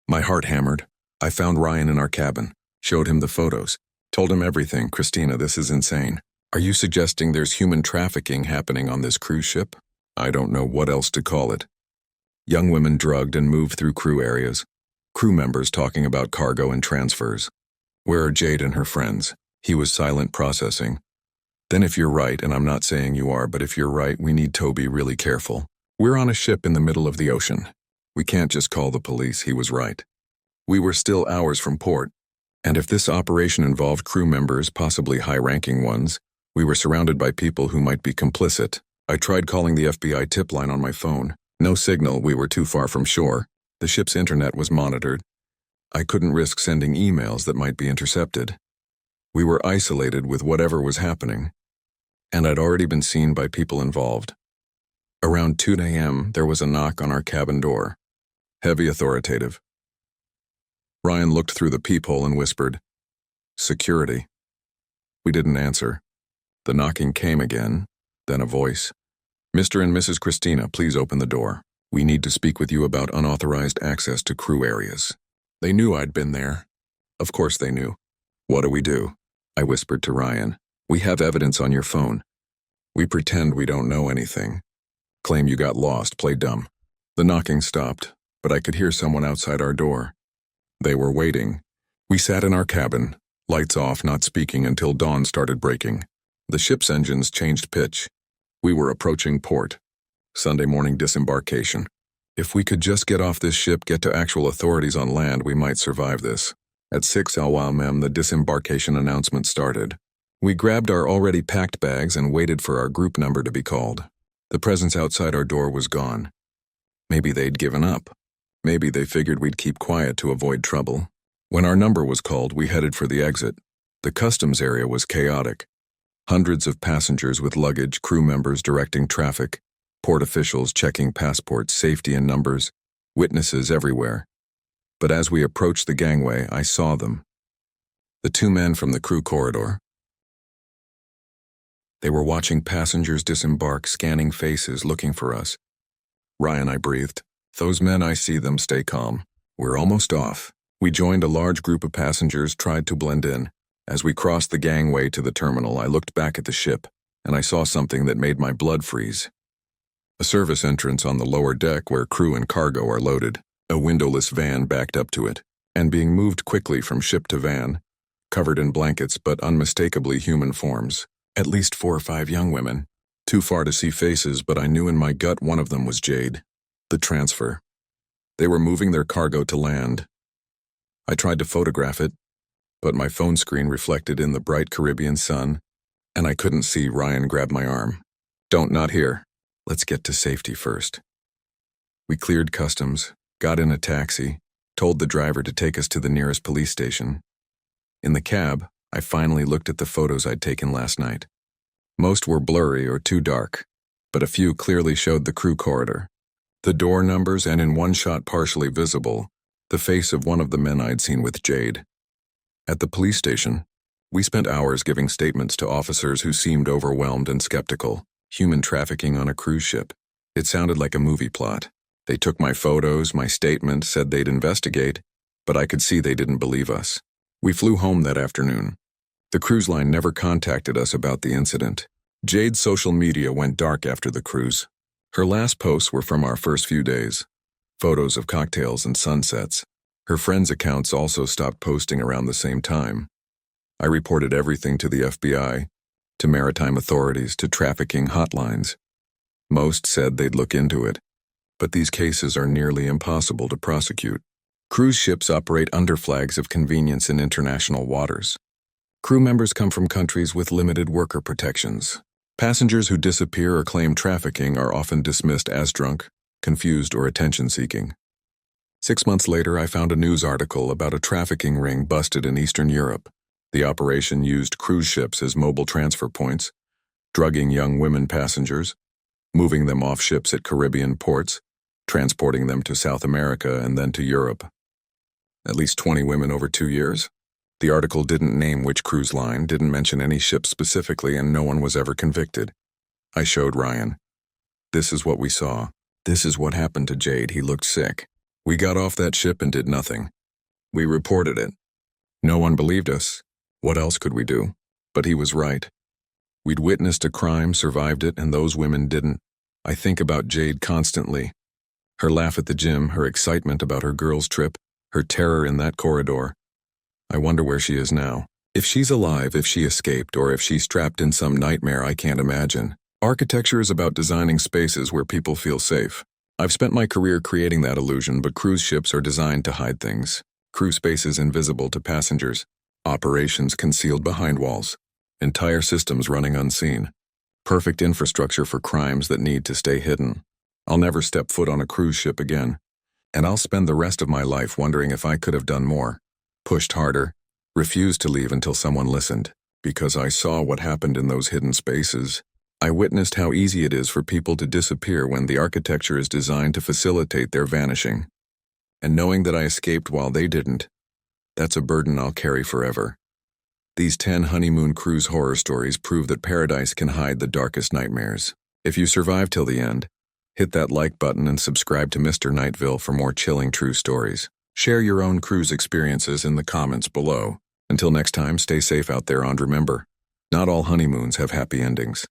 A: My heart hammered. I found Ryan in our cabin, showed him the photos, told him everything. Christina, this is insane. Are you suggesting there's human trafficking happening on this cruise ship? I don't know what else to call it. Young women drugged and moved through crew areas. Crew members talking about cargo and transfers. Where are Jade and her friends? He was silent, processing. Then if you're right, and I'm not saying you are, but if you're right, we need to be really careful. We're on a ship in the middle of the ocean. We can't just call the police. He was right. We were still hours from port. And if this operation involved crew members, possibly high-ranking ones, we were surrounded by people who might be complicit. I tried calling the FBI tip line on my phone. No signal, we were too far from shore. The ship's internet was monitored. I couldn't risk sending emails that might be intercepted. We were isolated with whatever was happening. And I'd already been seen by people involved. Around 2 a.m., there was a knock on our cabin door. Heavy, authoritative. Ryan looked through the peephole and whispered, "Security." We didn't answer. The knocking came again, then a voice. "Mr. and Mrs. Christina, please open the door. We need to speak with you about unauthorized access to crew areas." They knew I'd been there. Of course they knew. "What do we do?" I whispered to Ryan. "We have evidence on your phone. We pretend we don't know anything. Claim you got lost, play dumb." The knocking stopped, but I could hear someone outside our door. They were waiting. We sat in our cabin, lights off, not speaking until dawn started breaking. The ship's engines changed pitch. We were approaching port. Sunday morning disembarkation. If we could just get off this ship, get to actual authorities on land, we might survive this. At 6 a.m. the disembarkation announcement started. We grabbed our already packed bags and waited for our group number to be called. The presence outside our door was gone. Maybe they'd given up. Maybe they figured we'd keep quiet to avoid trouble. When our number was called, we headed for the exit. The customs area was chaotic. Hundreds of passengers with luggage, crew members directing traffic, port officials checking passports, safety in numbers, witnesses everywhere. But as we approached the gangway, I saw them. The 2 men from the crew corridor. They were watching passengers disembark, scanning faces, looking for us. "Ryan," I breathed. "Those men, I see them, stay calm. We're almost off." We joined a large group of passengers, tried to blend in. As we crossed the gangway to the terminal, I looked back at the ship, and I saw something that made my blood freeze. A service entrance on the lower deck where crew and cargo are loaded. A windowless van backed up to it, and being moved quickly from ship to van, covered in blankets but unmistakably human forms. At least 4 or 5 young women. Too far to see faces, but I knew in my gut one of them was Jade. The transfer. They were moving their cargo to land. I tried to photograph it, but my phone screen reflected in the bright Caribbean sun, and I couldn't see. Ryan grabbed my arm. "Don't, not here. Let's get to safety first." We cleared customs, got in a taxi, told the driver to take us to the nearest police station. In the cab, I finally looked at the photos I'd taken last night. Most were blurry or too dark, but a few clearly showed the crew corridor, the door numbers, and in one shot partially visible, the face of one of the men I'd seen with Jade. At the police station, we spent hours giving statements to officers who seemed overwhelmed and skeptical. Human trafficking on a cruise ship. It sounded like a movie plot. They took my photos, my statement, said they'd investigate, but I could see they didn't believe us. We flew home that afternoon. The cruise line never contacted us about the incident. Jade's social media went dark after the cruise. Her last posts were from our first few days. Photos of cocktails and sunsets. Her friends' accounts also stopped posting around the same time. I reported everything to the FBI, to maritime authorities, to trafficking hotlines. Most said they'd look into it, but these cases are nearly impossible to prosecute. Cruise ships operate under flags of convenience in international waters. Crew members come from countries with limited worker protections. Passengers who disappear or claim trafficking are often dismissed as drunk, confused, or attention-seeking. 6 months later, I found a news article about a trafficking ring busted in Eastern Europe. The operation used cruise ships as mobile transfer points, drugging young women passengers, moving them off ships at Caribbean ports, transporting them to South America and then to Europe. At least 20 women over 2 years. The article didn't name which cruise line, didn't mention any ship specifically, and no one was ever convicted. I showed Ryan. This is what we saw. This is what happened to Jade. He looked sick. We got off that ship and did nothing. We reported it. No one believed us. What else could we do? But he was right. We'd witnessed a crime, survived it, and those women didn't. I think about Jade constantly. Her laugh at the gym, her excitement about her girls' trip, her terror in that corridor. I wonder where she is now. If she's alive, if she escaped, or if she's trapped in some nightmare I can't imagine. Architecture is about designing spaces where people feel safe. I've spent my career creating that illusion, but cruise ships are designed to hide things. Crew spaces invisible to passengers. Operations concealed behind walls. Entire systems running unseen. Perfect infrastructure for crimes that need to stay hidden. I'll never step foot on a cruise ship again. And I'll spend the rest of my life wondering if I could have done more. Pushed harder. Refused to leave until someone listened. Because I saw what happened in those hidden spaces. I witnessed how easy it is for people to disappear when the architecture is designed to facilitate their vanishing. And knowing that I escaped while they didn't, that's a burden I'll carry forever. These 10 honeymoon cruise horror stories prove that paradise can hide the darkest nightmares. If you survive till the end, hit that like button and subscribe to Mr. Nightville for more chilling true stories. Share your own cruise experiences in the comments below. Until next time, stay safe out there, and remember, not all honeymoons have happy endings.